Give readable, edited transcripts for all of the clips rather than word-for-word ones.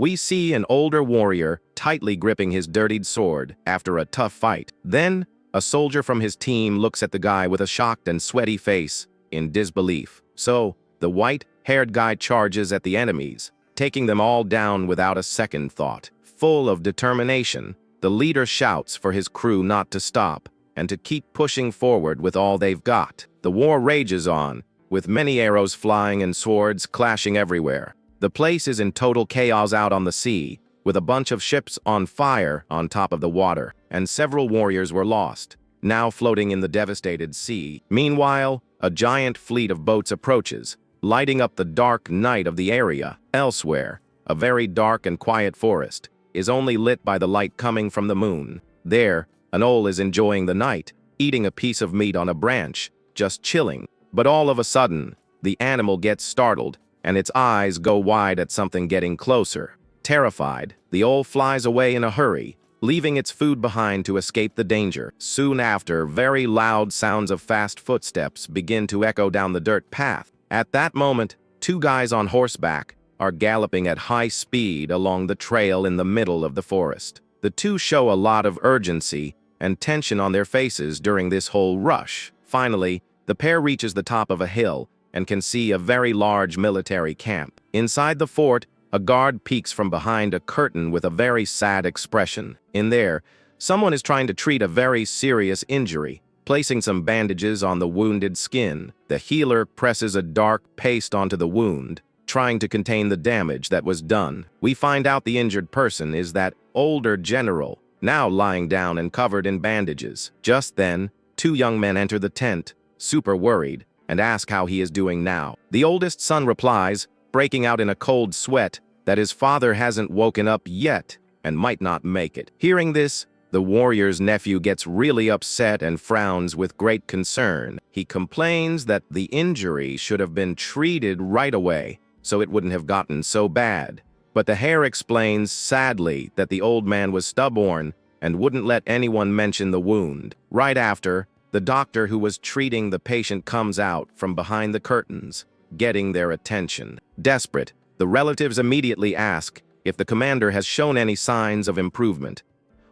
We see an older warrior tightly gripping his dirtied sword after a tough fight. Then, a soldier from his team looks at the guy with a shocked and sweaty face in disbelief. So, the white-haired guy charges at the enemies, taking them all down without a second thought. Full of determination, the leader shouts for his crew not to stop and to keep pushing forward with all they've got. The war rages on, with many arrows flying and swords clashing everywhere. The place is in total chaos out on the sea, with a bunch of ships on fire on top of the water, and several warriors were lost, now floating in the devastated sea. Meanwhile, a giant fleet of boats approaches, lighting up the dark night of the area. Elsewhere, a very dark and quiet forest is only lit by the light coming from the moon. There, an owl is enjoying the night, eating a piece of meat on a branch, just chilling. But all of a sudden, the animal gets startled, and its eyes go wide at something getting closer. Terrified, the owl flies away in a hurry, leaving its food behind to escape the danger. Soon after, very loud sounds of fast footsteps begin to echo down the dirt path. At that moment, two guys on horseback are galloping at high speed along the trail in the middle of the forest. The two show a lot of urgency and tension on their faces during this whole rush. Finally, the pair reaches the top of a hill and can see a very large military camp. Inside the fort, a guard peeks from behind a curtain with a very sad expression. In there, someone is trying to treat a very serious injury, placing some bandages on the wounded skin. The healer presses a dark paste onto the wound, trying to contain the damage that was done. We find out the injured person is that older general, now lying down and covered in bandages. Just then, two young men enter the tent, super worried, and ask how he is doing now. The oldest son replies, breaking out in a cold sweat, that his father hasn't woken up yet and might not make it. Hearing this, the warrior's nephew gets really upset and frowns with great concern. He complains that the injury should have been treated right away, so it wouldn't have gotten so bad. But the heir explains sadly that the old man was stubborn and wouldn't let anyone mention the wound. Right after, the doctor who was treating the patient comes out from behind the curtains, getting their attention. Desperate, the relatives immediately ask if the commander has shown any signs of improvement.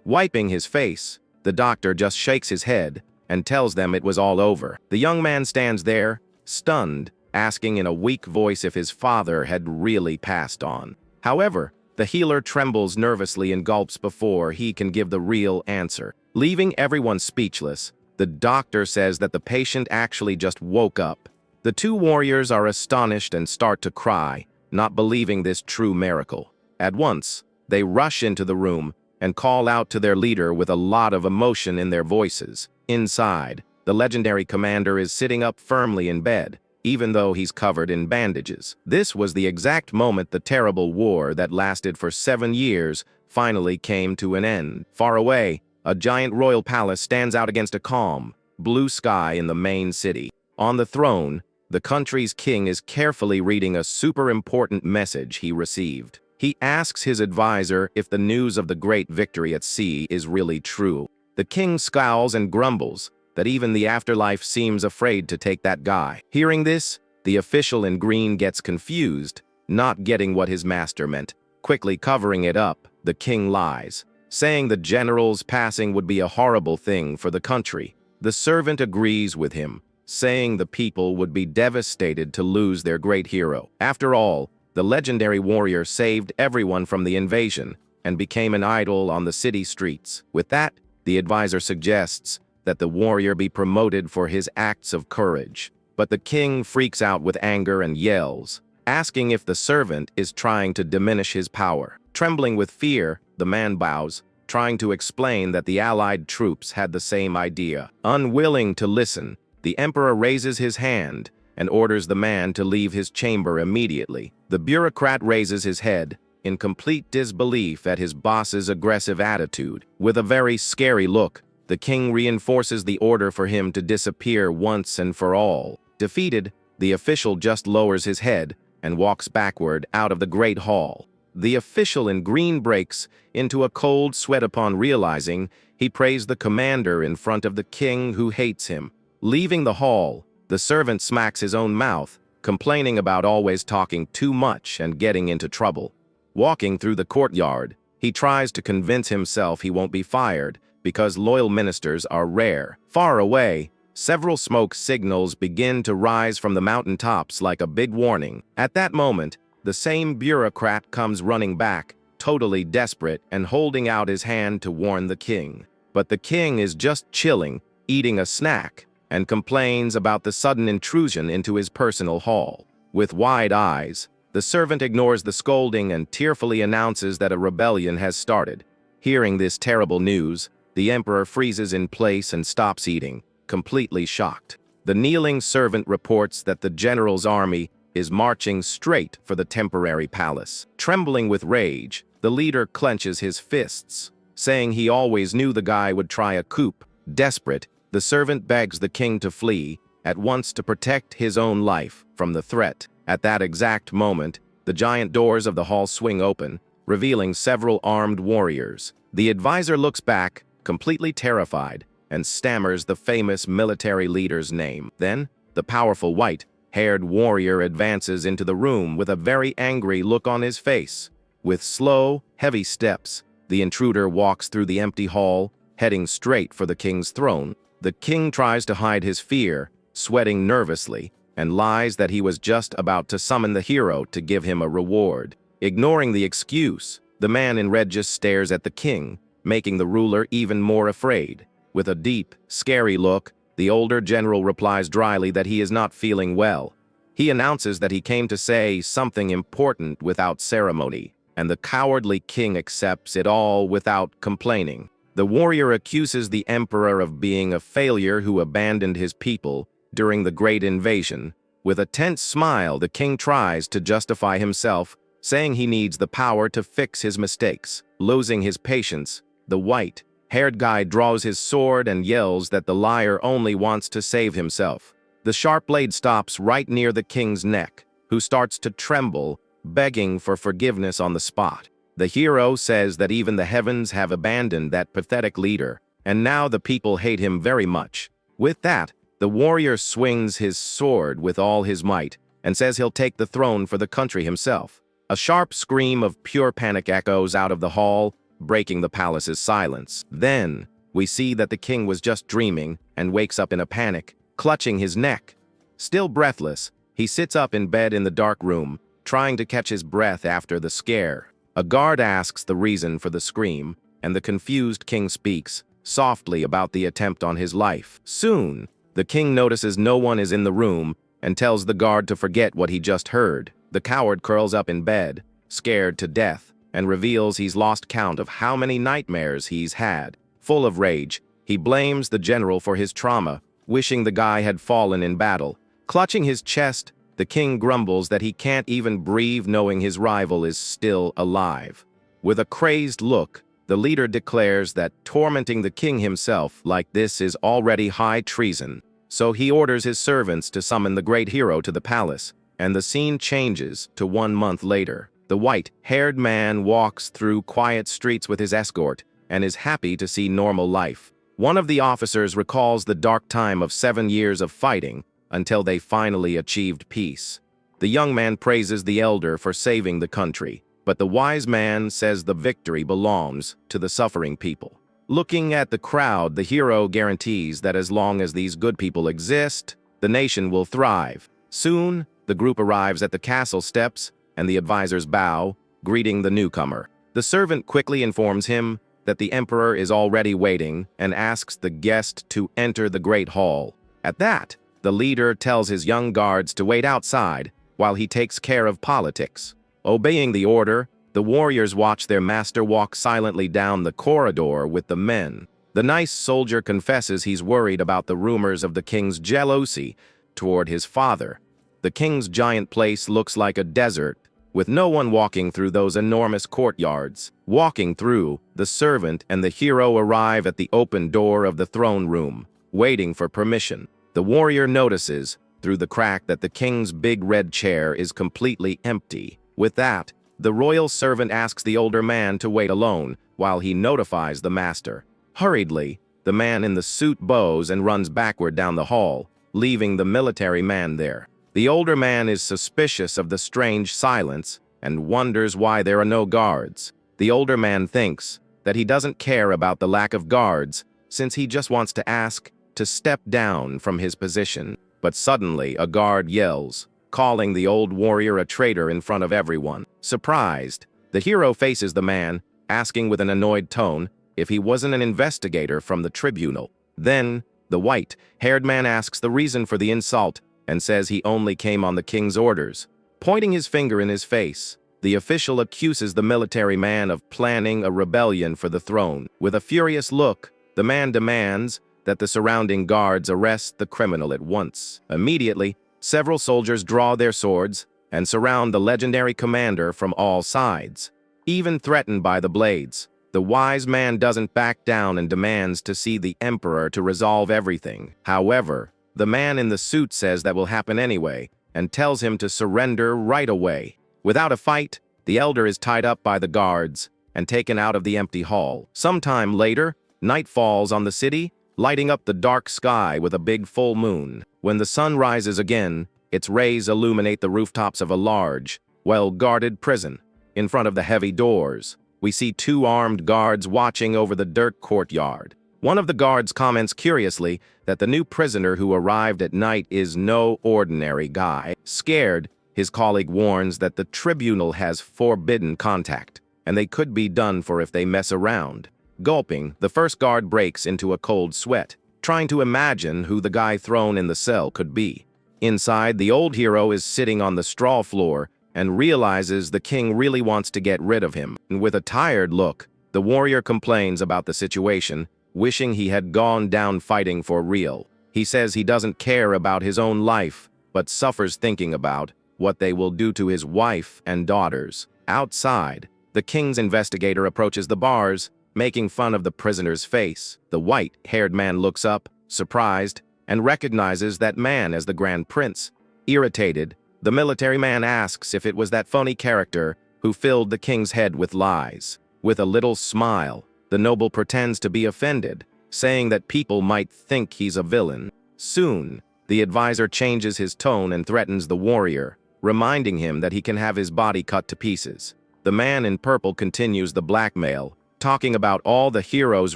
Wiping his face, the doctor just shakes his head and tells them it was all over. The young man stands there, stunned, asking in a weak voice if his father had really passed on. However, the healer trembles nervously and gulps before he can give the real answer. Leaving everyone speechless, the doctor says that the patient actually just woke up. The two warriors are astonished and start to cry, not believing this true miracle. At once, they rush into the room and call out to their leader with a lot of emotion in their voices. Inside, the legendary commander is sitting up firmly in bed, even though he's covered in bandages. This was the exact moment the terrible war that lasted for 7 years finally came to an end. Far away, a giant royal palace stands out against a calm, blue sky in the main city. On the throne, the country's king is carefully reading a super important message he received. He asks his advisor if the news of the great victory at sea is really true. The king scowls and grumbles that even the afterlife seems afraid to take that guy. Hearing this, the official in green gets confused, not getting what his master meant. Quickly covering it up, the king lies, saying the general's passing would be a horrible thing for the country. The servant agrees with him, saying the people would be devastated to lose their great hero. After all, the legendary warrior saved everyone from the invasion and became an idol on the city streets. With that, the advisor suggests that the warrior be promoted for his acts of courage. But the king freaks out with anger and yells, asking if the servant is trying to diminish his power. Trembling with fear, the man bows, trying to explain that the allied troops had the same idea. Unwilling to listen, the emperor raises his hand and orders the man to leave his chamber immediately. The bureaucrat raises his head, in complete disbelief at his boss's aggressive attitude. With a very scary look, the king reinforces the order for him to disappear once and for all. Defeated, the official just lowers his head and walks backward out of the great hall. The official in green breaks into a cold sweat upon realizing he praised the commander in front of the king who hates him. Leaving the hall, the servant smacks his own mouth, complaining about always talking too much and getting into trouble. Walking through the courtyard, he tries to convince himself he won't be fired because loyal ministers are rare. Far away, several smoke signals begin to rise from the mountaintops like a big warning. At that moment, the same bureaucrat comes running back, totally desperate and holding out his hand to warn the king. But the king is just chilling, eating a snack, and complains about the sudden intrusion into his personal hall. With wide eyes, the servant ignores the scolding and tearfully announces that a rebellion has started. Hearing this terrible news, the emperor freezes in place and stops eating, completely shocked. The kneeling servant reports that the general's army is marching straight for the temporary palace. Trembling with rage, the leader clenches his fists, saying he always knew the guy would try a coup. Desperate, the servant begs the king to flee at once to protect his own life from the threat. At that exact moment, the giant doors of the hall swing open, revealing several armed warriors. The advisor looks back, completely terrified, and stammers the famous military leader's name. Then, the powerful white-haired warrior advances into the room with a very angry look on his face. With slow, heavy steps, the intruder walks through the empty hall, heading straight for the king's throne. The king tries to hide his fear, sweating nervously, and lies that he was just about to summon the hero to give him a reward. Ignoring the excuse, the man in red just stares at the king, making the ruler even more afraid. With a deep, scary look, the older general replies dryly that he is not feeling well. He announces that he came to say something important without ceremony, and the cowardly king accepts it all without complaining. The warrior accuses the emperor of being a failure who abandoned his people during the Great Invasion. With a tense smile, the king tries to justify himself, saying he needs the power to fix his mistakes. Losing his patience, the white-haired guy draws his sword and yells that the liar only wants to save himself. The sharp blade stops right near the king's neck, who starts to tremble, begging for forgiveness on the spot. The hero says that even the heavens have abandoned that pathetic leader, and now the people hate him very much. With that, the warrior swings his sword with all his might and says he'll take the throne for the country himself. A sharp scream of pure panic echoes out of the hall, breaking the palace's silence. Then, we see that the king was just dreaming and wakes up in a panic, clutching his neck. Still breathless, he sits up in bed in the dark room, trying to catch his breath after the scare. A guard asks the reason for the scream, and the confused king speaks softly about the attempt on his life. Soon, the king notices no one is in the room and tells the guard to forget what he just heard. The coward curls up in bed, scared to death, and reveals he's lost count of how many nightmares he's had. Full of rage, he blames the general for his trauma, wishing the guy had fallen in battle. Clutching his chest, the king grumbles that he can't even breathe knowing his rival is still alive. With a crazed look, the leader declares that tormenting the king himself like this is already high treason. So he orders his servants to summon the great hero to the palace, and the scene changes to 1 month later. The white-haired man walks through quiet streets with his escort and is happy to see normal life. One of the officers recalls the dark time of 7 years of fighting until they finally achieved peace. The young man praises the elder for saving the country, but the wise man says the victory belongs to the suffering people. Looking at the crowd, the hero guarantees that as long as these good people exist, the nation will thrive. Soon, the group arrives at the castle steps, and the advisors bow, greeting the newcomer. The servant quickly informs him that the emperor is already waiting and asks the guest to enter the great hall. At that, the leader tells his young guards to wait outside while he takes care of politics. Obeying the order, the warriors watch their master walk silently down the corridor with the men. The nice soldier confesses he's worried about the rumors of the king's jealousy toward his father. The king's giant place looks like a desert, with no one walking through those enormous courtyards. Walking through, the servant and the hero arrive at the open door of the throne room, waiting for permission. The warrior notices, through the crack, that the king's big red chair is completely empty. With that, the royal servant asks the older man to wait alone while he notifies the master. Hurriedly, the man in the suit bows and runs backward down the hall, leaving the military man there. The older man is suspicious of the strange silence and wonders why there are no guards. The older man thinks that he doesn't care about the lack of guards since he just wants to ask to step down from his position. But suddenly a guard yells, calling the old warrior a traitor in front of everyone. Surprised, the hero faces the man, asking with an annoyed tone if he wasn't an investigator from the tribunal. Then, the white-haired man asks the reason for the insult and says he only came on the king's orders. Pointing his finger in his face, the official accuses the military man of planning a rebellion for the throne. With a furious look, the man demands that the surrounding guards arrest the criminal at once. Immediately, several soldiers draw their swords and surround the legendary commander from all sides. Even threatened by the blades, the wise man doesn't back down and demands to see the emperor to resolve everything. However, the man in the suit says that will happen anyway and tells him to surrender right away. Without a fight, the elder is tied up by the guards and taken out of the empty hall. Sometime later, night falls on the city, lighting up the dark sky with a big full moon. When the sun rises again, its rays illuminate the rooftops of a large, well-guarded prison. In front of the heavy doors, we see two armed guards watching over the dirt courtyard. One of the guards comments curiously that the new prisoner who arrived at night is no ordinary guy. Scared, his colleague warns that the tribunal has forbidden contact, and they could be done for if they mess around. Gulping, the first guard breaks into a cold sweat, trying to imagine who the guy thrown in the cell could be. Inside, the old hero is sitting on the straw floor and realizes the king really wants to get rid of him. And with a tired look, the warrior complains about the situation, wishing he had gone down fighting for real. He says he doesn't care about his own life, but suffers thinking about what they will do to his wife and daughters. Outside, the king's investigator approaches the bars, making fun of the prisoner's face. The white-haired man looks up, surprised, and recognizes that man as the Grand Prince. Irritated, the military man asks if it was that phony character who filled the king's head with lies. With a little smile, the noble pretends to be offended, saying that people might think he's a villain. Soon, the advisor changes his tone and threatens the warrior, reminding him that he can have his body cut to pieces. The man in purple continues the blackmail, talking about all the hero's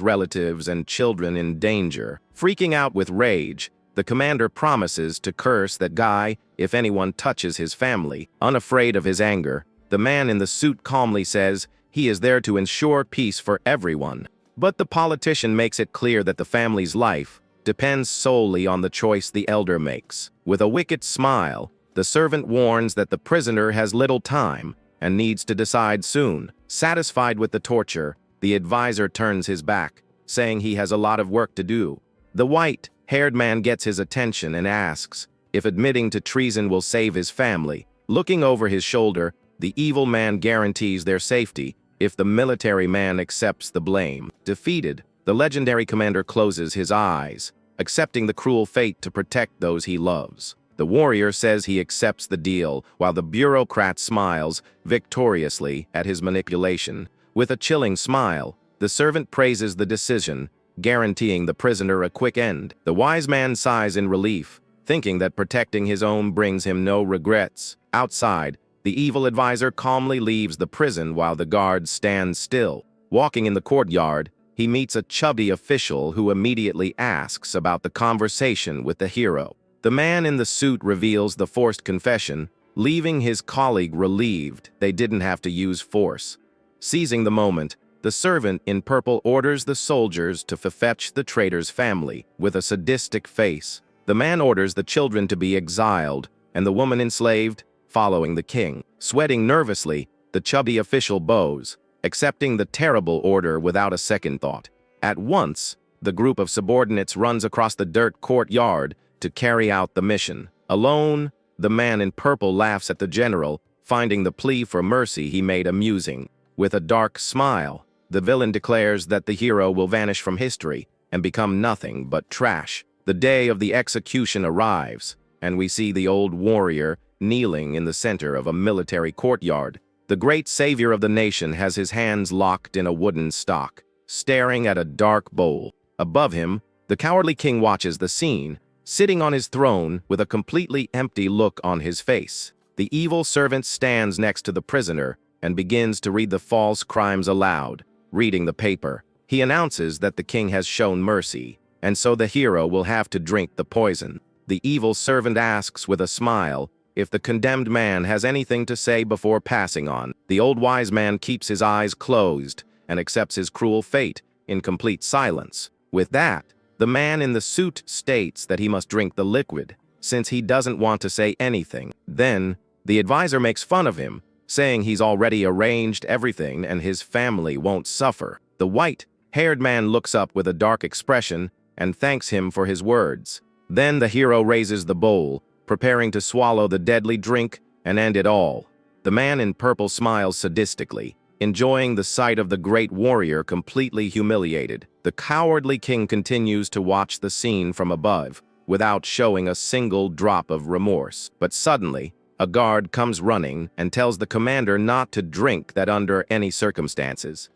relatives and children in danger. Freaking out with rage, the commander promises to curse that guy if anyone touches his family. Unafraid of his anger, the man in the suit calmly says he is there to ensure peace for everyone. But the politician makes it clear that the family's life depends solely on the choice the elder makes. With a wicked smile, the servant warns that the prisoner has little time and needs to decide soon. Satisfied with the torture, the advisor turns his back, saying he has a lot of work to do. The white-haired man gets his attention and asks if admitting to treason will save his family. Looking over his shoulder, the evil man guarantees their safety if the military man accepts the blame. Defeated, the legendary commander closes his eyes, accepting the cruel fate to protect those he loves. The warrior says he accepts the deal, while the bureaucrat smiles victoriously at his manipulation. With a chilling smile, the servant praises the decision, guaranteeing the prisoner a quick end. The wise man sighs in relief, thinking that protecting his own brings him no regrets. Outside, the evil advisor calmly leaves the prison while the guards stand still. Walking in the courtyard, he meets a chubby official who immediately asks about the conversation with the hero. The man in the suit reveals the forced confession, leaving his colleague relieved they didn't have to use force. Seizing the moment, the servant in purple orders the soldiers to fetch the traitor's family. With a sadistic face, the man orders the children to be exiled and the woman enslaved, following the king. Sweating nervously, the chubby official bows, accepting the terrible order without a second thought. At once, the group of subordinates runs across the dirt courtyard to carry out the mission. Alone, the man in purple laughs at the general, finding the plea for mercy he made amusing. With a dark smile, the villain declares that the hero will vanish from history and become nothing but trash. The day of the execution arrives, and we see the old warrior kneeling in the center of a military courtyard. The great savior of the nation has his hands locked in a wooden stock, staring at a dark bowl. Above him, the cowardly king watches the scene, sitting on his throne with a completely empty look on his face. The evil servant stands next to the prisoner and begins to read the false crimes aloud. Reading the paper, he announces that the king has shown mercy, and so the hero will have to drink the poison. The evil servant asks with a smile if the condemned man has anything to say before passing on. The old wise man keeps his eyes closed and accepts his cruel fate in complete silence. With that, the man in the suit states that he must drink the liquid, since he doesn't want to say anything. Then, the advisor makes fun of him, saying he's already arranged everything and his family won't suffer. The white-haired man looks up with a dark expression and thanks him for his words. Then the hero raises the bowl, preparing to swallow the deadly drink and end it all. The man in purple smiles sadistically, enjoying the sight of the great warrior completely humiliated. The cowardly king continues to watch the scene from above, without showing a single drop of remorse. But suddenly, a guard comes running and tells the commander not to drink that under any circumstances.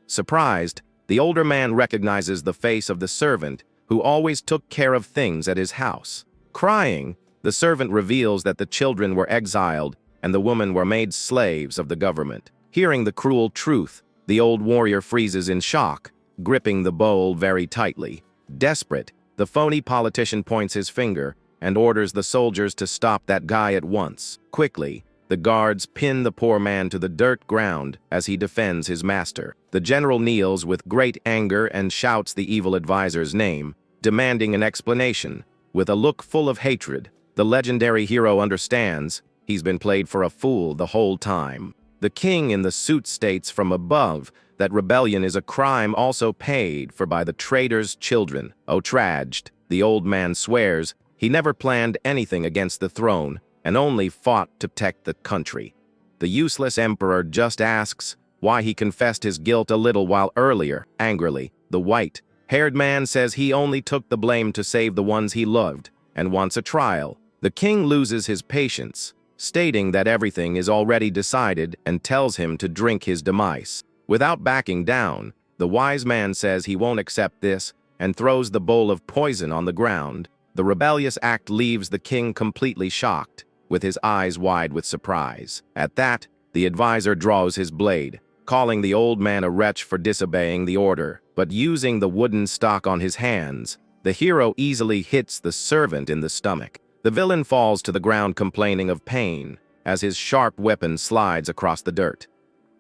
Surprised, the older man recognizes the face of the servant who always took care of things at his house. Crying, the servant reveals that the children were exiled and the women were made slaves of the government. Hearing the cruel truth, the old warrior freezes in shock, gripping the bowl very tightly. Desperate, the phony politician points his finger and orders the soldiers to stop that guy at once. Quickly, the guards pin the poor man to the dirt ground as he defends his master. The general kneels with great anger and shouts the evil advisor's name, demanding an explanation. With a look full of hatred, the legendary hero understands he's been played for a fool the whole time. The king in the suit states from above that rebellion is a crime also paid for by the traitor's children. Oh, traged, the old man swears he never planned anything against the throne and only fought to protect the country. The useless emperor just asks why he confessed his guilt a little while earlier. Angrily, the white-haired man says he only took the blame to save the ones he loved and wants a trial. The king loses his patience, stating that everything is already decided and tells him to drink his demise. Without backing down, the wise man says he won't accept this and throws the bowl of poison on the ground. The rebellious act leaves the king completely shocked, with his eyes wide with surprise. At that, the advisor draws his blade, calling the old man a wretch for disobeying the order. But using the wooden stock on his hands, the hero easily hits the servant in the stomach. The villain falls to the ground complaining of pain as his sharp weapon slides across the dirt.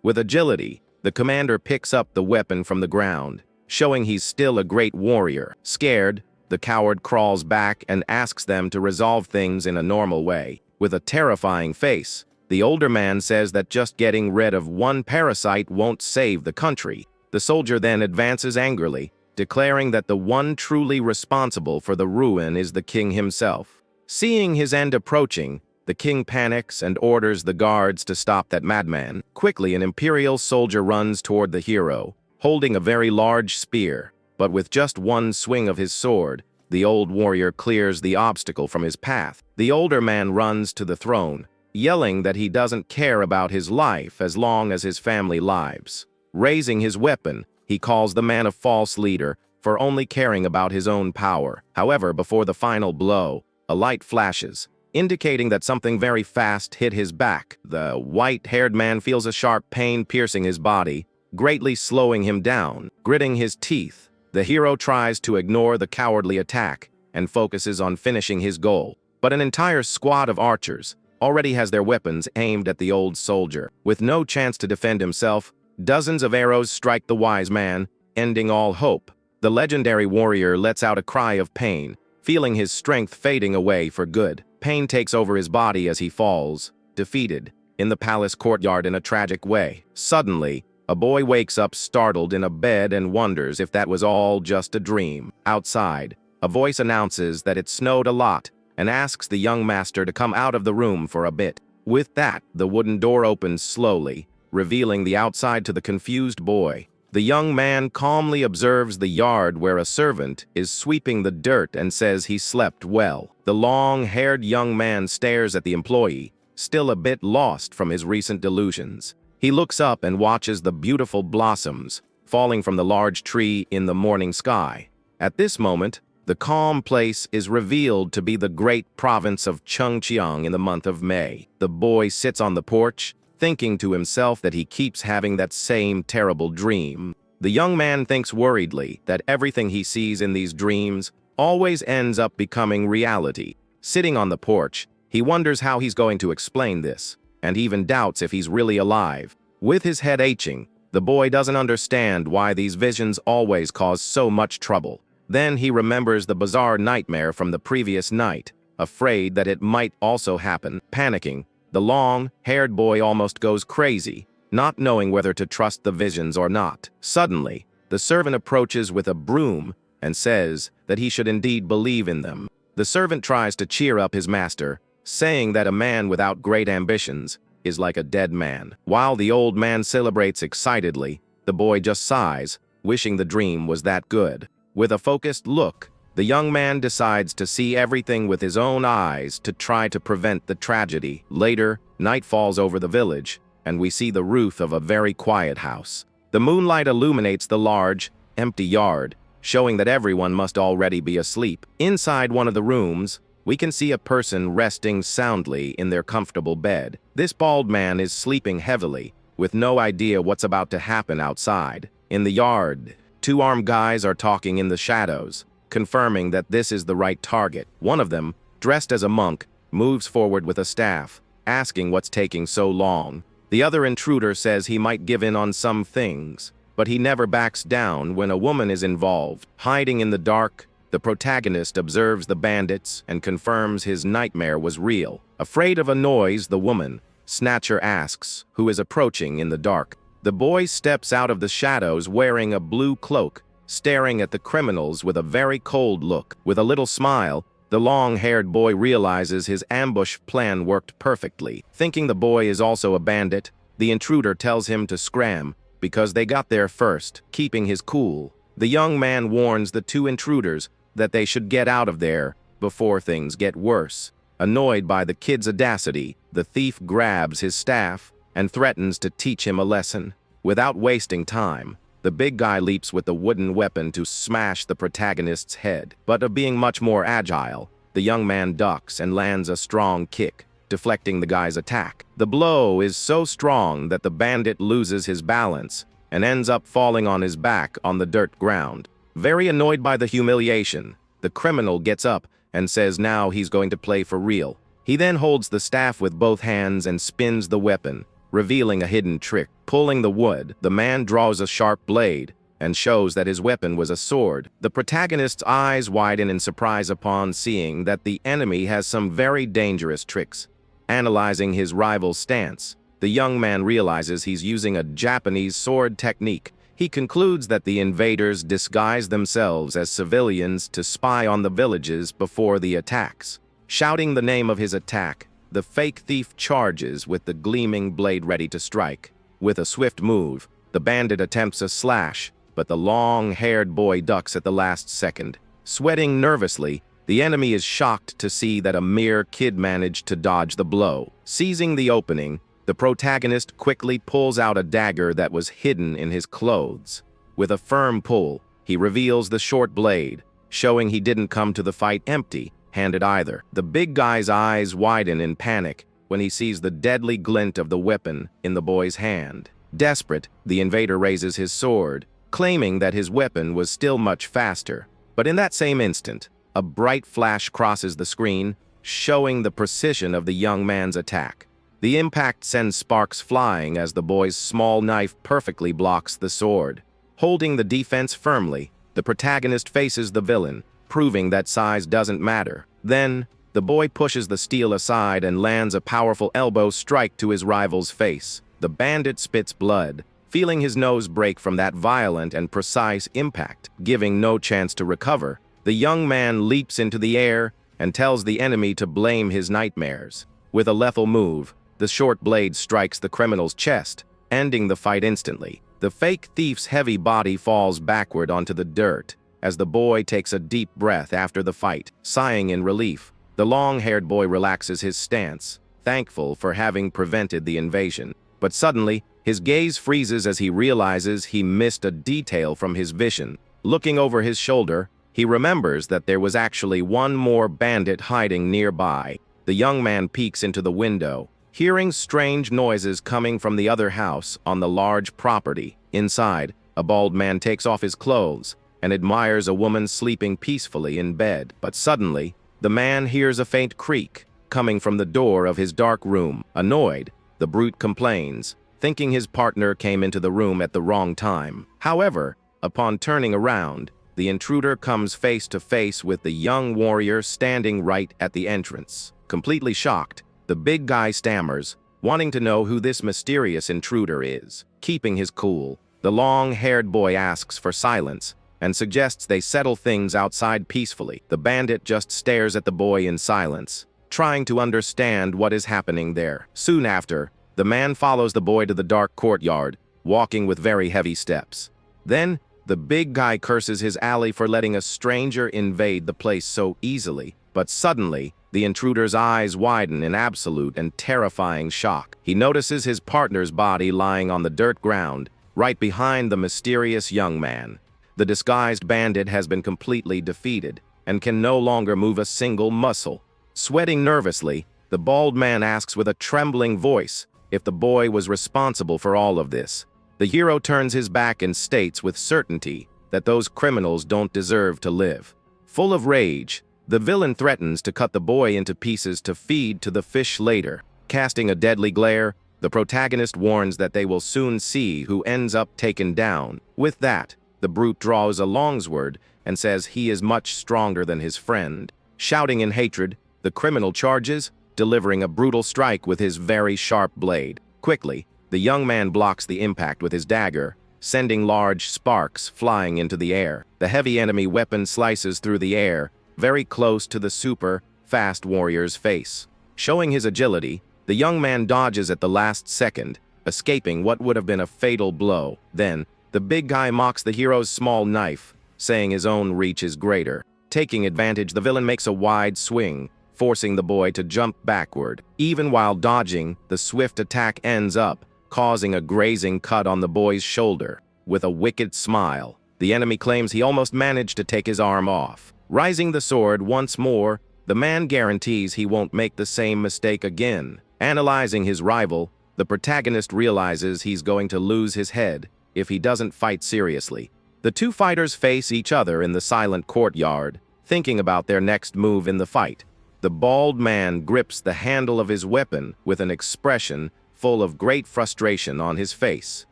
With agility, the commander picks up the weapon from the ground, showing he's still a great warrior. Scared, the coward crawls back and asks them to resolve things in a normal way. With a terrifying face, the older man says that just getting rid of one parasite won't save the country. The soldier then advances angrily, declaring that the one truly responsible for the ruin is the king himself. Seeing his end approaching, the king panics and orders the guards to stop that madman. Quickly, an imperial soldier runs toward the hero, holding a very large spear. But with just one swing of his sword, the old warrior clears the obstacle from his path. The older man runs to the throne, yelling that he doesn't care about his life as long as his family lives. Raising his weapon, he calls the man a false leader for only caring about his own power. However, before the final blow, a light flashes, indicating that something very fast hit his back. The white-haired man feels a sharp pain piercing his body, greatly slowing him down. Gritting his teeth, the hero tries to ignore the cowardly attack and focuses on finishing his goal. But an entire squad of archers already has their weapons aimed at the old soldier. With no chance to defend himself, dozens of arrows strike the wise man, ending all hope. The legendary warrior lets out a cry of pain, feeling his strength fading away for good. Pain takes over his body as he falls, defeated, in the palace courtyard in a tragic way. Suddenly, a boy wakes up startled in a bed and wonders if that was all just a dream. Outside, a voice announces that it snowed a lot and asks the young master to come out of the room for a bit. With that, the wooden door opens slowly, revealing the outside to the confused boy. The young man calmly observes the yard where a servant is sweeping the dirt and says he slept well. The long-haired young man stares at the employee, still a bit lost from his recent delusions. He looks up and watches the beautiful blossoms falling from the large tree in the morning sky. At this moment, The calm place is revealed to be the great province of Chungcheong in the month of May. The boy sits on the porch, thinking to himself that he keeps having that same terrible dream. The young man thinks worriedly that everything he sees in these dreams always ends up becoming reality. Sitting on the porch, he wonders how he's going to explain this, and even doubts if he's really alive. With his head aching, the boy doesn't understand why these visions always cause so much trouble. Then he remembers the bizarre nightmare from the previous night, afraid that it might also happen. Panicking, the long-haired boy almost goes crazy, not knowing whether to trust the visions or not. Suddenly, the servant approaches with a broom and says that he should indeed believe in them. The servant tries to cheer up his master, saying that a man without great ambitions is like a dead man. While the old man celebrates excitedly, the boy just sighs, wishing the dream was that good. With a focused look, the young man decides to see everything with his own eyes to try to prevent the tragedy. Later, night falls over the village, and we see the roof of a very quiet house. The moonlight illuminates the large, empty yard, showing that everyone must already be asleep. Inside one of the rooms, we can see a person resting soundly in their comfortable bed. This bald man is sleeping heavily, with no idea what's about to happen outside. In the yard, two armed guys are talking in the shadows, confirming that this is the right target. One of them, dressed as a monk, moves forward with a staff, asking what's taking so long. The other intruder says he might give in on some things, but he never backs down when a woman is involved. Hiding in the dark, the protagonist observes the bandits and confirms his nightmare was real. Afraid of a noise, the woman, Snatcher, asks who is approaching in the dark. The boy steps out of the shadows wearing a blue cloak, staring at the criminals with a very cold look. With a little smile, the long-haired boy realizes his ambush plan worked perfectly. Thinking the boy is also a bandit, the intruder tells him to scram because they got there first. Keeping his cool, the young man warns the two intruders that they should get out of there before things get worse. Annoyed by the kid's audacity, the thief grabs his staff and threatens to teach him a lesson. Without wasting time, the big guy leaps with the wooden weapon to smash the protagonist's head. But being much more agile, the young man ducks and lands a strong kick, deflecting the guy's attack. The blow is so strong that the bandit loses his balance and ends up falling on his back on the dirt ground. Very annoyed by the humiliation, the criminal gets up and says now he's going to play for real. He then holds the staff with both hands and spins the weapon, revealing a hidden trick. Pulling the wood, the man draws a sharp blade and shows that his weapon was a sword. The protagonist's eyes widen in surprise upon seeing that the enemy has some very dangerous tricks. Analyzing his rival's stance, the young man realizes he's using a Japanese sword technique. He concludes that the invaders disguise themselves as civilians to spy on the villages before the attacks. Shouting the name of his attack, the fake thief charges with the gleaming blade ready to strike. With a swift move, the bandit attempts a slash, but the long-haired boy ducks at the last second. Sweating nervously, the enemy is shocked to see that a mere kid managed to dodge the blow. Seizing the opening, the protagonist quickly pulls out a dagger that was hidden in his clothes. With a firm pull, he reveals the short blade, showing he didn't come to the fight empty-handed either. The big guy's eyes widen in panic when he sees the deadly glint of the weapon in the boy's hand. Desperate, the invader raises his sword, claiming that his weapon was still much faster. But in that same instant, a bright flash crosses the screen, showing the precision of the young man's attack. The impact sends sparks flying as the boy's small knife perfectly blocks the sword. Holding the defense firmly, the protagonist faces the villain, proving that size doesn't matter. Then, the boy pushes the steel aside and lands a powerful elbow strike to his rival's face. The bandit spits blood, feeling his nose break from that violent and precise impact. Giving no chance to recover, the young man leaps into the air and tells the enemy to blame his nightmares. With a lethal move, the short blade strikes the criminal's chest, ending the fight instantly. The fake thief's heavy body falls backward onto the dirt as the boy takes a deep breath after the fight. Sighing in relief, the long-haired boy relaxes his stance, thankful for having prevented the invasion. But suddenly, his gaze freezes as he realizes he missed a detail from his vision. Looking over his shoulder, he remembers that there was actually one more bandit hiding nearby. The young man peeks into the window, hearing strange noises coming from the other house on the large property. Inside, a bald man takes off his clothes and admires a woman sleeping peacefully in bed. But suddenly, the man hears a faint creak coming from the door of his dark room. Annoyed, the brute complains, thinking his partner came into the room at the wrong time. However, upon turning around, the intruder comes face to face with the young warrior standing right at the entrance. Completely shocked, the big guy stammers, wanting to know who this mysterious intruder is. Keeping his cool, the long-haired boy asks for silence and suggests they settle things outside peacefully. The bandit just stares at the boy in silence, trying to understand what is happening there. Soon after, the man follows the boy to the dark courtyard, walking with very heavy steps. Then, the big guy curses his ally for letting a stranger invade the place so easily. But suddenly, the intruder's eyes widen in absolute and terrifying shock. He notices his partner's body lying on the dirt ground, right behind the mysterious young man. The disguised bandit has been completely defeated and can no longer move a single muscle. Sweating nervously, the bald man asks with a trembling voice if the boy was responsible for all of this. The hero turns his back and states with certainty that those criminals don't deserve to live. Full of rage, the villain threatens to cut the boy into pieces to feed to the fish later. Casting a deadly glare, the protagonist warns that they will soon see who ends up taken down. With that, the brute draws a longsword and says he is much stronger than his friend. Shouting in hatred, the criminal charges, delivering a brutal strike with his very sharp blade. Quickly, the young man blocks the impact with his dagger, sending large sparks flying into the air. The heavy enemy weapon slices through the air, very close to the super fast warrior's face. Showing his agility, the young man dodges at the last second, escaping what would have been a fatal blow. Then, the big guy mocks the hero's small knife, saying his own reach is greater. Taking advantage, the villain makes a wide swing, forcing the boy to jump backward. Even while dodging, the swift attack ends up, causing a grazing cut on the boy's shoulder. With a wicked smile, the enemy claims he almost managed to take his arm off. Raising the sword once more, the man guarantees he won't make the same mistake again. Analyzing his rival, the protagonist realizes he's going to lose his head if he doesn't fight seriously. The two fighters face each other in the silent courtyard, thinking about their next move in the fight. The bald man grips the handle of his weapon with an expression full of great frustration on his face.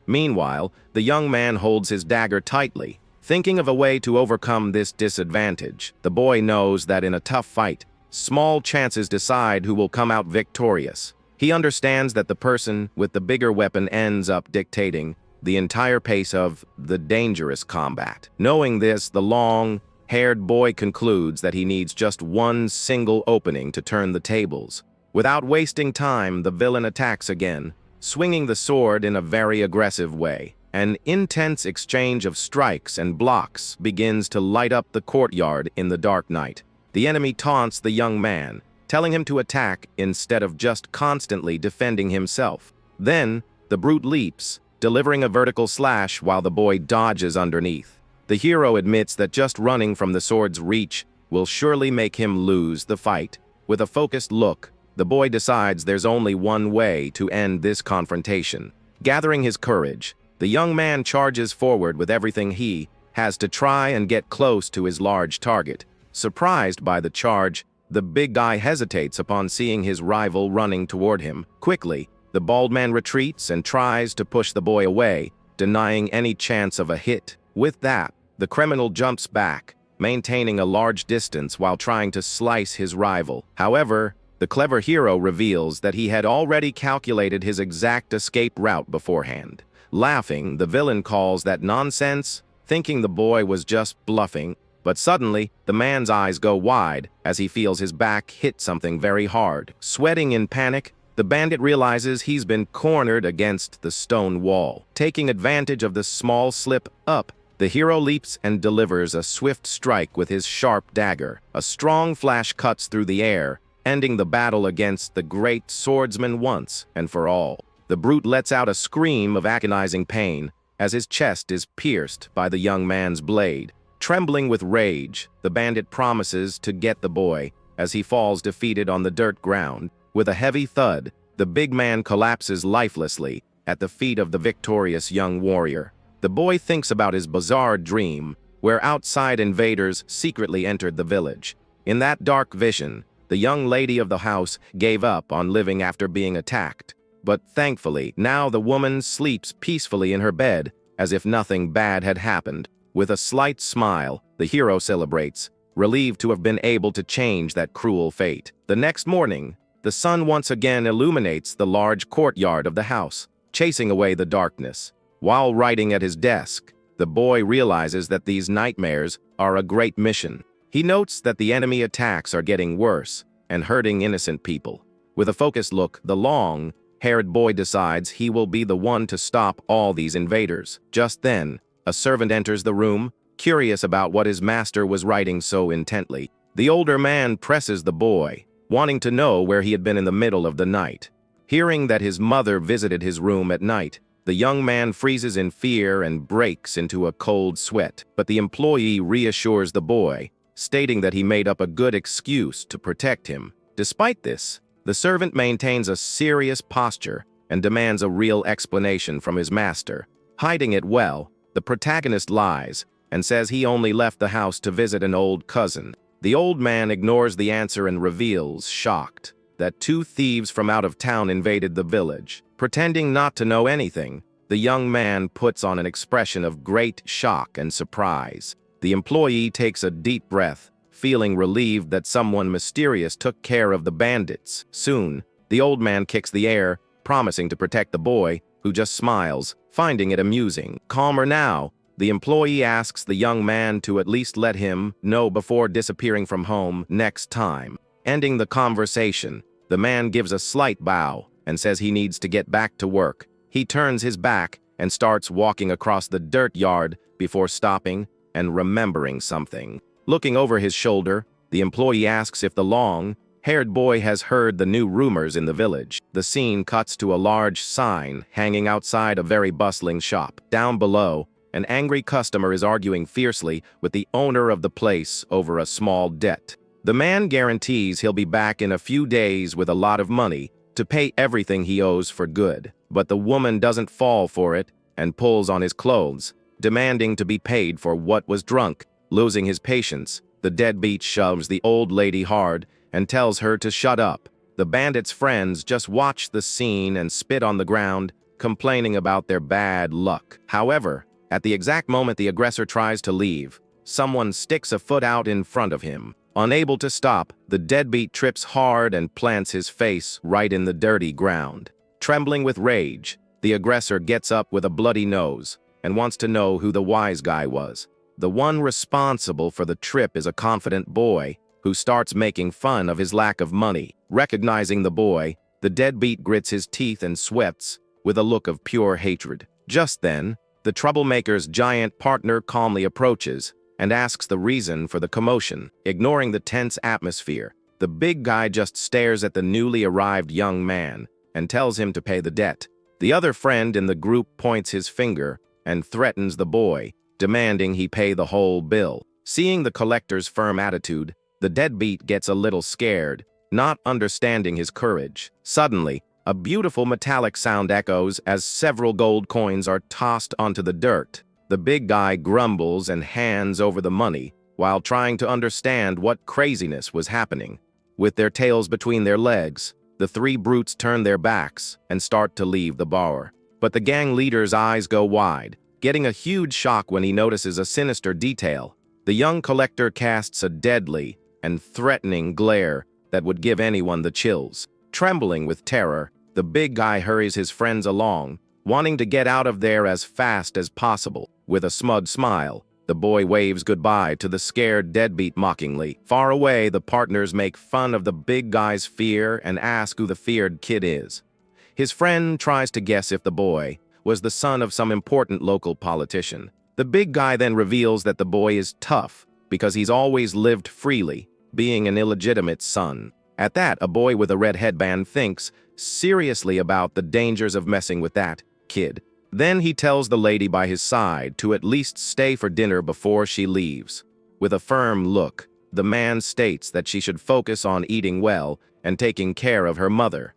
Meanwhile, the young man holds his dagger tightly, thinking of a way to overcome this disadvantage. The boy knows that in a tough fight, small chances decide who will come out victorious. He understands that the person with the bigger weapon ends up dictating the entire pace of the dangerous combat. Knowing this, the long-haired boy concludes that he needs just one single opening to turn the tables. Without wasting time, the villain attacks again, swinging the sword in a very aggressive way. An intense exchange of strikes and blocks begins to light up the courtyard in the dark night. The enemy taunts the young man, telling him to attack instead of just constantly defending himself. Then, the brute leaps, delivering a vertical slash while the boy dodges underneath. The hero admits that just running from the sword's reach will surely make him lose the fight. With a focused look, the boy decides there's only one way to end this confrontation. Gathering his courage, the young man charges forward with everything he has to try and get close to his large target. Surprised by the charge, the big guy hesitates upon seeing his rival running toward him. Quickly, the bald man retreats and tries to push the boy away, denying any chance of a hit. With that, the criminal jumps back, maintaining a large distance while trying to slice his rival. However, the clever hero reveals that he had already calculated his exact escape route beforehand. Laughing, the villain calls that nonsense, thinking the boy was just bluffing. But suddenly, the man's eyes go wide as he feels his back hit something very hard. Sweating in panic, the bandit realizes he's been cornered against the stone wall. Taking advantage of the small slip up, the hero leaps and delivers a swift strike with his sharp dagger. A strong flash cuts through the air, ending the battle against the great swordsman once and for all. The brute lets out a scream of agonizing pain as his chest is pierced by the young man's blade. Trembling with rage, the bandit promises to get the boy as he falls defeated on the dirt ground. With a heavy thud, the big man collapses lifelessly at the feet of the victorious young warrior. The boy thinks about his bizarre dream, where outside invaders secretly entered the village. In that dark vision, the young lady of the house gave up on living after being attacked. But thankfully, now the woman sleeps peacefully in her bed as if nothing bad had happened. With a slight smile, the hero celebrates, relieved to have been able to change that cruel fate. The next morning, the sun once again illuminates the large courtyard of the house, chasing away the darkness. While writing at his desk, the boy realizes that these nightmares are a great mission. He notes that the enemy attacks are getting worse and hurting innocent people. With a focused look, the long-haired boy decides he will be the one to stop all these invaders. Just then, a servant enters the room, curious about what his master was writing so intently. The older man presses the boy, wanting to know where he had been in the middle of the night. Hearing that his mother visited his room at night, the young man freezes in fear and breaks into a cold sweat. But the employee reassures the boy, stating that he made up a good excuse to protect him. Despite this, the servant maintains a serious posture and demands a real explanation from his master. Hiding it well, the protagonist lies and says he only left the house to visit an old cousin. The old man ignores the answer and reveals, shocked, that 2 thieves from out of town invaded the village. Pretending not to know anything, the young man puts on an expression of great shock and surprise. The employee takes a deep breath, feeling relieved that someone mysterious took care of the bandits. Soon, the old man kicks the air, promising to protect the boy, who just smiles, finding it amusing. Calmer now, the employee asks the young man to at least let him know before disappearing from home next time. Ending the conversation, the man gives a slight bow and says he needs to get back to work. He turns his back and starts walking across the dirt yard before stopping and remembering something. Looking over his shoulder, the employee asks if the long-haired boy has heard the new rumors in the village. The scene cuts to a large sign hanging outside a very bustling shop. Down below, an angry customer is arguing fiercely with the owner of the place over a small debt. The man guarantees he'll be back in a few days with a lot of money to pay everything he owes for good. But the woman doesn't fall for it and pulls on his clothes, demanding to be paid for what was drunk. Losing his patience, the deadbeat shoves the old lady hard and tells her to shut up. The bandits' friends just watch the scene and spit on the ground, complaining about their bad luck. However, at the exact moment the aggressor tries to leave, someone sticks a foot out in front of him. Unable to stop, the deadbeat trips hard and plants his face right in the dirty ground. Trembling with rage, the aggressor gets up with a bloody nose and wants to know who the wise guy was. The one responsible for the trip is a confident boy who starts making fun of his lack of money. Recognizing the boy, the deadbeat grits his teeth and sweats with a look of pure hatred. Just then, the troublemaker's giant partner calmly approaches and asks the reason for the commotion. Ignoring the tense atmosphere, the big guy just stares at the newly arrived young man and tells him to pay the debt. The other friend in the group points his finger and threatens the boy, demanding he pay the whole bill. Seeing the collector's firm attitude, the deadbeat gets a little scared, not understanding his courage. Suddenly, a beautiful metallic sound echoes as several gold coins are tossed onto the dirt. The big guy grumbles and hands over the money while trying to understand what craziness was happening. With their tails between their legs, the 3 brutes turn their backs and start to leave the bar. But the gang leader's eyes go wide, getting a huge shock when he notices a sinister detail. The young collector casts a deadly and threatening glare that would give anyone the chills. Trembling with terror, the big guy hurries his friends along, wanting to get out of there as fast as possible. With a smug smile, the boy waves goodbye to the scared deadbeat mockingly. Far away, the partners make fun of the big guy's fear and ask who the feared kid is. His friend tries to guess if the boy was the son of some important local politician. The big guy then reveals that the boy is tough because he's always lived freely, being an illegitimate son. At that, a boy with a red headband thinks seriously about the dangers of messing with that kid. Then he tells the lady by his side to at least stay for dinner before she leaves. With a firm look, the man states that she should focus on eating well and taking care of her mother.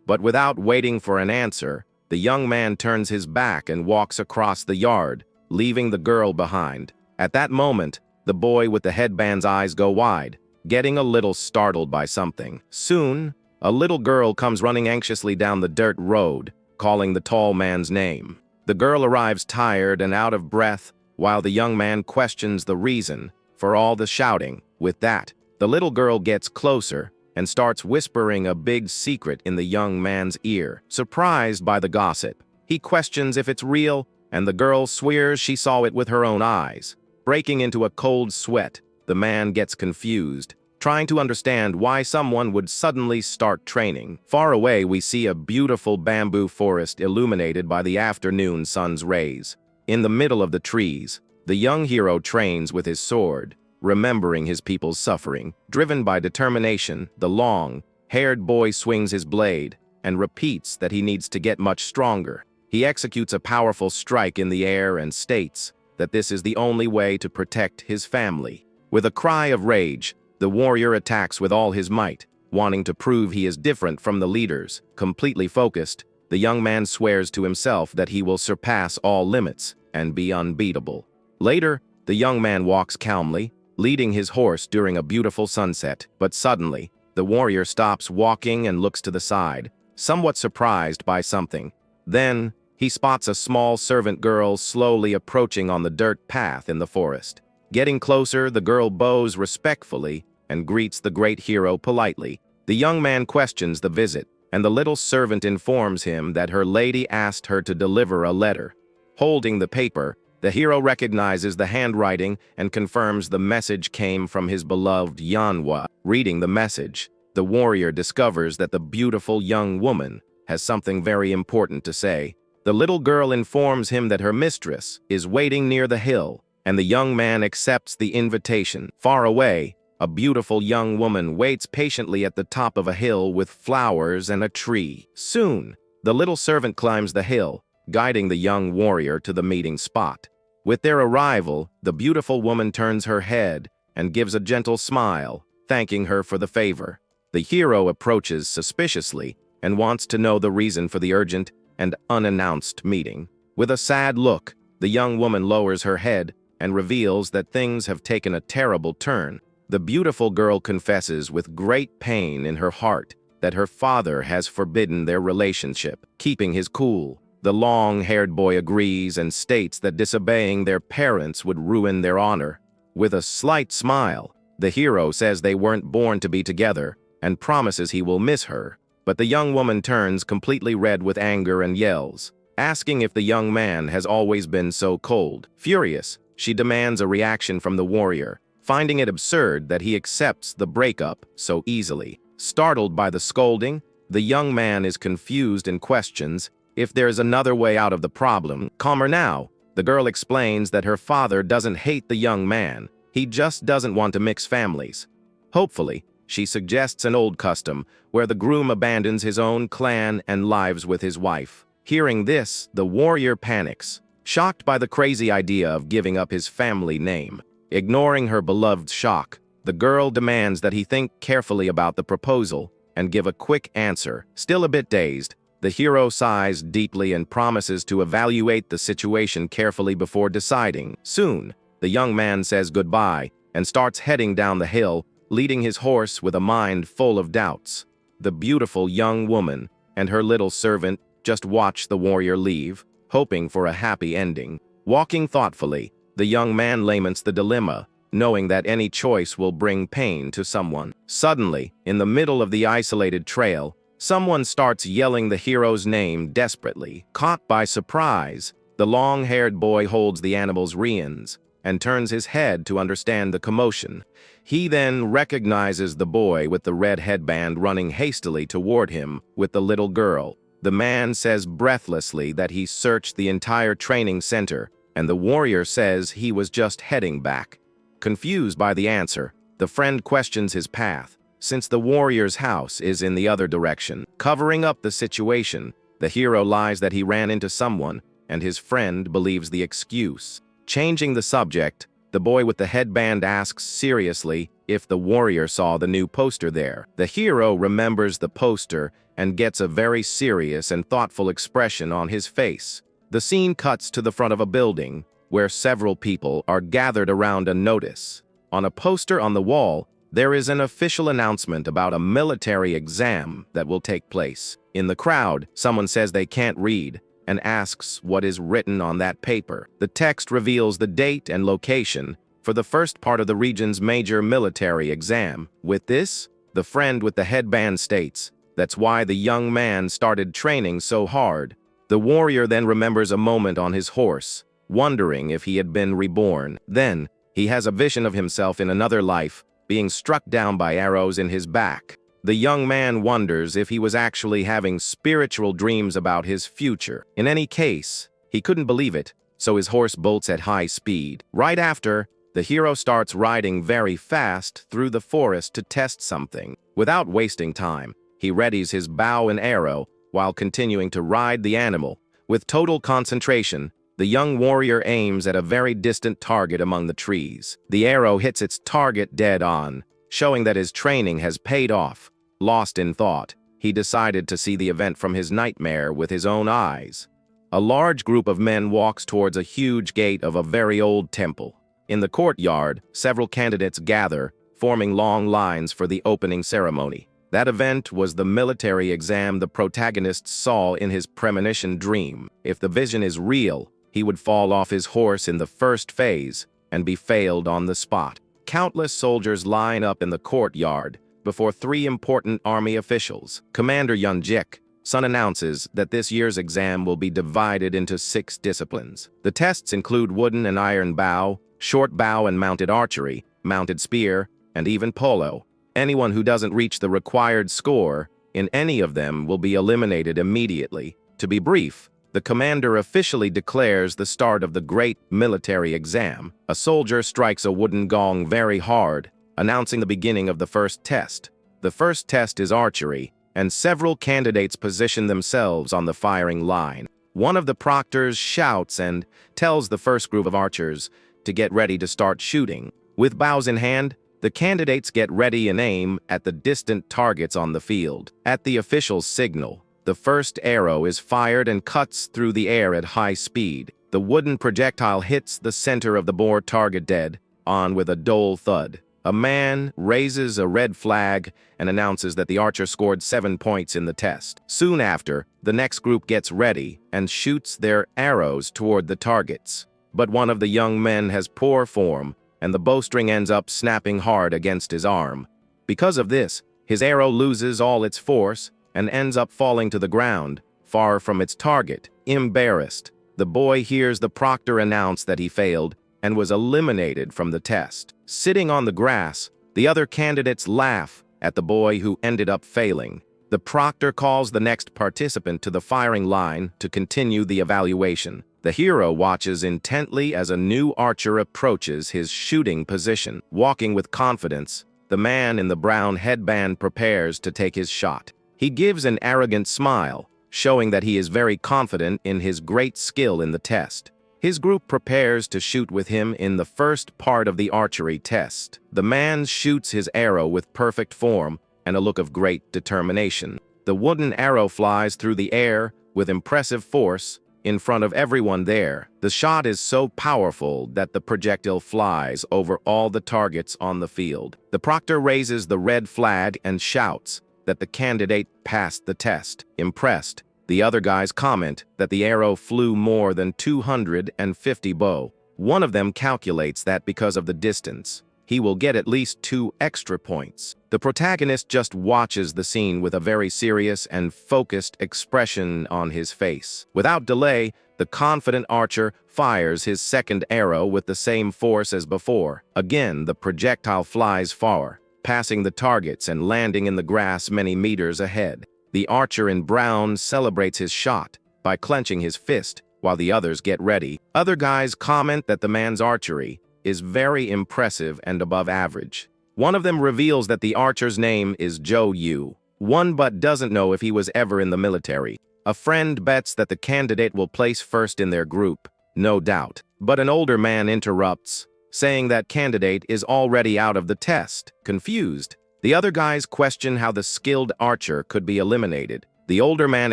But without waiting for an answer, the young man turns his back and walks across the yard, leaving the girl behind. At that moment, the boy with the headband's eyes go wide, getting a little startled by something. Soon, a little girl comes running anxiously down the dirt road, calling the tall man's name. The girl arrives tired and out of breath, while the young man questions the reason for all the shouting. With that, the little girl gets closer and starts whispering a big secret in the young man's ear. Surprised by the gossip, he questions if it's real, and the girl swears she saw it with her own eyes. Breaking into a cold sweat, the man gets confused, trying to understand why someone would suddenly start training. Far away, we see a beautiful bamboo forest illuminated by the afternoon sun's rays. In the middle of the trees, the young hero trains with his sword, remembering his people's suffering. Driven by determination, the long-haired boy swings his blade and repeats that he needs to get much stronger. He executes a powerful strike in the air and states that this is the only way to protect his family. With a cry of rage, the warrior attacks with all his might, wanting to prove he is different from the leaders. Completely focused, the young man swears to himself that he will surpass all limits and be unbeatable. Later, the young man walks calmly, leading his horse during a beautiful sunset. But suddenly, the warrior stops walking and looks to the side, somewhat surprised by something. Then, he spots a small servant girl slowly approaching on the dirt path in the forest. Getting closer, the girl bows respectfully and greets the great hero politely. The young man questions the visit, and the little servant informs him that her lady asked her to deliver a letter. Holding the paper, the hero recognizes the handwriting and confirms the message came from his beloved Manhwa. Reading the message, the warrior discovers that the beautiful young woman has something very important to say. The little girl informs him that her mistress is waiting near the hill, and the young man accepts the invitation. Far away, a beautiful young woman waits patiently at the top of a hill with flowers and a tree. Soon, the little servant climbs the hill, guiding the young warrior to the meeting spot. With their arrival, the beautiful woman turns her head and gives a gentle smile, thanking her for the favor. The hero approaches suspiciously and wants to know the reason for the urgent and unannounced meeting. With a sad look, the young woman lowers her head and reveals that things have taken a terrible turn. The beautiful girl confesses with great pain in her heart that her father has forbidden their relationship. Keeping his cool, the long-haired boy agrees and states that disobeying their parents would ruin their honor. With a slight smile, the hero says they weren't born to be together and promises he will miss her. But the young woman turns completely red with anger and yells, asking if the young man has always been so cold. Furious, she demands a reaction from the warrior, finding it absurd that he accepts the breakup so easily. Startled by the scolding, the young man is confused and questions if there's another way out of the problem. Calmer now, the girl explains that her father doesn't hate the young man, he just doesn't want to mix families. Hopefully, she suggests an old custom where the groom abandons his own clan and lives with his wife. Hearing this, the warrior panics, shocked by the crazy idea of giving up his family name. Ignoring her beloved's shock, the girl demands that he think carefully about the proposal and give a quick answer. Still a bit dazed, the hero sighs deeply and promises to evaluate the situation carefully before deciding. Soon, the young man says goodbye and starts heading down the hill, leading his horse with a mind full of doubts. The beautiful young woman and her little servant just watch the warrior leave, hoping for a happy ending. Walking thoughtfully, the young man laments the dilemma, knowing that any choice will bring pain to someone. Suddenly, in the middle of the isolated trail, someone starts yelling the hero's name desperately. Caught by surprise, the long-haired boy holds the animal's reins and turns his head to understand the commotion. He then recognizes the boy with the red headband running hastily toward him with the little girl. The man says breathlessly that he searched the entire training center, and the warrior says he was just heading back. Confused by the answer, the friend questions his path, since the warrior's house is in the other direction. Covering up the situation, the hero lies that he ran into someone and his friend believes the excuse. Changing the subject, the boy with the headband asks seriously if the warrior saw the new poster there. The hero remembers the poster and gets a very serious and thoughtful expression on his face. The scene cuts to the front of a building, where several people are gathered around a notice. On a poster on the wall, there is an official announcement about a military exam that will take place. In the crowd, someone says they can't read and asks what is written on that paper. The text reveals the date and location for the first part of the region's major military exam. With this, the friend with the headband states, "That's why the young man started training so hard." The warrior then remembers a moment on his horse, wondering if he had been reborn. Then, he has a vision of himself in another life, being struck down by arrows in his back. The young man wonders if he was actually having spiritual dreams about his future. In any case, he couldn't believe it, so his horse bolts at high speed. Right after, the hero starts riding very fast through the forest to test something. Without wasting time, he readies his bow and arrow while continuing to ride the animal. With total concentration, the young warrior aims at a very distant target among the trees. The arrow hits its target dead on, showing that his training has paid off. Lost in thought, he decided to see the event from his nightmare with his own eyes. A large group of men walks towards a huge gate of a very old temple. In the courtyard, several candidates gather, forming long lines for the opening ceremony. That event was the military exam the protagonist saw in his premonition dream. If the vision is real, he would fall off his horse in the first phase and be failed on the spot. Countless soldiers line up in the courtyard before three important army officials. Commander Yunjik Sun announces that this year's exam will be divided into 6 disciplines. The tests include wooden and iron bow, short bow and mounted archery, mounted spear, and even polo. Anyone who doesn't reach the required score in any of them will be eliminated immediately. To be brief, the commander officially declares the start of the great military exam. A soldier strikes a wooden gong very hard, announcing the beginning of the first test. The first test is archery, and several candidates position themselves on the firing line. One of the proctors shouts and tells the first group of archers to get ready to start shooting. With bows in hand, the candidates get ready and aim at the distant targets on the field. At the official's signal, the first arrow is fired and cuts through the air at high speed. The wooden projectile hits the center of the boar target dead on with a dull thud. A man raises a red flag and announces that the archer scored 7 points in the test. Soon after, the next group gets ready and shoots their arrows toward the targets. But one of the young men has poor form, and the bowstring ends up snapping hard against his arm. Because of this, his arrow loses all its force and ends up falling to the ground, far from its target. Embarrassed, the boy hears the proctor announce that he failed and was eliminated from the test. Sitting on the grass, the other candidates laugh at the boy who ended up failing. The proctor calls the next participant to the firing line to continue the evaluation. The hero watches intently as a new archer approaches his shooting position. Walking with confidence, the man in the brown headband prepares to take his shot. He gives an arrogant smile, showing that he is very confident in his great skill in the test. His group prepares to shoot with him in the first part of the archery test. The man shoots his arrow with perfect form and a look of great determination. The wooden arrow flies through the air with impressive force in front of everyone there. The shot is so powerful that the projectile flies over all the targets on the field. The proctor raises the red flag and shouts that the candidate passed the test. Impressed, the other guys comment that the arrow flew more than 250 bow. One of them calculates that because of the distance, he will get at least 2 extra points. The protagonist just watches the scene with a very serious and focused expression on his face. Without delay, the confident archer fires his second arrow with the same force as before. Again, the projectile flies far, passing the targets and landing in the grass many meters ahead. The archer in brown celebrates his shot by clenching his fist while the others get ready. Other guys comment that the man's archery is very impressive and above average. One of them reveals that the archer's name is Zhou Yu. One but doesn't know if he was ever in the military. A friend bets that the candidate will place first in their group, no doubt. But an older man interrupts, saying that candidate is already out of the test. Confused, the other guys question how the skilled archer could be eliminated. The older man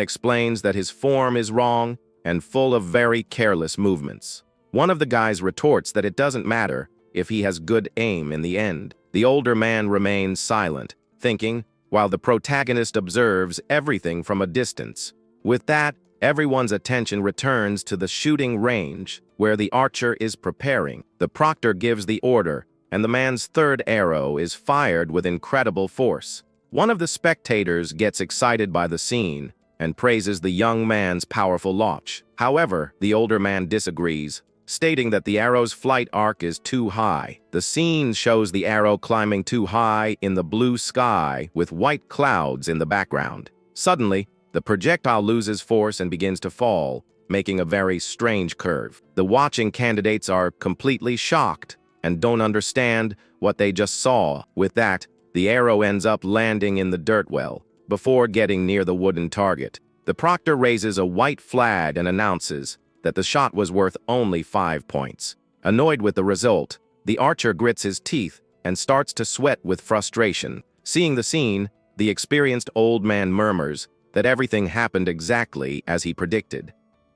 explains that his form is wrong and full of very careless movements. One of the guys retorts that it doesn't matter if he has good aim in the end. The older man remains silent, thinking, while the protagonist observes everything from a distance. With that, everyone's attention returns to the shooting range, where the archer is preparing. The proctor gives the order, and the man's third arrow is fired with incredible force. One of the spectators gets excited by the scene and praises the young man's powerful launch. However, the older man disagrees, stating that the arrow's flight arc is too high. The scene shows the arrow climbing too high in the blue sky with white clouds in the background. Suddenly, the projectile loses force and begins to fall, making a very strange curve. The watching candidates are completely shocked and don't understand what they just saw. With that, the arrow ends up landing in the dirt well, before getting near the wooden target. The proctor raises a white flag and announces that the shot was worth only 5 points. Annoyed with the result, the archer grits his teeth and starts to sweat with frustration. Seeing the scene, the experienced old man murmurs that everything happened exactly as he predicted.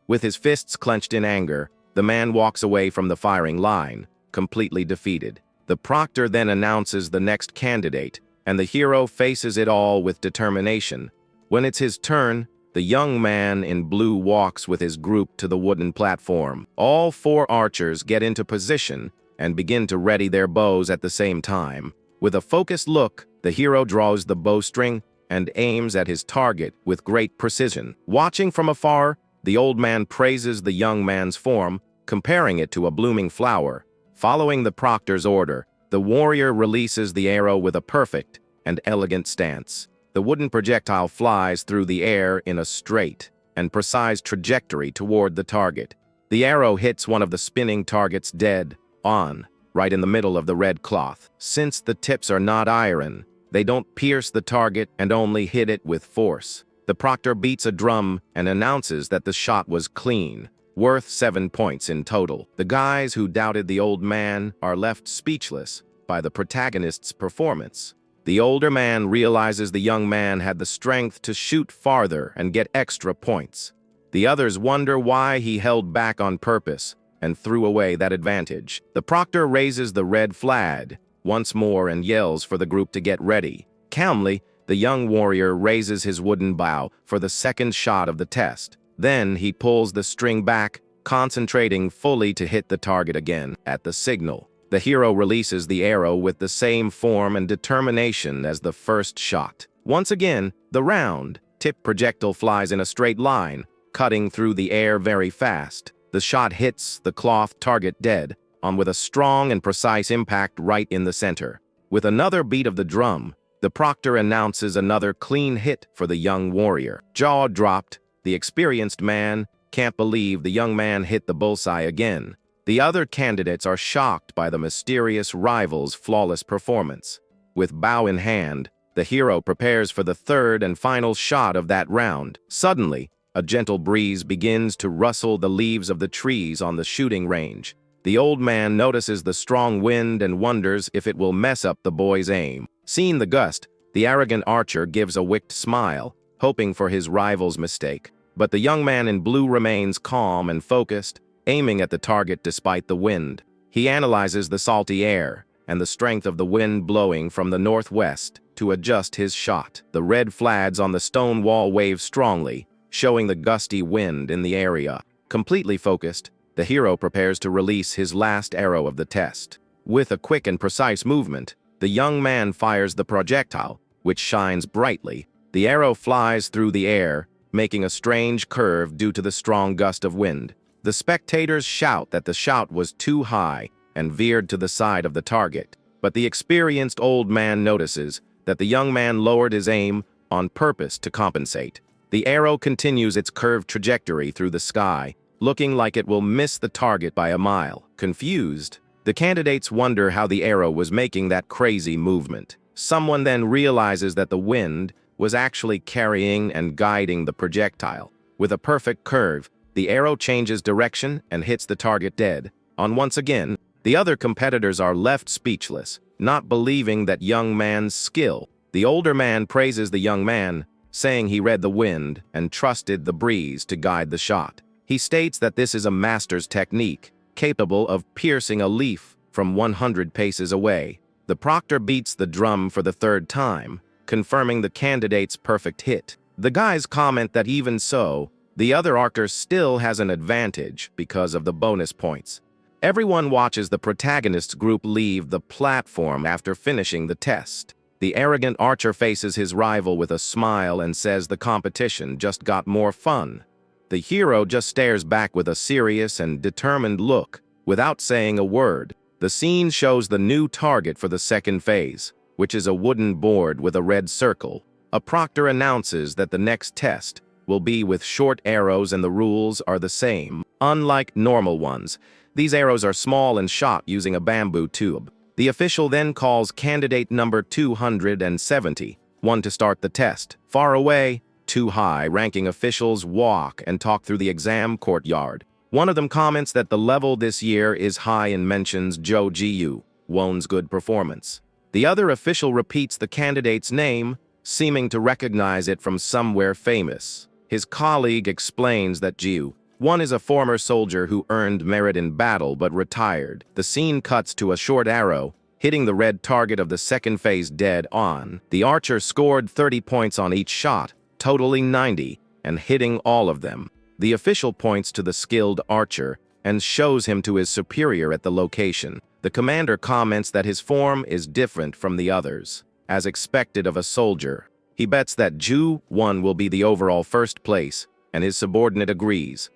With his fists clenched in anger, the man walks away from the firing line, completely defeated. The proctor then announces the next candidate, and the hero faces it all with determination. When it's his turn, the young man in blue walks with his group to the wooden platform. All 4 archers get into position and begin to ready their bows at the same time. With a focused look, the hero draws the bowstring and aims at his target with great precision. Watching from afar, the old man praises the young man's form, comparing it to a blooming flower. Following the proctor's order, the warrior releases the arrow with a perfect and elegant stance. The wooden projectile flies through the air in a straight and precise trajectory toward the target. The arrow hits one of the spinning targets dead on, right in the middle of the red cloth. Since the tips are not iron, they don't pierce the target and only hit it with force. The proctor beats a drum and announces that the shot was clean, worth 7 points in total. The guys who doubted the old man are left speechless by the protagonist's performance. The older man realizes the young man had the strength to shoot farther and get extra points. The others wonder why he held back on purpose and threw away that advantage. The proctor raises the red flag once more and yells for the group to get ready. Calmly, the young warrior raises his wooden bow for the second shot of the test. Then he pulls the string back, concentrating fully to hit the target again. At the signal, the hero releases the arrow with the same form and determination as the first shot. Once again, the round-tipped projectile flies in a straight line, cutting through the air very fast. The shot hits the cloth target dead on with a strong and precise impact right in the center. With another beat of the drum, the proctor announces another clean hit for the young warrior. Jaw dropped, the experienced man can't believe the young man hit the bullseye again. The other candidates are shocked by the mysterious rival's flawless performance. With bow in hand, the hero prepares for the third and final shot of that round. Suddenly, a gentle breeze begins to rustle the leaves of the trees on the shooting range. The old man notices the strong wind and wonders if it will mess up the boy's aim. Seeing the gust, the arrogant archer gives a wicked smile, hoping for his rival's mistake. But the young man in blue remains calm and focused, aiming at the target despite the wind. He analyzes the salty air and the strength of the wind blowing from the northwest to adjust his shot. The red flags on the stone wall wave strongly, showing the gusty wind in the area. Completely focused, the hero prepares to release his last arrow of the test. With a quick and precise movement, the young man fires the projectile, which shines brightly. The arrow flies through the air, making a strange curve due to the strong gust of wind. The spectators shout that the shot was too high and veered to the side of the target. But the experienced old man notices that the young man lowered his aim on purpose to compensate. The arrow continues its curved trajectory through the sky, looking like it will miss the target by a mile. Confused, the candidates wonder how the arrow was making that crazy movement. Someone then realizes that the wind was actually carrying and guiding the projectile. With a perfect curve, the arrow changes direction and hits the target dead. Once again, the other competitors are left speechless, not believing that young man's skill. The older man praises the young man, saying he read the wind and trusted the breeze to guide the shot. He states that this is a master's technique, capable of piercing a leaf from 100 paces away. The proctor beats the drum for the third time, confirming the candidate's perfect hit. The guys comment that even so, the other archer still has an advantage because of the bonus points. Everyone watches the protagonist's group leave the platform after finishing the test. The arrogant archer faces his rival with a smile and says the competition just got more fun. The hero just stares back with a serious and determined look, without saying a word. The scene shows the new target for the second phase, which is a wooden board with a red circle. A proctor announces that the next test will be with short arrows and the rules are the same. Unlike normal ones, these arrows are small and shot using a bamboo tube. The official then calls candidate number 270, to start the test. Far away, two high-ranking officials walk and talk through the exam courtyard. One of them comments that the level this year is high and mentions Jo Ji-won's good performance. The other official repeats the candidate's name, seeming to recognize it from somewhere famous. His colleague explains that Ji-won is a former soldier who earned merit in battle but retired. The scene cuts to a short arrow, hitting the red target of the second phase dead on. The archer scored 30 points on each shot, totaling 90, and hitting all of them. The official points to the skilled archer and shows him to his superior at the location. The commander comments that his form is different from the others, as expected of a soldier. He bets that Ji-won will be the overall first place, and his subordinate agrees.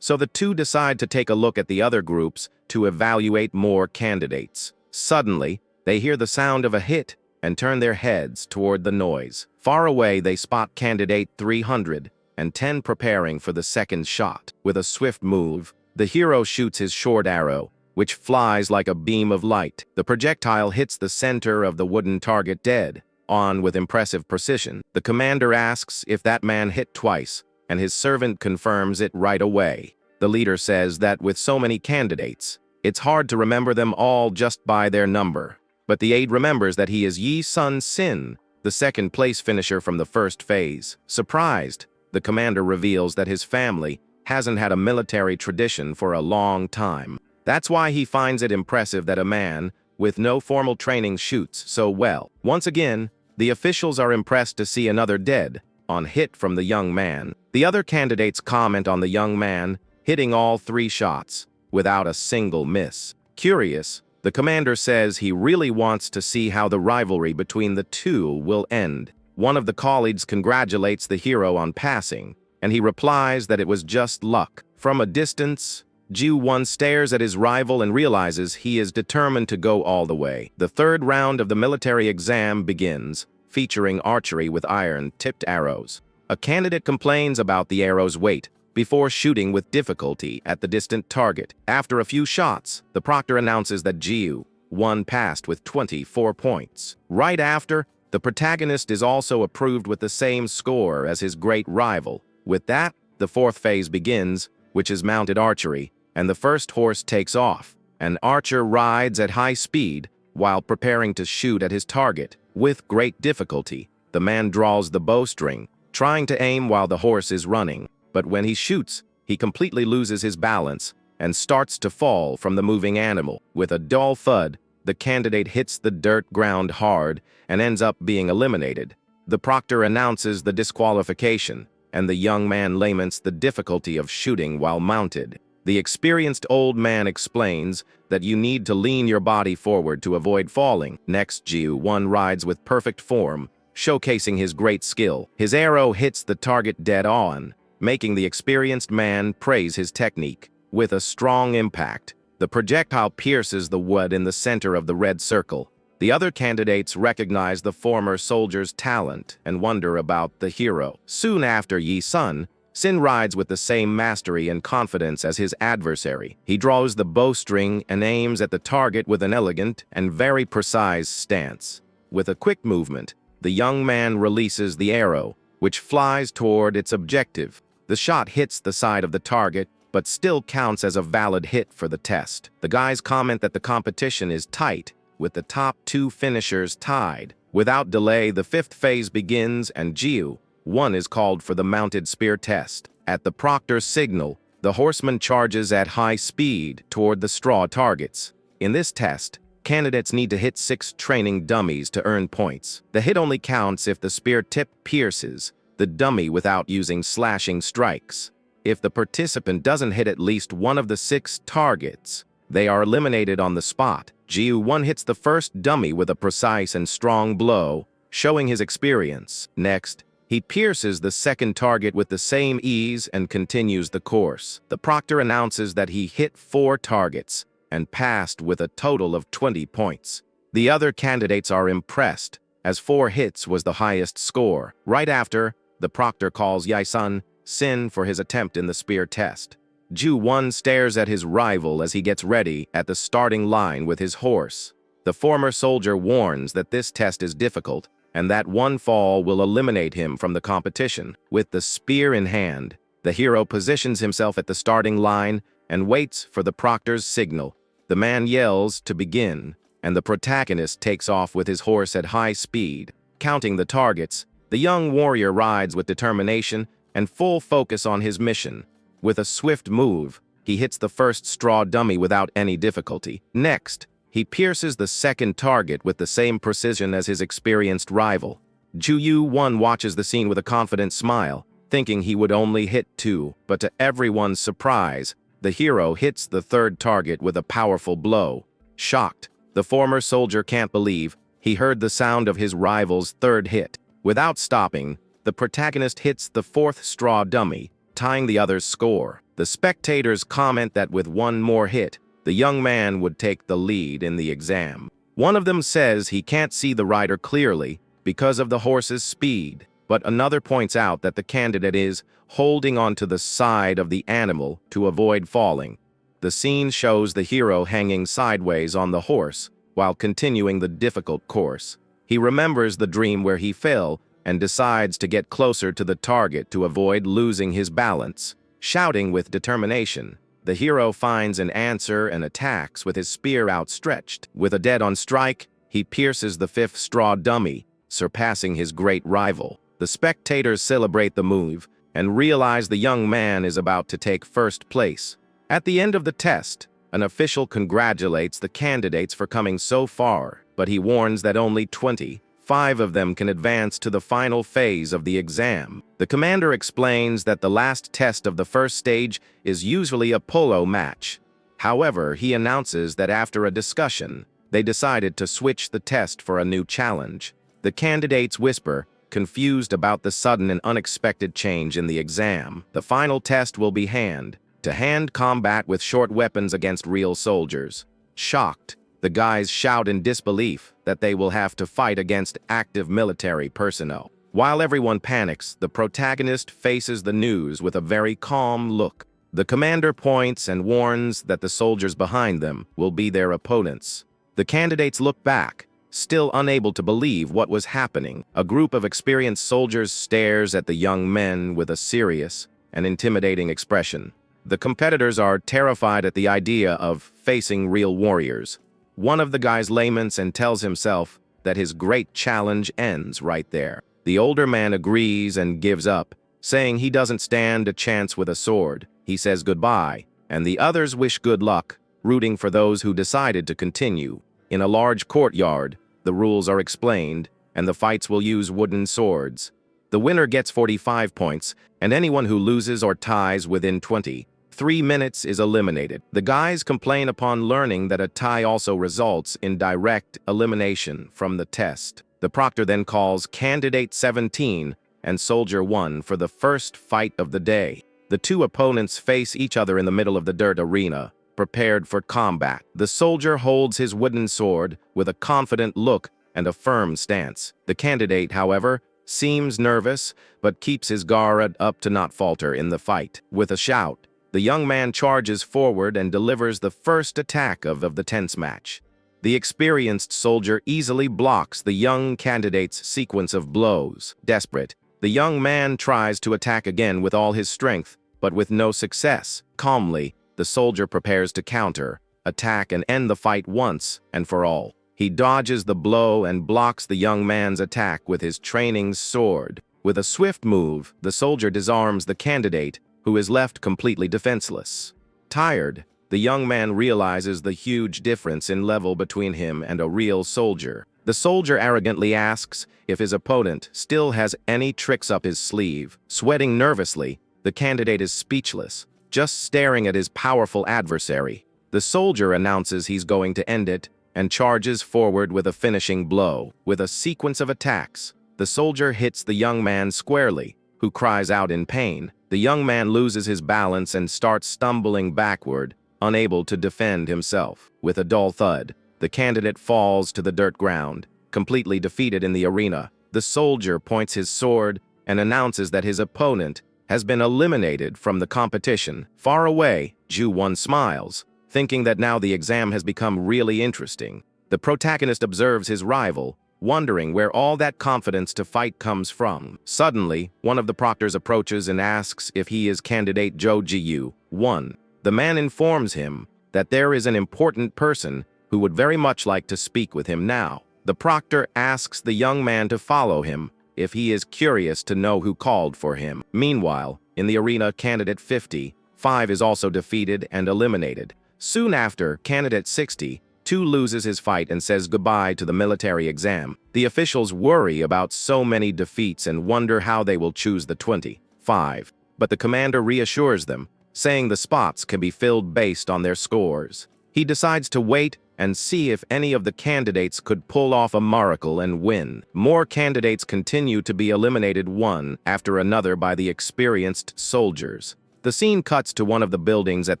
So the two decide to take a look at the other groups to evaluate more candidates. Suddenly, they hear the sound of a hit and turn their heads toward the noise. Far away, they spot candidate 310 preparing for the second shot. With a swift move, the hero shoots his short arrow, which flies like a beam of light. The projectile hits the center of the wooden target dead on with impressive precision. The commander asks if that man hit twice, and his servant confirms it right away. The leader says that with so many candidates, it's hard to remember them all just by their number. But the aide remembers that he is Yi-sun Sin, the second place finisher from the first phase. Surprised, the commander reveals that his family hasn't had a military tradition for a long time. That's why he finds it impressive that a man with no formal training shoots so well. Once again, the officials are impressed to see another dead on hit from the young man. The other candidates comment on the young man hitting all 3 shots without a single miss. Curious, the commander says he really wants to see how the rivalry between the two will end. One of the colleagues congratulates the hero on passing, and he replies that it was just luck. From a distance, Ji-won stares at his rival and realizes he is determined to go all the way. The third round of the military exam begins, featuring archery with iron-tipped arrows. A candidate complains about the arrow's weight before shooting with difficulty at the distant target. After a few shots, the proctor announces that Ji-won passed with 24 points. Right after, the protagonist is also approved with the same score as his great rival. With that, the fourth phase begins, which is mounted archery, and the first horse takes off. An archer rides at high speed while preparing to shoot at his target. With great difficulty, the man draws the bowstring, trying to aim while the horse is running. But when he shoots, he completely loses his balance and starts to fall from the moving animal. With a dull thud, the candidate hits the dirt ground hard and ends up being eliminated. The proctor announces the disqualification, and the young man laments the difficulty of shooting while mounted. The experienced old man explains that you need to lean your body forward to avoid falling. Next, Ji-won rides with perfect form, showcasing his great skill. His arrow hits the target dead on, making the experienced man praise his technique. With a strong impact, the projectile pierces the wood in the center of the red circle. The other candidates recognize the former soldier's talent and wonder about the hero. Soon after, Yi-sun Sin rides with the same mastery and confidence as his adversary. He draws the bowstring and aims at the target with an elegant and very precise stance. With a quick movement, the young man releases the arrow, which flies toward its objective. The shot hits the side of the target, but still counts as a valid hit for the test. The guys comment that the competition is tight, with the top 2 finishers tied. Without delay, the 5th phase begins and Jiu-1 is called for the mounted spear test. At the proctor's signal, the horseman charges at high speed toward the straw targets. In this test, candidates need to hit 6 training dummies to earn points. The hit only counts if the spear tip pierces the dummy without using slashing strikes. If the participant doesn't hit at least one of the 6 targets, they are eliminated on the spot. Jiu-1 hits the first dummy with a precise and strong blow, showing his experience. Next, he pierces the second target with the same ease and continues the course. The proctor announces that he hit 4 targets and passed with a total of 20 points. The other candidates are impressed, as 4 hits was the highest score. Right after, the proctor calls Yaesun Sin for his attempt in the spear test. Jiu-1 stares at his rival as he gets ready at the starting line with his horse. The former soldier warns that this test is difficult and that one fall will eliminate him from the competition. With the spear in hand, the hero positions himself at the starting line and waits for the proctor's signal. The man yells to begin, and the protagonist takes off with his horse at high speed. Counting the targets, the young warrior rides with determination and full focus on his mission. With a swift move, he hits the first straw dummy without any difficulty. Next, he pierces the second target with the same precision as his experienced rival. Jiu-1 watches the scene with a confident smile, thinking he would only hit 2, but to everyone's surprise, the hero hits the third target with a powerful blow. Shocked, the former soldier can't believe he heard the sound of his rival's third hit. Without stopping, the protagonist hits the 4th straw dummy, tying the other's score. The spectators comment that with one more hit, the young man would take the lead in the exam. One of them says he can't see the rider clearly because of the horse's speed, but another points out that the candidate is holding onto the side of the animal to avoid falling. The scene shows the hero hanging sideways on the horse while continuing the difficult course. He remembers the dream where he fell and decides to get closer to the target to avoid losing his balance. Shouting with determination, the hero finds an answer and attacks with his spear outstretched. With a dead-on strike, he pierces the 5th straw dummy, surpassing his great rival. The spectators celebrate the move and realize the young man is about to take first place. At the end of the test, an official congratulates the candidates for coming so far, but he warns that only 25 of them can advance to the final phase of the exam. The commander explains that the last test of the first stage is usually a polo match. However, he announces that after a discussion, they decided to switch the test for a new challenge. The candidates whisper, confused about the sudden and unexpected change in the exam. The final test will be hand-to-hand combat with short weapons against real soldiers. Shocked, the guys shout in disbelief that they will have to fight against active military personnel. While everyone panics, the protagonist faces the news with a very calm look. The commander points and warns that the soldiers behind them will be their opponents. The candidates look back, still unable to believe what was happening. A group of experienced soldiers stares at the young men with a serious and intimidating expression. The competitors are terrified at the idea of facing real warriors. One of the guys laments and tells himself that his great challenge ends right there. The older man agrees and gives up, saying he doesn't stand a chance with a sword. He says goodbye, and the others wish good luck, rooting for those who decided to continue. In a large courtyard, the rules are explained, and the fights will use wooden swords. The winner gets 45 points, and anyone who loses or ties within 23 minutes is eliminated. The guys complain upon learning that a tie also results in direct elimination from the test. The proctor then calls Candidate 17 and Soldier 1 for the first fight of the day. The two opponents face each other in the middle of the dirt arena, prepared for combat. The soldier holds his wooden sword with a confident look and a firm stance. The candidate, however, seems nervous, but keeps his guard up to not falter in the fight. With a shout, the young man charges forward and delivers the first attack of the tense match. The experienced soldier easily blocks the young candidate's sequence of blows. Desperate, The young man tries to attack again with all his strength, but with no success. Calmly, the soldier prepares to counter, attack and end the fight once and for all. He dodges the blow and blocks the young man's attack with his training sword. With a swift move, the soldier disarms the candidate, who is left completely defenseless. Tired, the young man realizes the huge difference in level between him and a real soldier. The soldier arrogantly asks if his opponent still has any tricks up his sleeve. Sweating nervously, the candidate is speechless, just staring at his powerful adversary. The soldier announces he's going to end it and charges forward with a finishing blow. With a sequence of attacks, the soldier hits the young man squarely, who cries out in pain. The young man loses his balance and starts stumbling backward, unable to defend himself. With a dull thud, the candidate falls to the dirt ground, completely defeated in the arena. The soldier points his sword and announces that his opponent has been eliminated from the competition. Far away, Ju-won smiles, thinking that now the exam has become really interesting. The protagonist observes his rival, wondering where all that confidence to fight comes from. Suddenly, one of the proctors approaches and asks if he is candidate Jo Ji-won. The man informs him that there is an important person who would very much like to speak with him now. The proctor asks the young man to follow him if he is curious to know who called for him. Meanwhile, in the arena, candidate 55 is also defeated and eliminated. Soon after, candidate 62 loses his fight and says goodbye to the military exam. The officials worry about so many defeats and wonder how they will choose the 25. But the commander reassures them, saying the spots can be filled based on their scores. He decides to wait and see if any of the candidates could pull off a miracle and win. More candidates continue to be eliminated one after another by the experienced soldiers. The scene cuts to one of the buildings at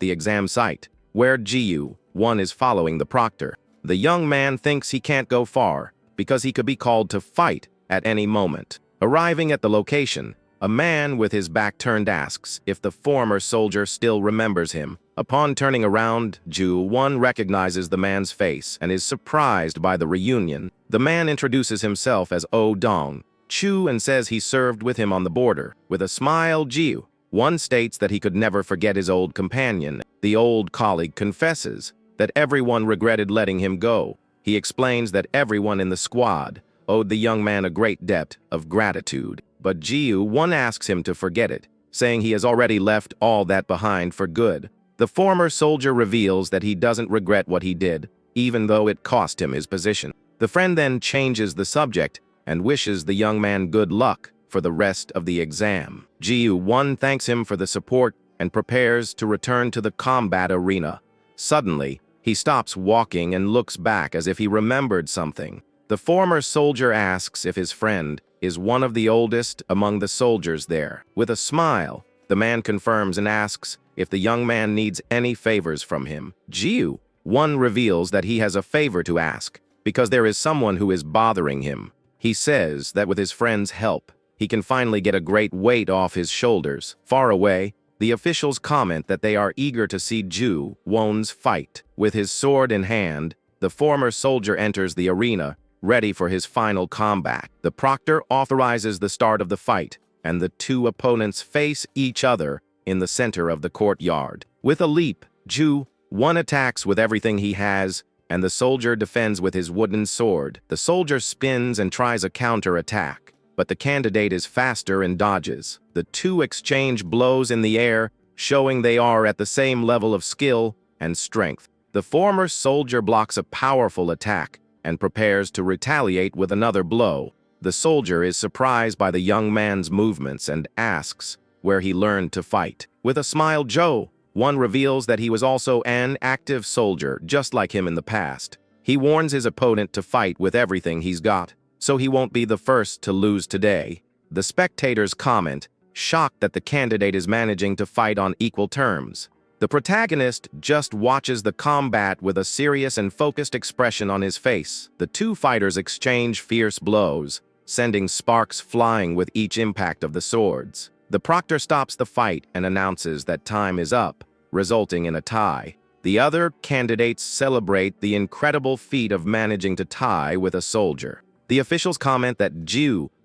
the exam site, where Ji-won is following the proctor. The young man thinks he can't go far because he could be called to fight at any moment. Arriving at the location, a man with his back turned asks if the former soldier still remembers him. Upon turning around, Ju-won recognizes the man's face and is surprised by the reunion. The man introduces himself as Oh Dong-chu and says he served with him on the border. With a smile, Ji-won states that he could never forget his old companion. The old colleague confesses that everyone regretted letting him go. He explains that everyone in the squad owed the young man a great debt of gratitude. But Ji-won asks him to forget it, saying he has already left all that behind for good. The former soldier reveals that he doesn't regret what he did, even though it cost him his position. The friend then changes the subject and wishes the young man good luck for the rest of the exam. Ji-won thanks him for the support and prepares to return to the combat arena. Suddenly, he stops walking and looks back as if he remembered something. The former soldier asks if his friend is one of the oldest among the soldiers there. With a smile, the man confirms and asks if the young man needs any favors from him. Ji-won reveals that he has a favor to ask because there is someone who is bothering him. He says that with his friend's help, he can finally get a great weight off his shoulders. Far away, the officials comment that they are eager to see Ju-won's fight. With his sword in hand, the former soldier enters the arena, ready for his final combat. The proctor authorizes the start of the fight, and the two opponents face each other in the center of the courtyard. With a leap, Ju-won attacks with everything he has, and the soldier defends with his wooden sword. The soldier spins and tries a counter-attack, but the candidate is faster and dodges. The two exchange blows in the air, showing they are at the same level of skill and strength. The former soldier blocks a powerful attack and prepares to retaliate with another blow. The soldier is surprised by the young man's movements and asks where he learned to fight. With a smile, Ju-won reveals that he was also an active soldier, just like him in the past. He warns his opponent to fight with everything he's got, so he won't be the first to lose today. The spectators comment, shocked that the candidate is managing to fight on equal terms. The protagonist just watches the combat with a serious and focused expression on his face. The two fighters exchange fierce blows, sending sparks flying with each impact of the swords. The proctor stops the fight and announces that time is up, resulting in a tie. The other candidates celebrate the incredible feat of managing to tie with a soldier. The officials comment that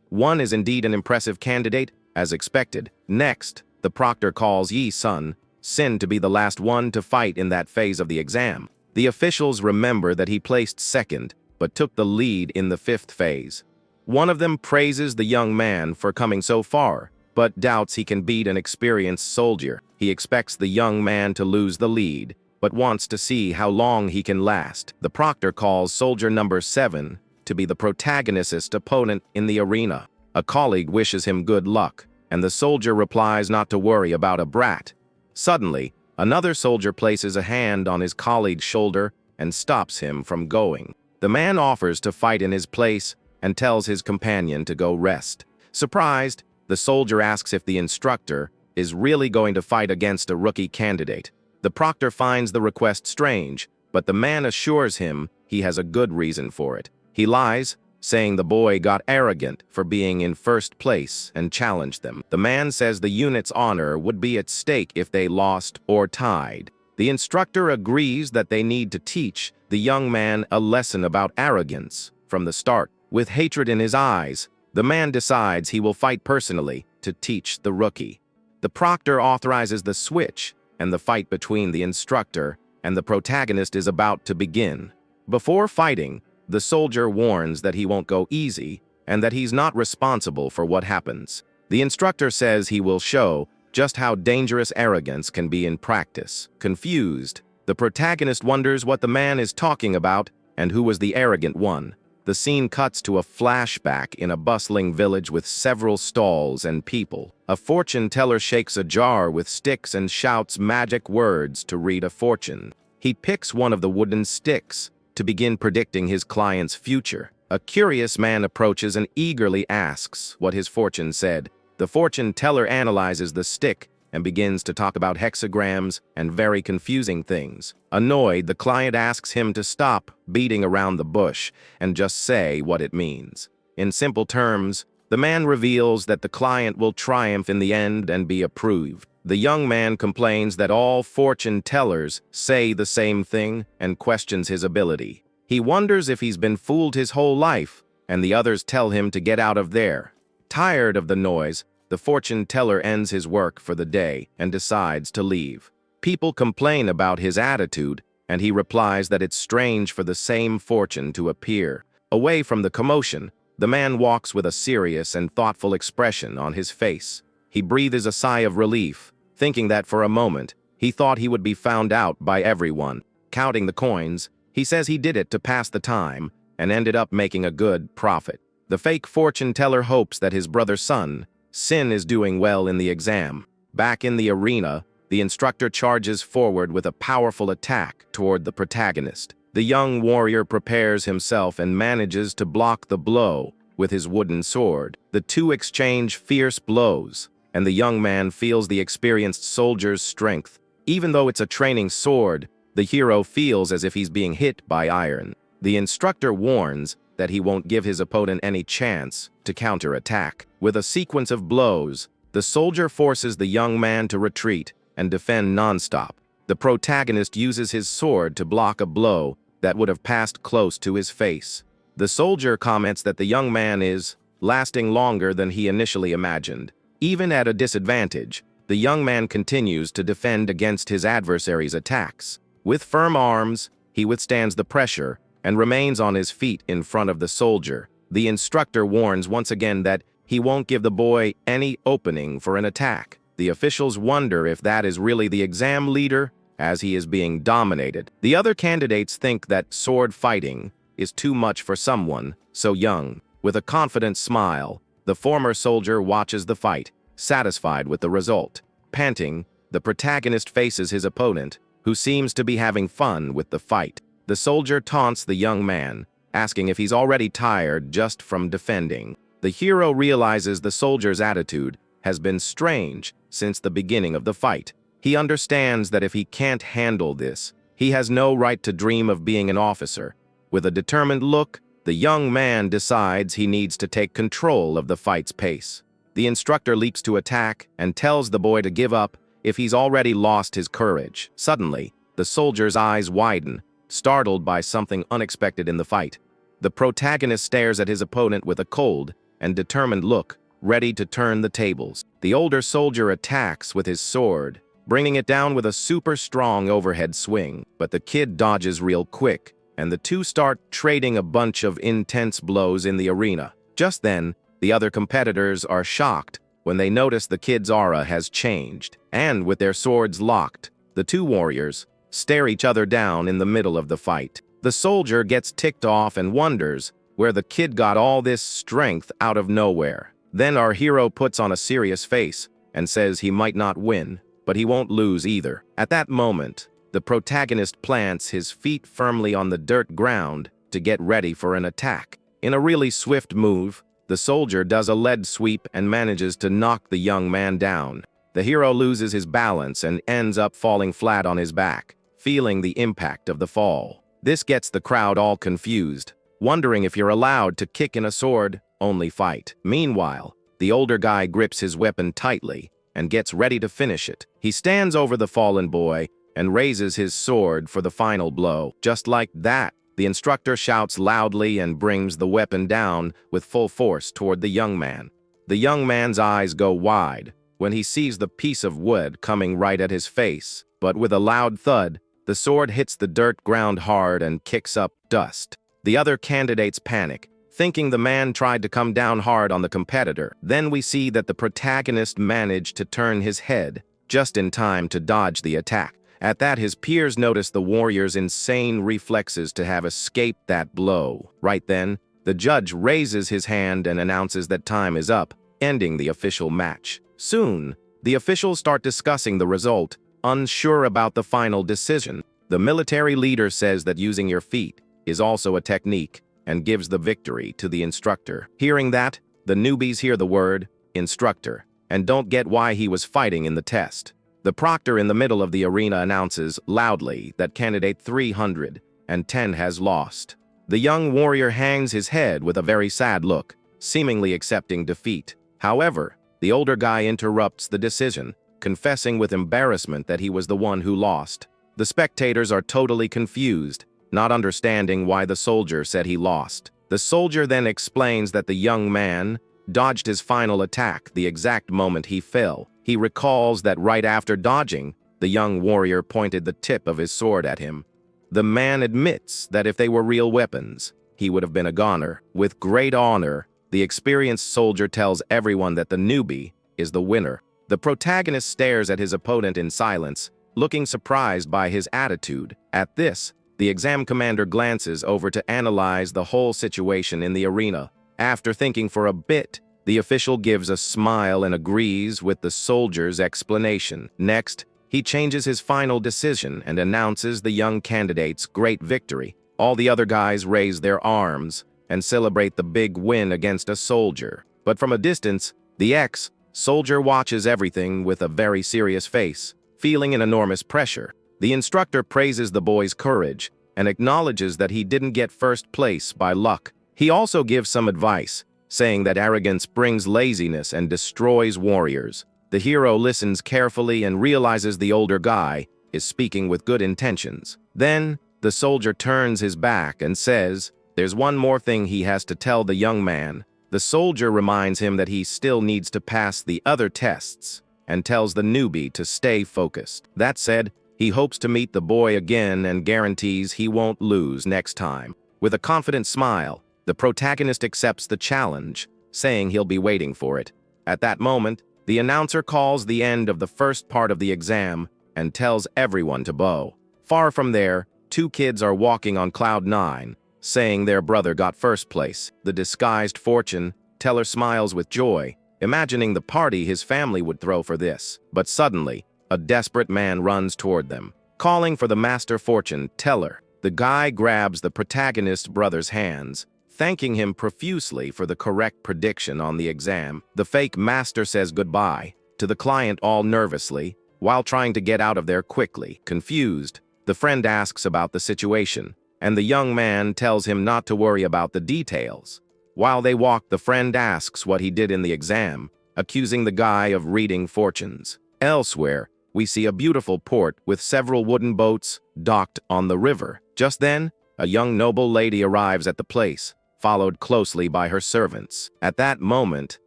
One is indeed an impressive candidate, as expected. Next, the proctor calls Yi's son, Sin, to be the last one to fight in that phase of the exam. The officials remember that he placed second, but took the lead in the fifth phase. One of them praises the young man for coming so far, but doubts he can beat an experienced soldier. He expects the young man to lose the lead, but wants to see how long he can last. The proctor calls soldier number 7 to be the protagonist's opponent in the arena. A colleague wishes him good luck, and the soldier replies not to worry about a brat. Suddenly, another soldier places a hand on his colleague's shoulder and stops him from going. The man offers to fight in his place and tells his companion to go rest. Surprised, the soldier asks if the instructor is really going to fight against a rookie candidate. The proctor finds the request strange, but the man assures him he has a good reason for it. He lies, saying the boy got arrogant for being in first place and challenged them. The man says the unit's honor would be at stake if they lost or tied. The instructor agrees that they need to teach the young man a lesson about arrogance from the start. With hatred in his eyes, the man decides he will fight personally to teach the rookie. The proctor authorizes the switch, and the fight between the instructor and the protagonist is about to begin. Before fighting, the soldier warns that he won't go easy and that he's not responsible for what happens. The instructor says he will show just how dangerous arrogance can be in practice. Confused, the protagonist wonders what the man is talking about and who was the arrogant one. The scene cuts to a flashback in a bustling village with several stalls and people. A fortune teller shakes a jar with sticks and shouts magic words to read a fortune. He picks one of the wooden sticks to begin predicting his client's future. A curious man approaches and eagerly asks what his fortune said. The fortune teller analyzes the stick and begins to talk about hexagrams and very confusing things. Annoyed, the client asks him to stop beating around the bush and just say what it means. In simple terms, the man reveals that the client will triumph in the end and be approved. The young man complains that all fortune tellers say the same thing and questions his ability. He wonders if he's been fooled his whole life, and the others tell him to get out of there. Tired of the noise, the fortune teller ends his work for the day and decides to leave. People complain about his attitude, and he replies that it's strange for the same fortune to appear. Away from the commotion, the man walks with a serious and thoughtful expression on his face. He breathes a sigh of relief, thinking that for a moment, he thought he would be found out by everyone. Counting the coins, he says he did it to pass the time and ended up making a good profit. The fake fortune teller hopes that his brother's son, Sin, is doing well in the exam. Back in the arena, the instructor charges forward with a powerful attack toward the protagonist. The young warrior prepares himself and manages to block the blow with his wooden sword. The two exchange fierce blows, and the young man feels the experienced soldier's strength. Even though it's a training sword, the hero feels as if he's being hit by iron. The instructor warns that he won't give his opponent any chance to counterattack. With a sequence of blows, the soldier forces the young man to retreat and defend nonstop. The protagonist uses his sword to block a blow that would have passed close to his face. The soldier comments that the young man is lasting longer than he initially imagined. Even at a disadvantage, the young man continues to defend against his adversary's attacks. With firm arms, he withstands the pressure and remains on his feet in front of the soldier. The instructor warns once again that he won't give the boy any opening for an attack. The officials wonder if that is really the exam leader, as he is being dominated. The other candidates think that sword fighting is too much for someone so young. With a confident smile, the former soldier watches the fight, satisfied with the result. Panting, the protagonist faces his opponent, who seems to be having fun with the fight. The soldier taunts the young man, asking if he's already tired just from defending. The hero realizes the soldier's attitude has been strange since the beginning of the fight. He understands that if he can't handle this, he has no right to dream of being an officer. With a determined look, the young man decides he needs to take control of the fight's pace. The instructor leaps to attack and tells the boy to give up if he's already lost his courage. Suddenly, the soldier's eyes widen, startled by something unexpected in the fight. The protagonist stares at his opponent with a cold and determined look, ready to turn the tables. The older soldier attacks with his sword, bringing it down with a super strong overhead swing. But the kid dodges real quick, and the two start trading a bunch of intense blows in the arena. Just then, the other competitors are shocked when they notice the kid's aura has changed, and with their swords locked, the two warriors stare each other down in the middle of the fight. The soldier gets ticked off and wonders where the kid got all this strength out of nowhere. Then our hero puts on a serious face and says he might not win, but he won't lose either. At that moment, the protagonist plants his feet firmly on the dirt ground to get ready for an attack. In a really swift move, the soldier does a lead sweep and manages to knock the young man down. The hero loses his balance and ends up falling flat on his back, feeling the impact of the fall. This gets the crowd all confused, wondering if you're allowed to kick in a sword, only fight. Meanwhile, the older guy grips his weapon tightly and gets ready to finish it. He stands over the fallen boy and raises his sword for the final blow. Just like that, the instructor shouts loudly and brings the weapon down with full force toward the young man. The young man's eyes go wide when he sees the piece of wood coming right at his face, but with a loud thud, the sword hits the dirt ground hard and kicks up dust. The other candidates panic, thinking the man tried to come down hard on the competitor. Then we see that the protagonist managed to turn his head just in time to dodge the attack. At that, his peers notice the warrior's insane reflexes to have escaped that blow. Right then, the judge raises his hand and announces that time is up, ending the official match. Soon, the officials start discussing the result, unsure about the final decision. The military leader says that using your feet is also a technique and gives the victory to the instructor. Hearing that, the newbies hear the word instructor and don't get why he was fighting in the test. The proctor in the middle of the arena announces loudly that candidate 310 has lost. The young warrior hangs his head with a very sad look, seemingly accepting defeat. However, the older guy interrupts the decision, confessing with embarrassment that he was the one who lost. The spectators are totally confused, not understanding why the soldier said he lost. The soldier then explains that the young man dodged his final attack the exact moment he fell. He recalls that right after dodging, the young warrior pointed the tip of his sword at him. The man admits that if they were real weapons, he would have been a goner. With great honor, the experienced soldier tells everyone that the newbie is the winner. The protagonist stares at his opponent in silence, looking surprised by his attitude. At this, the exam commander glances over to analyze the whole situation in the arena. After thinking for a bit, the official gives a smile and agrees with the soldier's explanation. Next, he changes his final decision and announces the young candidate's great victory. All the other guys raise their arms and celebrate the big win against a soldier. But from a distance, the ex-soldier watches everything with a very serious face, feeling an enormous pressure. The instructor praises the boy's courage and acknowledges that he didn't get first place by luck. He also gives some advice, saying that arrogance brings laziness and destroys warriors. The hero listens carefully and realizes the older guy is speaking with good intentions. Then, the soldier turns his back and says there's one more thing he has to tell the young man. The soldier reminds him that he still needs to pass the other tests and tells the newbie to stay focused. That said, he hopes to meet the boy again and guarantees he won't lose next time. With a confident smile, the protagonist accepts the challenge, saying he'll be waiting for it. At that moment, the announcer calls the end of the first part of the exam and tells everyone to bow. Far from there, two kids are walking on cloud 9, saying their brother got first place. The disguised fortune teller smiles with joy, imagining the party his family would throw for this. But suddenly, a desperate man runs toward them, calling for the master fortune teller. The guy grabs the protagonist's brother's hands, thanking him profusely for the correct prediction on the exam. The fake master says goodbye to the client all nervously, while trying to get out of there quickly. Confused, the friend asks about the situation, and the young man tells him not to worry about the details. While they walk, the friend asks what he did in the exam, accusing the guy of reading fortunes. Elsewhere, we see a beautiful port with several wooden boats docked on the river. Just then, a young noble lady arrives at the place, followed closely by her servants. At that moment,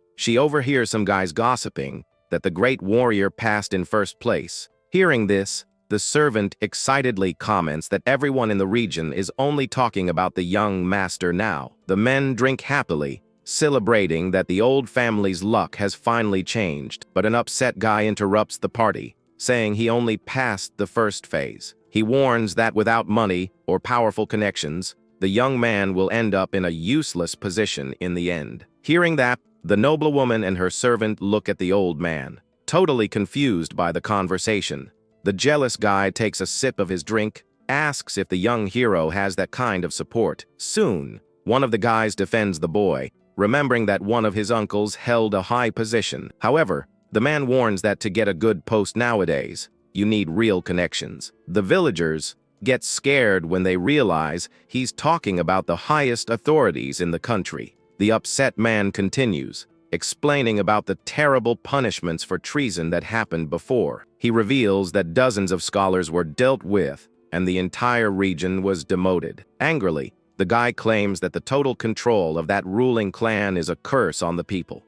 she overhears some guys gossiping that the great warrior passed in first place. Hearing this, the servant excitedly comments that everyone in the region is only talking about the young master now. The men drink happily, celebrating that the old family's luck has finally changed, but an upset guy interrupts the party, saying he only passed the first phase. He warns that without money or powerful connections, the young man will end up in a useless position in the end. Hearing that, the noblewoman and her servant look at the old man, totally confused by the conversation. The jealous guy takes a sip of his drink, asks if the young hero has that kind of support. Soon, one of the guys defends the boy, remembering that one of his uncles held a high position. However, the man warns that to get a good post nowadays, you need real connections. The villagers get scared when they realize he's talking about the highest authorities in the country. The upset man continues, explaining about the terrible punishments for treason that happened before. He reveals that dozens of scholars were dealt with, and the entire region was demoted. Angrily, the guy claims that the total control of that ruling clan is a curse on the people.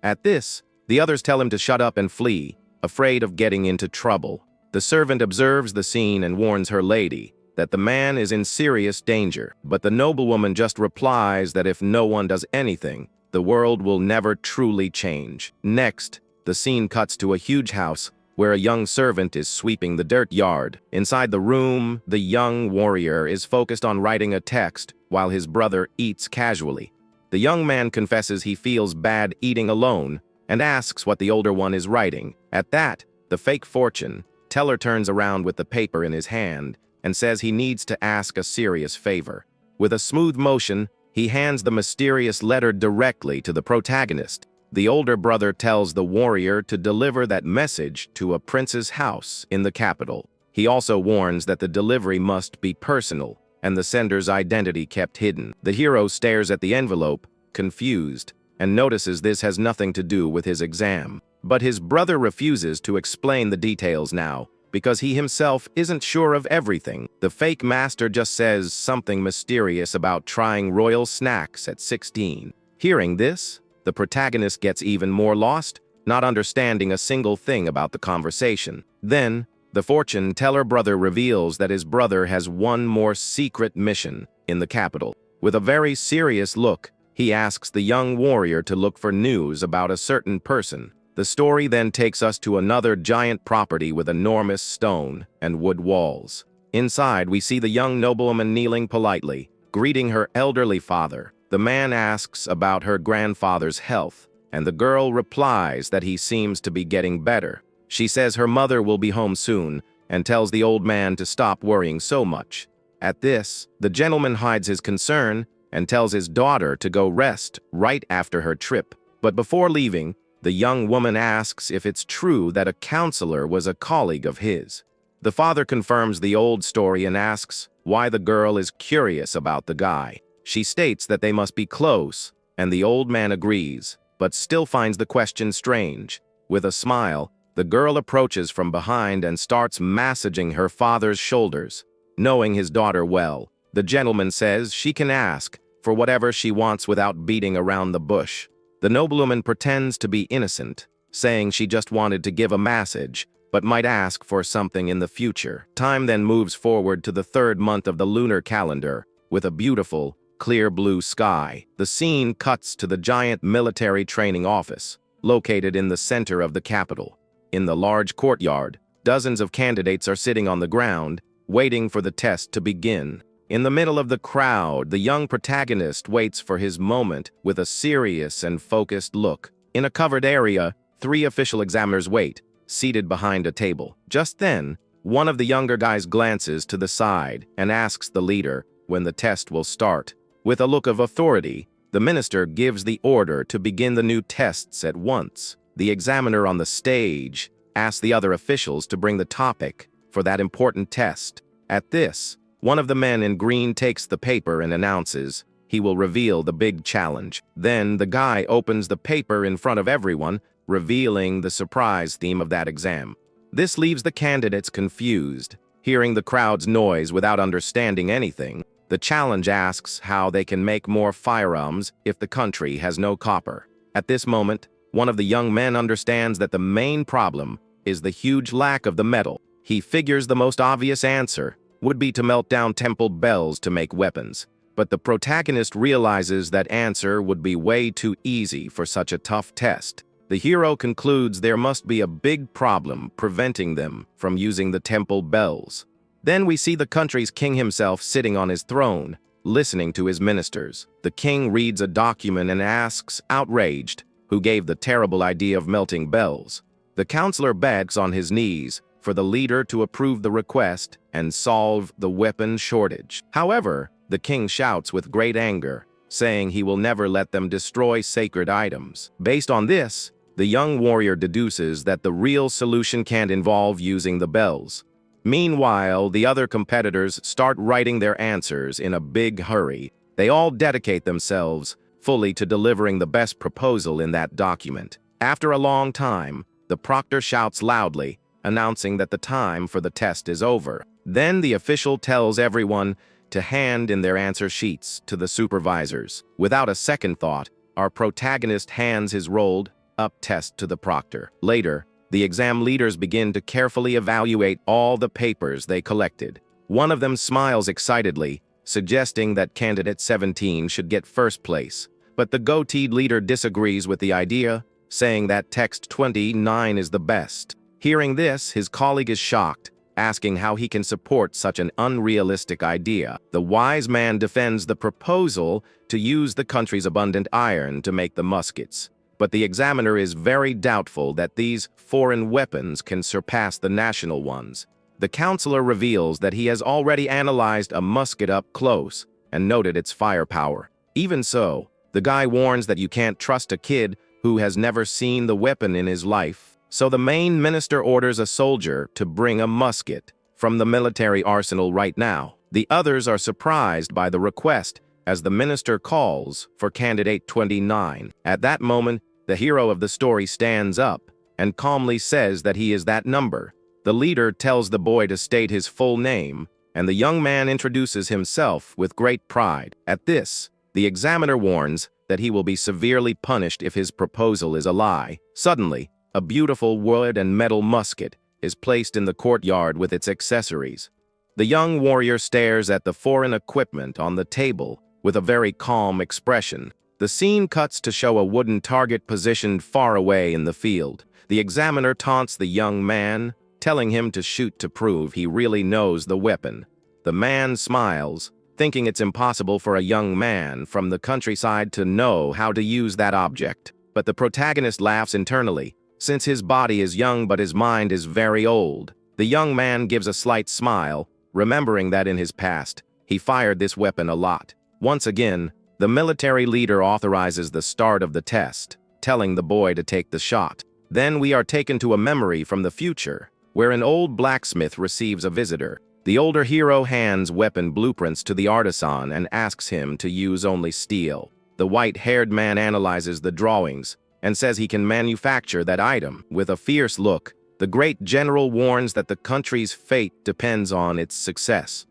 At this, the others tell him to shut up and flee, afraid of getting into trouble. The servant observes the scene and warns her lady that the man is in serious danger, but the noblewoman just replies that if no one does anything, the world will never truly change. Next, the scene cuts to a huge house where a young servant is sweeping the dirt yard. Inside the room, the young warrior is focused on writing a text while his brother eats casually. The young man confesses he feels bad eating alone and asks what the older one is writing. At that, the fake fortune teller turns around with the paper in his hand and says he needs to ask a serious favor. With a smooth motion, he hands the mysterious letter directly to the protagonist. The older brother tells the warrior to deliver that message to a prince's house in the capital. He also warns that the delivery must be personal and the sender's identity kept hidden. The hero stares at the envelope, confused, and notices this has nothing to do with his exam. But his brother refuses to explain the details now, because he himself isn't sure of everything. The fake master just says something mysterious about trying royal snacks at 16. Hearing this, the protagonist gets even more lost, not understanding a single thing about the conversation. Then, the fortune teller brother reveals that his brother has one more secret mission in the capital. With a very serious look, he asks the young warrior to look for news about a certain person. The story then takes us to another giant property with enormous stone and wood walls. Inside, we see the young noblewoman kneeling politely, greeting her elderly father. The man asks about her grandfather's health, and the girl replies that he seems to be getting better. She says her mother will be home soon and tells the old man to stop worrying so much. At this, the gentleman hides his concern and tells his daughter to go rest right after her trip. But before leaving, the young woman asks if it's true that a counselor was a colleague of his. The father confirms the old story and asks why the girl is curious about the guy. She states that they must be close, and the old man agrees, but still finds the question strange. With a smile, the girl approaches from behind and starts massaging her father's shoulders. Knowing his daughter well, the gentleman says she can ask for whatever she wants without beating around the bush. The noblewoman pretends to be innocent, saying she just wanted to give a massage, but might ask for something in the future. Time then moves forward to the 3rd month of the lunar calendar, with a beautiful, clear blue sky. The scene cuts to the giant military training office, located in the center of the capital. In the large courtyard, dozens of candidates are sitting on the ground, waiting for the test to begin. In the middle of the crowd, the young protagonist waits for his moment with a serious and focused look. In a covered area, 3 official examiners wait, seated behind a table. Just then, one of the younger guys glances to the side and asks the leader when the test will start. With a look of authority, the minister gives the order to begin the new tests at once. The examiner on the stage asks the other officials to bring the topic for that important test. At this, one of the men in green takes the paper and announces he will reveal the big challenge. Then the guy opens the paper in front of everyone, revealing the surprise theme of that exam. This leaves the candidates confused, hearing the crowd's noise without understanding anything. The challenge asks how they can make more firearms if the country has no copper. At this moment, one of the young men understands that the main problem is the huge lack of the metal. He figures the most obvious answer would be to melt down temple bells to make weapons. But the protagonist realizes that answer would be way too easy for such a tough test. The hero concludes there must be a big problem preventing them from using the temple bells. Then we see the country's king himself sitting on his throne, listening to his ministers. The king reads a document and asks, outraged, who gave the terrible idea of melting bells. The counselor begs on his knees for the leader to approve the request and solve the weapon shortage. However, the king shouts with great anger, saying he will never let them destroy sacred items. Based on this, the young warrior deduces that the real solution can't involve using the bells. Meanwhile, the other competitors start writing their answers in a big hurry. They all dedicate themselves fully to delivering the best proposal in that document. After a long time, the proctor shouts loudly, announcing that the time for the test is over. Then the official tells everyone to hand in their answer sheets to the supervisors. Without a second thought, our protagonist hands his rolled-up test to the proctor. Later, the exam leaders begin to carefully evaluate all the papers they collected. One of them smiles excitedly, suggesting that candidate 17 should get first place. But the goateed leader disagrees with the idea, saying that text 29 is the best. Hearing this, his colleague is shocked, asking how he can support such an unrealistic idea. The wise man defends the proposal to use the country's abundant iron to make the muskets. But the examiner is very doubtful that these foreign weapons can surpass the national ones. The counselor reveals that he has already analyzed a musket up close and noted its firepower. Even so, the guy warns that you can't trust a kid who has never seen the weapon in his life. So the main minister orders a soldier to bring a musket from the military arsenal right now. The others are surprised by the request as the minister calls for candidate 29. At that moment, the hero of the story stands up and calmly says that he is that number. The leader tells the boy to state his full name, and the young man introduces himself with great pride. At this, the examiner warns that he will be severely punished if his proposal is a lie. Suddenly, a beautiful wood and metal musket is placed in the courtyard with its accessories. The young warrior stares at the foreign equipment on the table with a very calm expression. The scene cuts to show a wooden target positioned far away in the field. The examiner taunts the young man, telling him to shoot to prove he really knows the weapon. The man smiles, thinking it's impossible for a young man from the countryside to know how to use that object. But the protagonist laughs internally, since his body is young but his mind is very old. The young man gives a slight smile, remembering that in his past, he fired this weapon a lot. Once again, the military leader authorizes the start of the test, telling the boy to take the shot. Then we are taken to a memory from the future, where an old blacksmith receives a visitor. The older hero hands weapon blueprints to the artisan and asks him to use only steel. The white-haired man analyzes the drawings and says he can manufacture that item. With a fierce look, the great general warns that the country's fate depends on its success.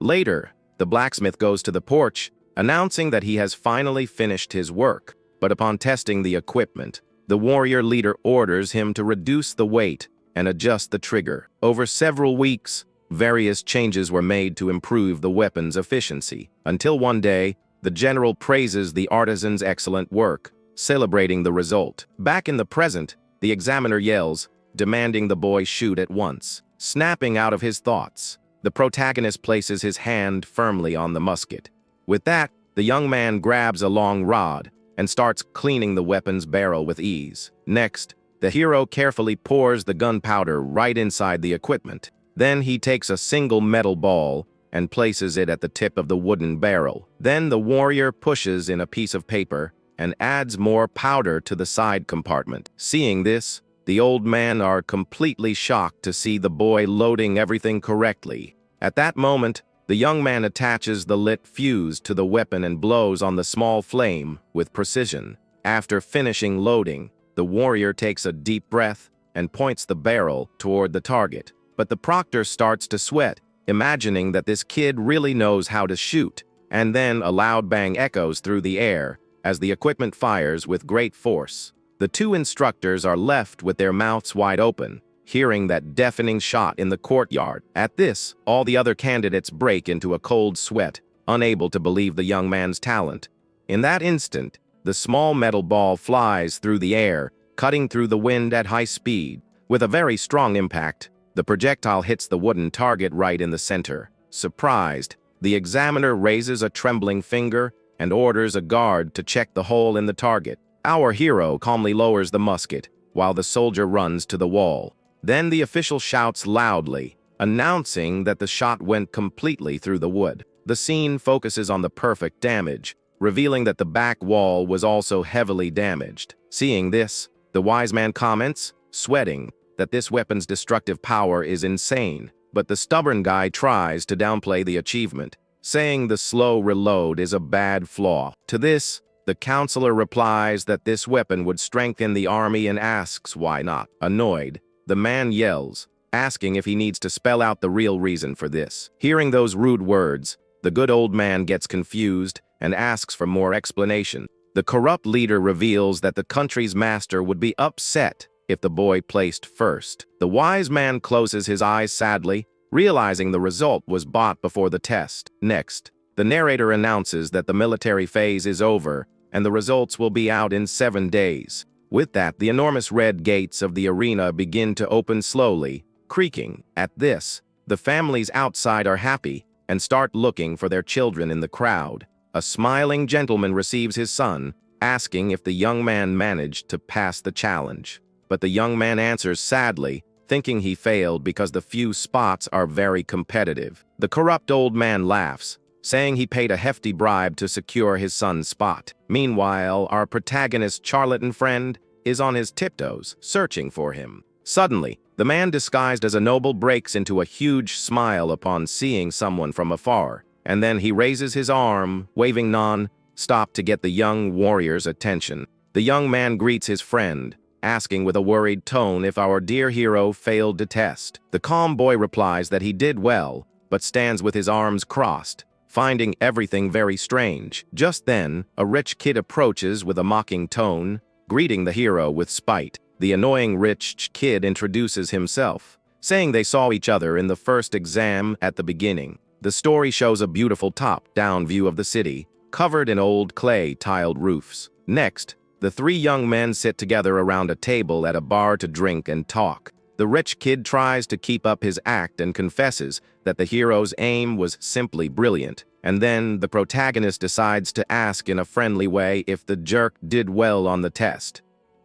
Later, the blacksmith goes to the porch, announcing that he has finally finished his work. But upon testing the equipment, the warrior leader orders him to reduce the weight and adjust the trigger. Over several weeks, various changes were made to improve the weapon's efficiency, until one day, the general praises the artisan's excellent work, celebrating the result. Back in the present, the examiner yells, demanding the boy shoot at once. Snapping out of his thoughts, the protagonist places his hand firmly on the musket. With that, the young man grabs a long rod and starts cleaning the weapon's barrel with ease. Next, the hero carefully pours the gunpowder right inside the equipment. Then he takes a single metal ball and places it at the tip of the wooden barrel. Then the warrior pushes in a piece of paper and adds more powder to the side compartment. Seeing this, the old men are completely shocked to see the boy loading everything correctly. At that moment, the young man attaches the lit fuse to the weapon and blows on the small flame with precision. After finishing loading, the warrior takes a deep breath and points the barrel toward the target. But the proctor starts to sweat, imagining that this kid really knows how to shoot, and then a loud bang echoes through the air as the equipment fires with great force. The two instructors are left with their mouths wide open, hearing that deafening shot in the courtyard. At this, all the other candidates break into a cold sweat, unable to believe the young man's talent. In that instant, the small metal ball flies through the air, cutting through the wind at high speed. With a very strong impact, the projectile hits the wooden target right in the center. Surprised, the examiner raises a trembling finger and orders a guard to check the hole in the target. Our hero calmly lowers the musket, while the soldier runs to the wall. Then the official shouts loudly, announcing that the shot went completely through the wood. The scene focuses on the perfect damage, revealing that the back wall was also heavily damaged. Seeing this, the wise man comments, sweating, that this weapon's destructive power is insane, but the stubborn guy tries to downplay the achievement, saying the slow reload is a bad flaw. To this, the counselor replies that this weapon would strengthen the army and asks why not. Annoyed, the man yells, asking if he needs to spell out the real reason for this. Hearing those rude words, the good old man gets confused and asks for more explanation. The corrupt leader reveals that the country's master would be upset if the boy placed first. The wise man closes his eyes sadly, realizing the result was bought before the test. Next, the narrator announces that the military phase is over and the results will be out in 7 days. With that, the enormous red gates of the arena begin to open slowly, creaking. At this, the families outside are happy and start looking for their children in the crowd. A smiling gentleman receives his son, asking if the young man managed to pass the challenge. But the young man answers sadly, thinking he failed because the few spots are very competitive. The corrupt old man laughs, saying he paid a hefty bribe to secure his son's spot. Meanwhile, our protagonist's charlatan friend is on his tiptoes, searching for him. Suddenly, the man disguised as a noble breaks into a huge smile upon seeing someone from afar, and then he raises his arm, waving non-stop to get the young warrior's attention. The young man greets his friend, asking with a worried tone if our dear hero failed the test. The calm boy replies that he did well, but stands with his arms crossed, finding everything very strange. Just then, a rich kid approaches with a mocking tone, greeting the hero with spite. The annoying rich kid introduces himself, saying they saw each other in the first exam at the beginning. The story shows a beautiful top-down view of the city, covered in old clay-tiled roofs. Next, the three young men sit together around a table at a bar to drink and talk. The rich kid tries to keep up his act and confesses that the hero's aim was simply brilliant. And then the protagonist decides to ask in a friendly way if the jerk did well on the test.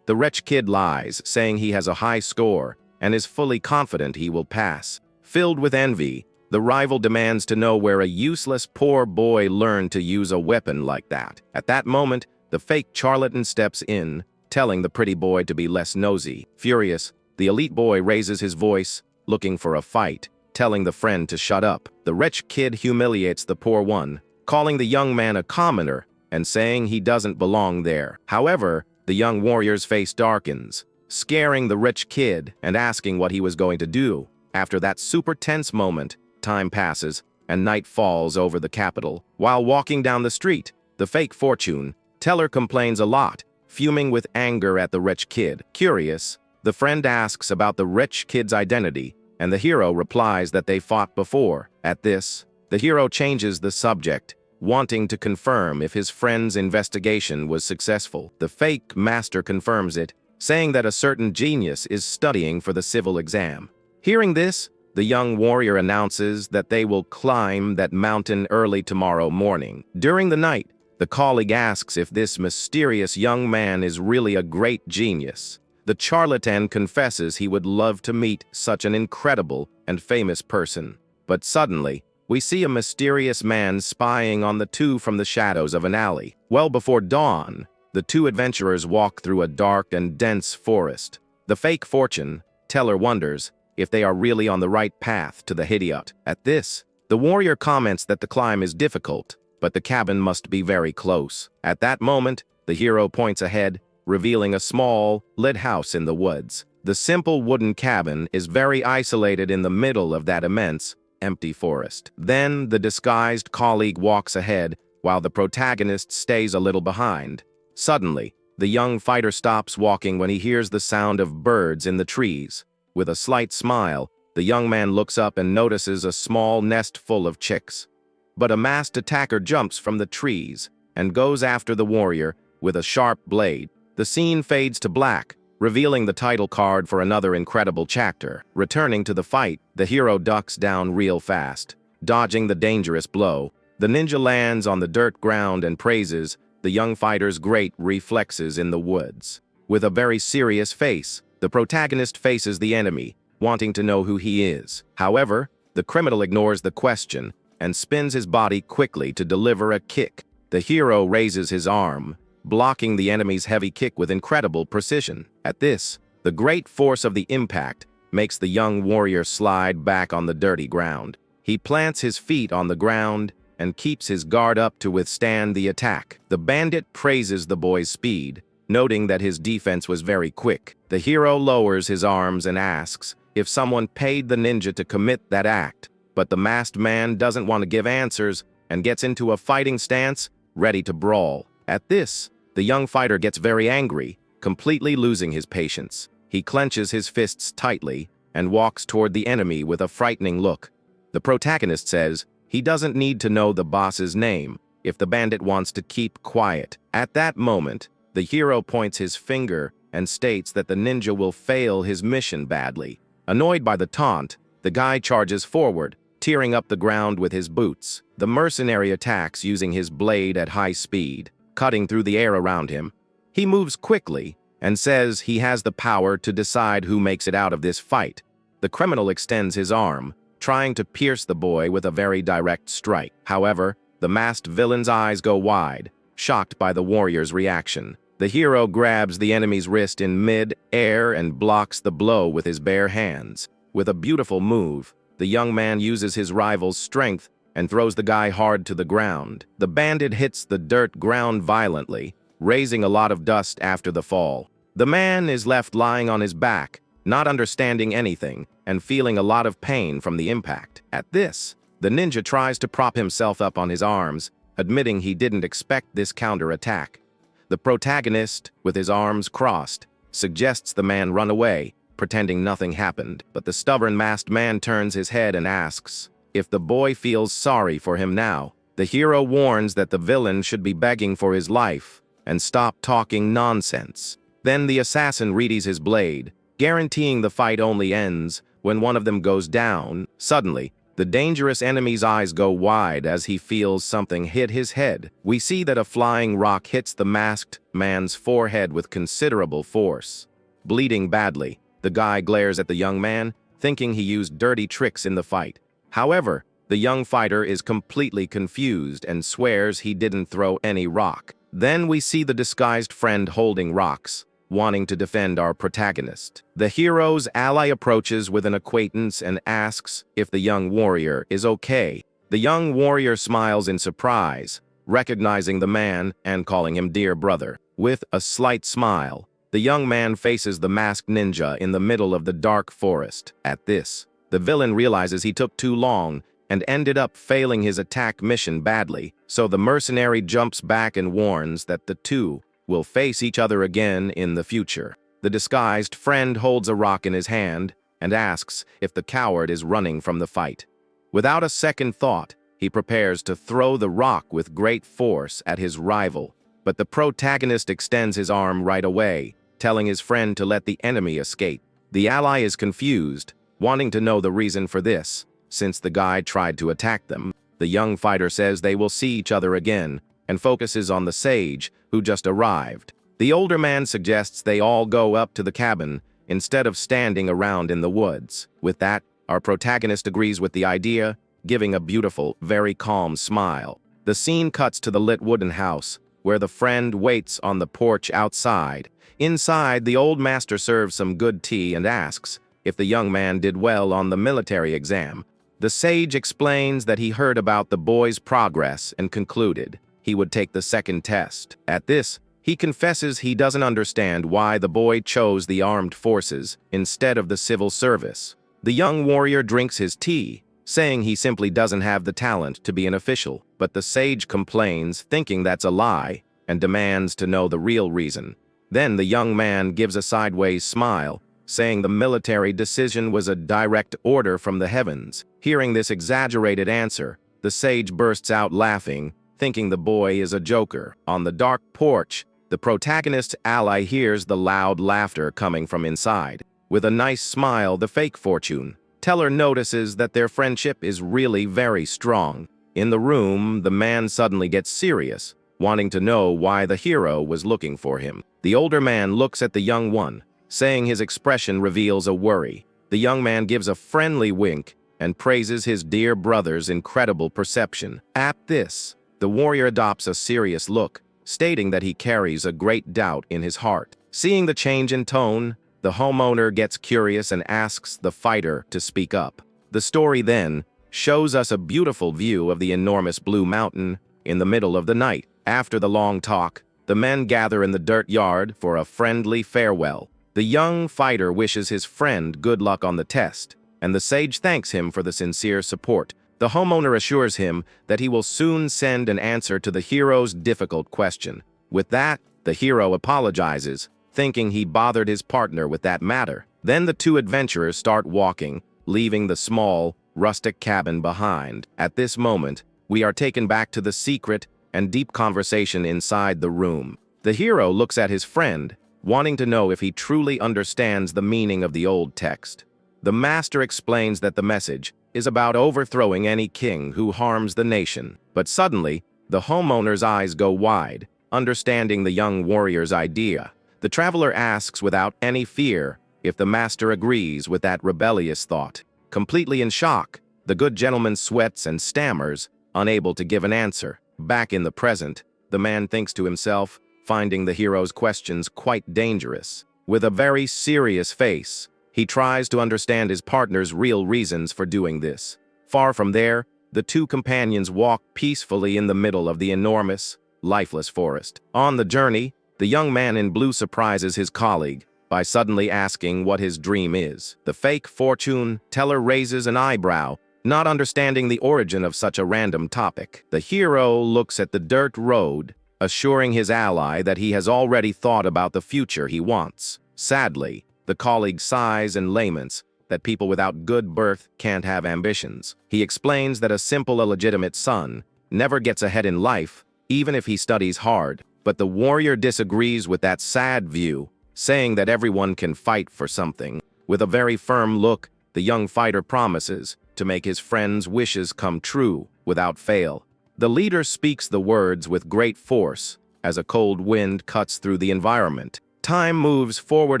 The rich kid lies, saying he has a high score and is fully confident he will pass. Filled with envy, the rival demands to know where a useless poor boy learned to use a weapon like that. At that moment, the fake charlatan steps in, telling the pretty boy to be less nosy. Furious, the elite boy raises his voice, looking for a fight, telling the friend to shut up. The rich kid humiliates the poor one, calling the young man a commoner and saying he doesn't belong there. However, the young warrior's face darkens, scaring the rich kid and asking what he was going to do. After that super tense moment, time passes and night falls over the capital. While walking down the street, the fake fortune teller complains a lot, fuming with anger at the rich kid. Curious, the friend asks about the rich kid's identity, and the hero replies that they fought before. At this, the hero changes the subject, wanting to confirm if his friend's investigation was successful. The fake master confirms it, saying that a certain genius is studying for the civil exam. Hearing this, the young warrior announces that they will climb that mountain early tomorrow morning. During the night, the colleague asks if this mysterious young man is really a great genius. The charlatan confesses he would love to meet such an incredible and famous person. But suddenly, we see a mysterious man spying on the two from the shadows of an alley. Well before dawn, the two adventurers walk through a dark and dense forest. The fake fortune teller wonders if they are really on the right path to the hideout. At this, the warrior comments that the climb is difficult, but the cabin must be very close. At that moment, the hero points ahead, revealing a small, lit house in the woods. The simple wooden cabin is very isolated in the middle of that immense, empty forest. Then the disguised colleague walks ahead while the protagonist stays a little behind. Suddenly, the young fighter stops walking when he hears the sound of birds in the trees. With a slight smile, the young man looks up and notices a small nest full of chicks. But a masked attacker jumps from the trees and goes after the warrior with a sharp blade. The scene fades to black, revealing the title card for another incredible chapter. Returning to the fight, the hero ducks down real fast. Dodging the dangerous blow, the ninja lands on the dirt ground and praises the young fighter's great reflexes in the woods. With a very serious face, the protagonist faces the enemy, wanting to know who he is. However, the criminal ignores the question and spins his body quickly to deliver a kick. The hero raises his arm, blocking the enemy's heavy kick with incredible precision. At this, the great force of the impact makes the young warrior slide back on the dirty ground. He plants his feet on the ground and keeps his guard up to withstand the attack. The bandit praises the boy's speed, noting that his defense was very quick. The hero lowers his arms and asks if someone paid the ninja to commit that act, but the masked man doesn't want to give answers and gets into a fighting stance, ready to brawl. At this, the young fighter gets very angry, completely losing his patience. He clenches his fists tightly and walks toward the enemy with a frightening look. The protagonist says he doesn't need to know the boss's name if the bandit wants to keep quiet. At that moment, the hero points his finger and states that the ninja will fail his mission badly. Annoyed by the taunt, the guy charges forward, tearing up the ground with his boots. The mercenary attacks using his blade at high speed, cutting through the air around him. He moves quickly and says he has the power to decide who makes it out of this fight. The criminal extends his arm, trying to pierce the boy with a very direct strike. However, the masked villain's eyes go wide, shocked by the warrior's reaction. The hero grabs the enemy's wrist in mid-air and blocks the blow with his bare hands. With a beautiful move, the young man uses his rival's strength and throws the guy hard to the ground. The bandit hits the dirt ground violently, raising a lot of dust after the fall. The man is left lying on his back, not understanding anything and feeling a lot of pain from the impact. At this, the ninja tries to prop himself up on his arms, admitting he didn't expect this counterattack. The protagonist, with his arms crossed, suggests the man run away, pretending nothing happened, but the stubborn masked man turns his head and asks if the boy feels sorry for him now. The hero warns that the villain should be begging for his life and stop talking nonsense. Then the assassin readies his blade, guaranteeing the fight only ends when one of them goes down. Suddenly, the dangerous enemy's eyes go wide as he feels something hit his head. We see that a flying rock hits the masked man's forehead with considerable force. Bleeding badly, the guy glares at the young man, thinking he used dirty tricks in the fight. However, the young fighter is completely confused and swears he didn't throw any rock. Then we see the disguised friend holding rocks, wanting to defend our protagonist. The hero's ally approaches with an acquaintance and asks if the young warrior is okay. The young warrior smiles in surprise, recognizing the man and calling him dear brother. With a slight smile, the young man faces the masked ninja in the middle of the dark forest. At this, the villain realizes he took too long and ended up failing his attack mission badly, so the mercenary jumps back and warns that the two will face each other again in the future. The disguised friend holds a rock in his hand and asks if the coward is running from the fight. Without a second thought, he prepares to throw the rock with great force at his rival, but the protagonist extends his arm right away, telling his friend to let the enemy escape. The ally is confused, wanting to know the reason for this, since the guy tried to attack them. The young fighter says they will see each other again and focuses on the sage who just arrived. The older man suggests they all go up to the cabin instead of standing around in the woods. With that, our protagonist agrees with the idea, giving a beautiful, very calm smile. The scene cuts to the lit wooden house, where the friend waits on the porch outside. Inside, the old master serves some good tea and asks if the young man did well on the military exam. The sage explains that he heard about the boy's progress and concluded he would take the second test. At this, he confesses he doesn't understand why the boy chose the armed forces instead of the civil service. The young warrior drinks his tea saying he simply doesn't have the talent to be an official. But the sage complains, thinking that's a lie, and demands to know the real reason. Then the young man gives a sideways smile, saying the military decision was a direct order from the heavens. Hearing this exaggerated answer, the sage bursts out laughing, thinking the boy is a joker. On the dark porch, the protagonist's ally hears the loud laughter coming from inside. With a nice smile, the fake fortune teller notices that their friendship is really very strong. In the room, the man suddenly gets serious, wanting to know why the hero was looking for him. The older man looks at the young one, saying his expression reveals a worry. The young man gives a friendly wink and praises his dear brother's incredible perception. At this, the warrior adopts a serious look, stating that he carries a great doubt in his heart. Seeing the change in tone, the homeowner gets curious and asks the fighter to speak up. The story then shows us a beautiful view of the enormous blue mountain in the middle of the night. After the long talk, the men gather in the dirt yard for a friendly farewell. The young fighter wishes his friend good luck on the test, and the sage thanks him for the sincere support. The homeowner assures him that he will soon send an answer to the hero's difficult question. With that, the hero apologizes, thinking he bothered his partner with that matter. Then the two adventurers start walking, leaving the small, rustic cabin behind. At this moment, we are taken back to the secret and deep conversation inside the room. The hero looks at his friend, wanting to know if he truly understands the meaning of the old text. The master explains that the message is about overthrowing any king who harms the nation. But suddenly, the homeowner's eyes go wide, understanding the young warrior's idea. The traveler asks without any fear if the master agrees with that rebellious thought. Completely in shock, the good gentleman sweats and stammers, unable to give an answer. Back in the present, the man thinks to himself, finding the hero's questions quite dangerous. With a very serious face, he tries to understand his partner's real reasons for doing this. Far from there, the two companions walk peacefully in the middle of the enormous, lifeless forest. On the journey, the young man in blue surprises his colleague by suddenly asking what his dream is. The fake fortune teller raises an eyebrow, not understanding the origin of such a random topic. The hero looks at the dirt road, assuring his ally that he has already thought about the future he wants. Sadly, the colleague sighs and laments that people without good birth can't have ambitions. He explains that a simple illegitimate son never gets ahead in life, even if he studies hard. But the warrior disagrees with that sad view, saying that everyone can fight for something. With a very firm look, the young fighter promises to make his friend's wishes come true without fail. The leader speaks the words with great force as a cold wind cuts through the environment. Time moves forward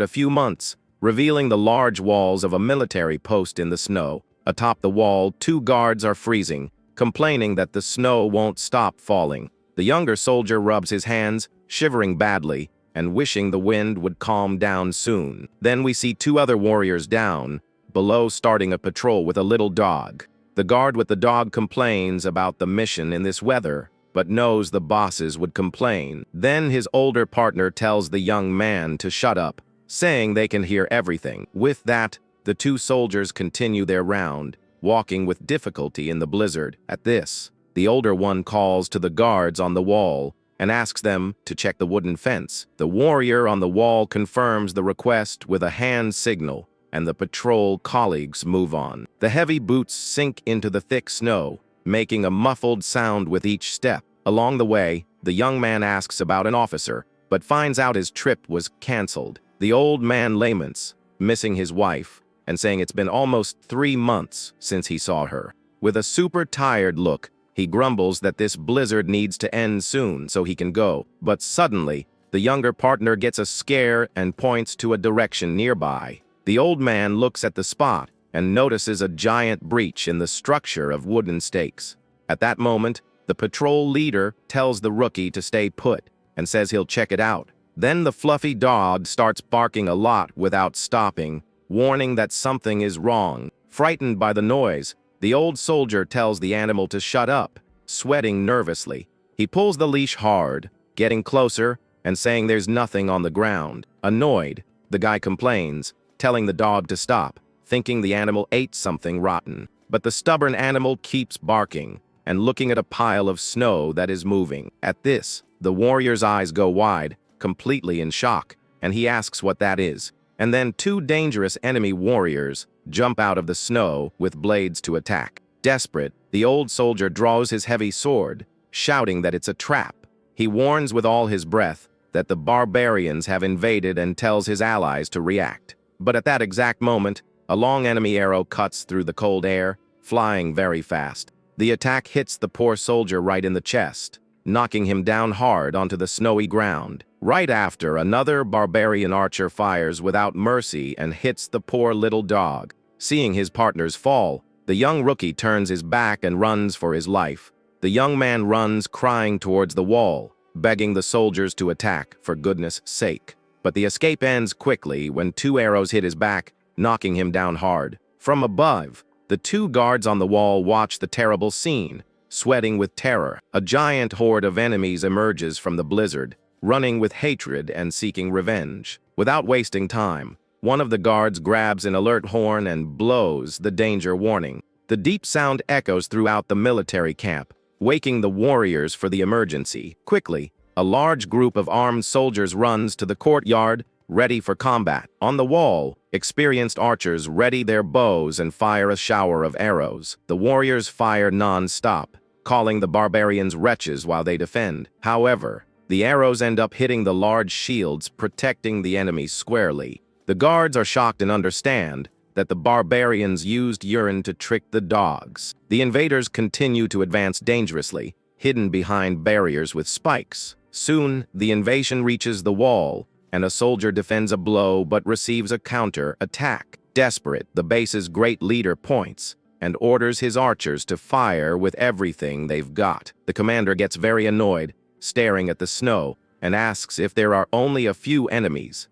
a few months, revealing the large walls of a military post in the snow. Atop the wall, two guards are freezing, complaining that the snow won't stop falling. The younger soldier rubs his hands, shivering badly, and wishing the wind would calm down soon. Then we see two other warriors down, below, starting a patrol with a little dog. The guard with the dog complains about the mission in this weather, but knows the bosses would complain. Then his older partner tells the young man to shut up, saying they can hear everything. With that, the two soldiers continue their round, walking with difficulty in the blizzard. At this, the older one calls to the guards on the wall and asks them to check the wooden fence. The warrior on the wall confirms the request with a hand signal, and the patrol colleagues move on. The heavy boots sink into the thick snow, making a muffled sound with each step. Along the way, the young man asks about an officer, but finds out his trip was canceled. The old man laments, missing his wife, and saying it's been almost 3 months since he saw her. With a super tired look, he grumbles that this blizzard needs to end soon so he can go. But suddenly, the younger partner gets a scare and points to a direction nearby. The old man looks at the spot and notices a giant breach in the structure of wooden stakes. At that moment, the patrol leader tells the rookie to stay put and says he'll check it out. Then the fluffy dog starts barking a lot without stopping, warning that something is wrong. Frightened by the noise, the old soldier tells the animal to shut up, sweating nervously. He pulls the leash hard, getting closer and saying there's nothing on the ground. Annoyed, the guy complains, telling the dog to stop, thinking the animal ate something rotten. but the stubborn animal keeps barking and looking at a pile of snow that is moving. At this, the warrior's eyes go wide, completely in shock, and he asks what that is. And then two dangerous enemy warriors jump out of the snow with blades to attack. Desperate, the old soldier draws his heavy sword, shouting that it's a trap. He warns with all his breath that the barbarians have invaded and tells his allies to react. But at that exact moment, a long enemy arrow cuts through the cold air, flying very fast. The attack hits the poor soldier right in the chest, knocking him down hard onto the snowy ground. Right after, another barbarian archer fires without mercy and hits the poor little dog. Seeing his partners fall, the young rookie turns his back and runs for his life. The young man runs crying towards the wall, begging the soldiers to attack, for goodness sake. But the escape ends quickly when two arrows hit his back, knocking him down hard. From above, the two guards on the wall watch the terrible scene, sweating with terror. A giant horde of enemies emerges from the blizzard, running with hatred and seeking revenge. Without wasting time, one of the guards grabs an alert horn and blows the danger warning. The deep sound echoes throughout the military camp, waking the warriors for the emergency. Quickly, a large group of armed soldiers runs to the courtyard, ready for combat. On the wall, experienced archers ready their bows and fire a shower of arrows. The warriors fire non-stop, calling the barbarians wretches while they defend. However, the arrows end up hitting the large shields, protecting the enemies squarely. The guards are shocked and understand that the barbarians used urine to trick the dogs. The invaders continue to advance dangerously, hidden behind barriers with spikes. Soon, the invasion reaches the wall, and a soldier defends a blow but receives a counter-attack. Desperate, the base's great leader points and orders his archers to fire with everything they've got. The commander gets very annoyed, staring at the snow, and asks if there are only a few enemies.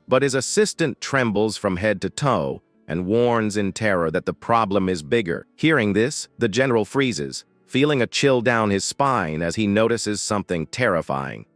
But his assistant trembles from head to toe and warns in terror that the problem is bigger. Hearing this, the general freezes, feeling a chill down his spine as he notices something terrifying.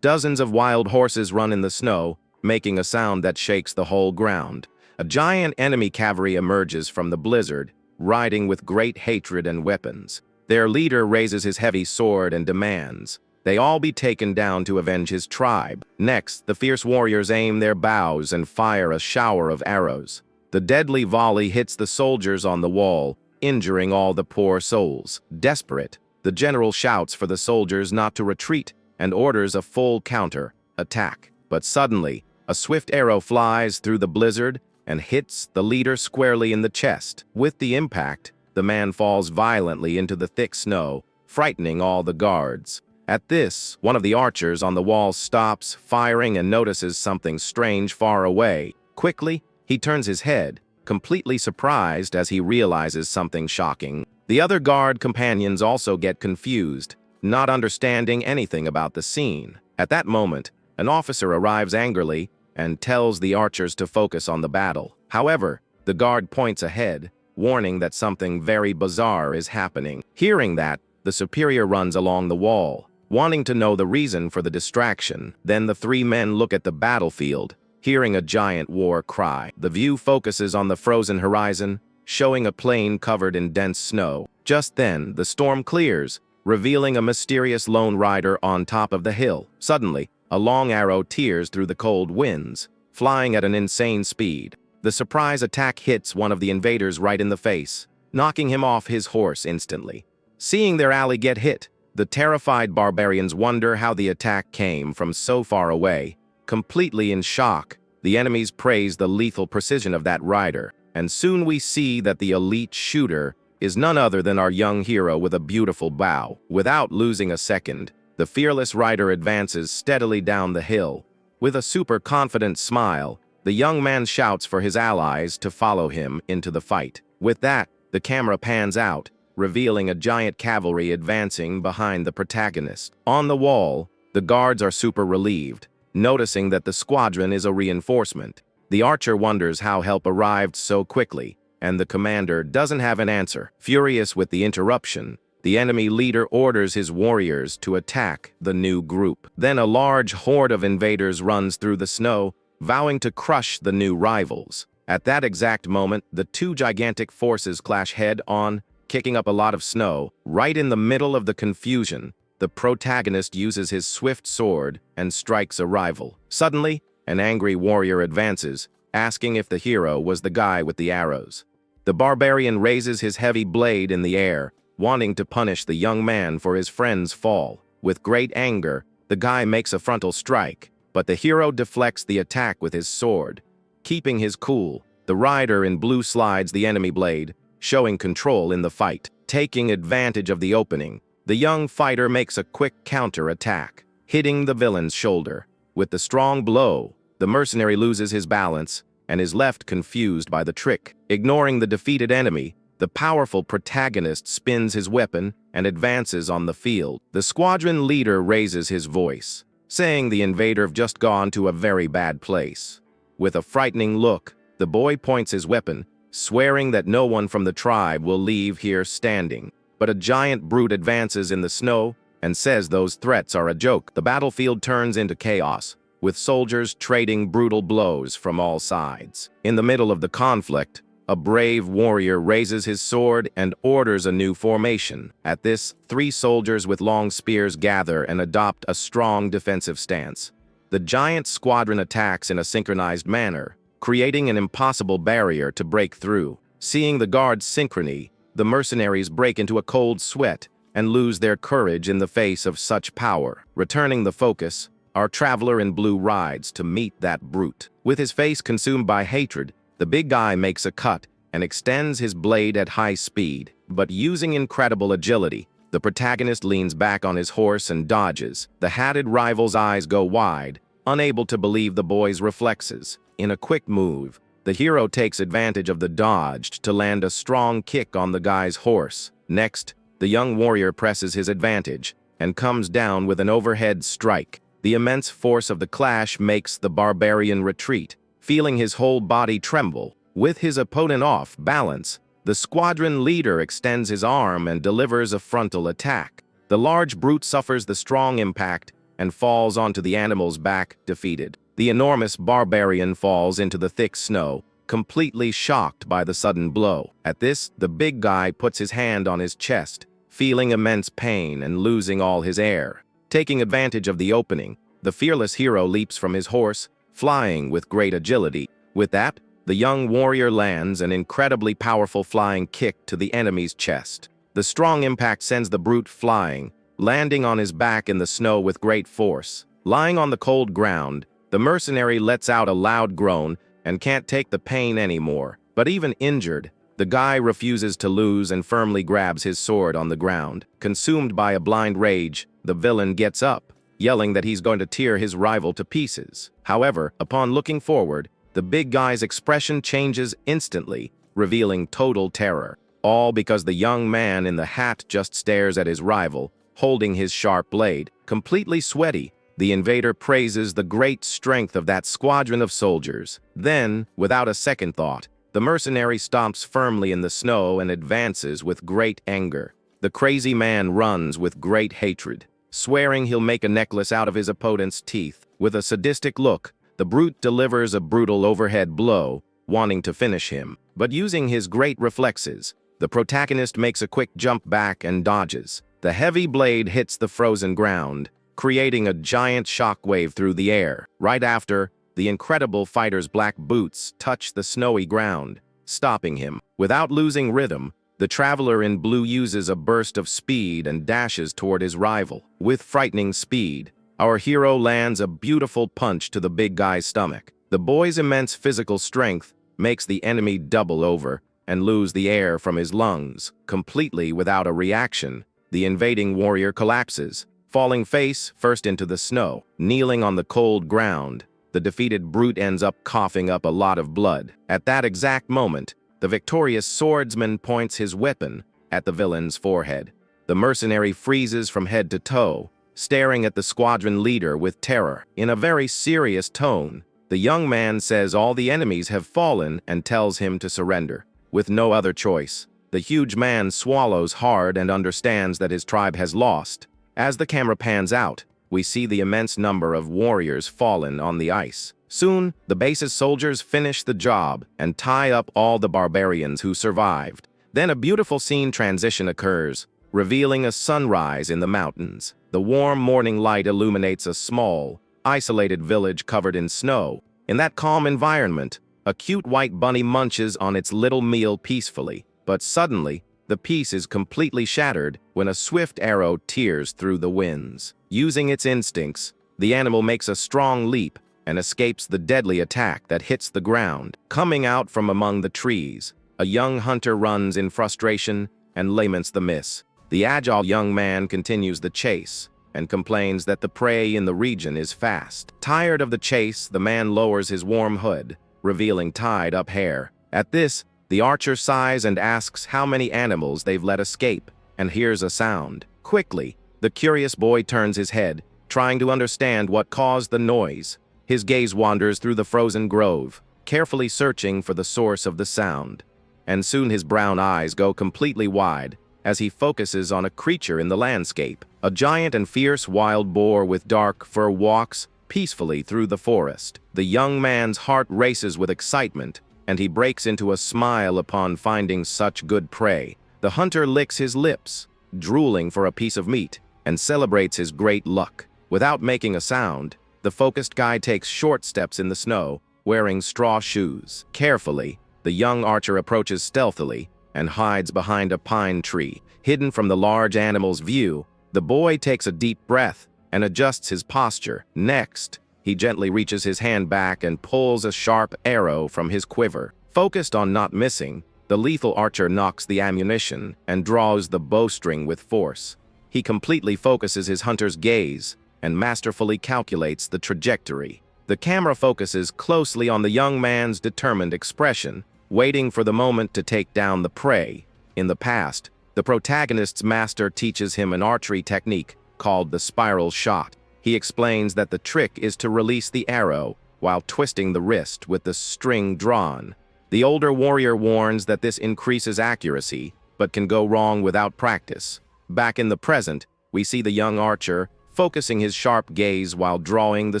Dozens of wild horses run in the snow, making a sound that shakes the whole ground. A giant enemy cavalry emerges from the blizzard, riding with great hatred and weapons. Their leader raises his heavy sword and demands they all be taken down to avenge his tribe. Next, the fierce warriors aim their bows and fire a shower of arrows. The deadly volley hits the soldiers on the wall, injuring all the poor souls. Desperate, the general shouts for the soldiers not to retreat and orders a full counter-attack. But suddenly, a swift arrow flies through the blizzard and hits the leader squarely in the chest. With the impact, the man falls violently into the thick snow, frightening all the guards. At this, one of the archers on the wall stops firing and notices something strange far away. Quickly, he turns his head, completely surprised as he realizes something shocking. The other guard companions also get confused, not understanding anything about the scene. At that moment, an officer arrives angrily and tells the archers to focus on the battle. However, the guard points ahead, warning that something very bizarre is happening. Hearing that, the superior runs along the wall, wanting to know the reason for the distraction. Then the three men look at the battlefield, hearing a giant war cry. The view focuses on the frozen horizon, showing a plain covered in dense snow. Just then, the storm clears, revealing a mysterious lone rider on top of the hill. Suddenly, a long arrow tears through the cold winds, flying at an insane speed. The surprise attack hits one of the invaders right in the face, knocking him off his horse instantly. Seeing their ally get hit, the terrified barbarians wonder how the attack came from so far away. Completely in shock, the enemies praise the lethal precision of that rider, and soon we see that the elite shooter is none other than our young hero with a beautiful bow. Without losing a second, the fearless rider advances steadily down the hill. With a super confident smile, the young man shouts for his allies to follow him into the fight. With that, the camera pans out, revealing a giant cavalry advancing behind the protagonist. On the wall, the guards are super relieved, noticing that the squadron is a reinforcement. The archer wonders how help arrived so quickly, and the commander doesn't have an answer. Furious with the interruption, the enemy leader orders his warriors to attack the new group. Then a large horde of invaders runs through the snow, vowing to crush the new rivals. At that exact moment, the two gigantic forces clash head-on, kicking up a lot of snow. Right in the middle of the confusion, the protagonist uses his swift sword and strikes a rival. Suddenly, an angry warrior advances, asking if the hero was the guy with the arrows. The barbarian raises his heavy blade in the air, wanting to punish the young man for his friend's fall. With great anger, the guy makes a frontal strike, but the hero deflects the attack with his sword. Keeping his cool, the rider in blue slides the enemy blade, showing control in the fight. Taking advantage of the opening, the young fighter makes a quick counter-attack, hitting the villain's shoulder. With the strong blow, the mercenary loses his balance and is left confused by the trick. Ignoring the defeated enemy, the powerful protagonist spins his weapon and advances on the field. The squadron leader raises his voice, saying the invader have just gone to a very bad place. With a frightening look, the boy points his weapon, swearing that no one from the tribe will leave here standing. But a giant brute advances in the snow and says those threats are a joke. The battlefield turns into chaos, with soldiers trading brutal blows from all sides. In the middle of the conflict, a brave warrior raises his sword and orders a new formation. At this, 3 soldiers with long spears gather and adopt a strong defensive stance. The giant squadron attacks in a synchronized manner, creating an impossible barrier to break through. Seeing the guards' synchrony, the mercenaries break into a cold sweat and lose their courage in the face of such power. Returning the focus, our traveler in blue rides to meet that brute. With his face consumed by hatred, the big guy makes a cut and extends his blade at high speed. But using incredible agility, the protagonist leans back on his horse and dodges. The hatted rival's eyes go wide, unable to believe the boy's reflexes. In a quick move, the hero takes advantage of the dodge to land a strong kick on the guy's horse. Next, the young warrior presses his advantage and comes down with an overhead strike. The immense force of the clash makes the barbarian retreat, feeling his whole body tremble. With his opponent off balance, the squadron leader extends his arm and delivers a frontal attack. The large brute suffers the strong impact and falls onto the animal's back, defeated. The enormous barbarian falls into the thick snow, completely shocked by the sudden blow. At this, the big guy puts his hand on his chest, feeling immense pain and losing all his air. Taking advantage of the opening, the fearless hero leaps from his horse, flying with great agility. With that, the young warrior lands an incredibly powerful flying kick to the enemy's chest. The strong impact sends the brute flying, landing on his back in the snow with great force. Lying on the cold ground, the mercenary lets out a loud groan and can't take the pain anymore. But even injured, the guy refuses to lose and firmly grabs his sword on the ground. Consumed by a blind rage, the villain gets up, yelling that he's going to tear his rival to pieces. However, upon looking forward, the big guy's expression changes instantly, revealing total terror. All because the young man in the hat just stares at his rival, holding his sharp blade. Completely sweaty, the invader praises the great strength of that squadron of soldiers. Then, without a second thought, the mercenary stomps firmly in the snow and advances with great anger. The crazy man runs with great hatred, swearing he'll make a necklace out of his opponent's teeth. With a sadistic look, the brute delivers a brutal overhead blow, wanting to finish him. But using his great reflexes, the protagonist makes a quick jump back and dodges. The heavy blade hits the frozen ground, creating a giant shockwave through the air. Right after, the incredible fighter's black boots touch the snowy ground, stopping him. Without losing rhythm, the traveler in blue uses a burst of speed and dashes toward his rival. With frightening speed, our hero lands a beautiful punch to the big guy's stomach. The boy's immense physical strength makes the enemy double over and lose the air from his lungs. Completely without a reaction, the invading warrior collapses, falling face first into the snow. Kneeling on the cold ground, the defeated brute ends up coughing up a lot of blood. At that exact moment, the victorious swordsman points his weapon at the villain's forehead. The mercenary freezes from head to toe, staring at the squadron leader with terror. In a very serious tone, the young man says all the enemies have fallen and tells him to surrender. With no other choice, the huge man swallows hard and understands that his tribe has lost. As the camera pans out, we see the immense number of warriors fallen on the ice. Soon, the base's soldiers finish the job and tie up all the barbarians who survived. Then a beautiful scene transition occurs, revealing a sunrise in the mountains. The warm morning light illuminates a small, isolated village covered in snow. In that calm environment, a cute white bunny munches on its little meal peacefully. But suddenly, the peace is completely shattered when a swift arrow tears through the winds. Using its instincts, the animal makes a strong leap and escapes the deadly attack that hits the ground. Coming out from among the trees, a young hunter runs in frustration and laments the miss. The agile young man continues the chase and complains that the prey in the region is fast. Tired of the chase, the man lowers his warm hood, revealing tied-up hair. At this, the archer sighs and asks how many animals they've let escape, and hears a sound. Quickly, the curious boy turns his head, trying to understand what caused the noise. His gaze wanders through the frozen grove, carefully searching for the source of the sound. And soon his brown eyes go completely wide as he focuses on a creature in the landscape. A giant and fierce wild boar with dark fur walks peacefully through the forest. The young man's heart races with excitement, and he breaks into a smile upon finding such good prey. The hunter licks his lips, drooling for a piece of meat, and celebrates his great luck. Without making a sound, the focused guy takes short steps in the snow, wearing straw shoes. Carefully, the young archer approaches stealthily and hides behind a pine tree. Hidden from the large animal's view, the boy takes a deep breath and adjusts his posture. Next, he gently reaches his hand back and pulls a sharp arrow from his quiver. Focused on not missing, the lethal archer knocks the ammunition and draws the bowstring with force. He completely focuses his hunter's gaze and masterfully calculates the trajectory. The camera focuses closely on the young man's determined expression, waiting for the moment to take down the prey. In the past, the protagonist's master teaches him an archery technique called the spiral shot. He explains that the trick is to release the arrow while twisting the wrist with the string drawn. The older warrior warns that this increases accuracy, but can go wrong without practice. Back in the present, we see the young archer focusing his sharp gaze while drawing the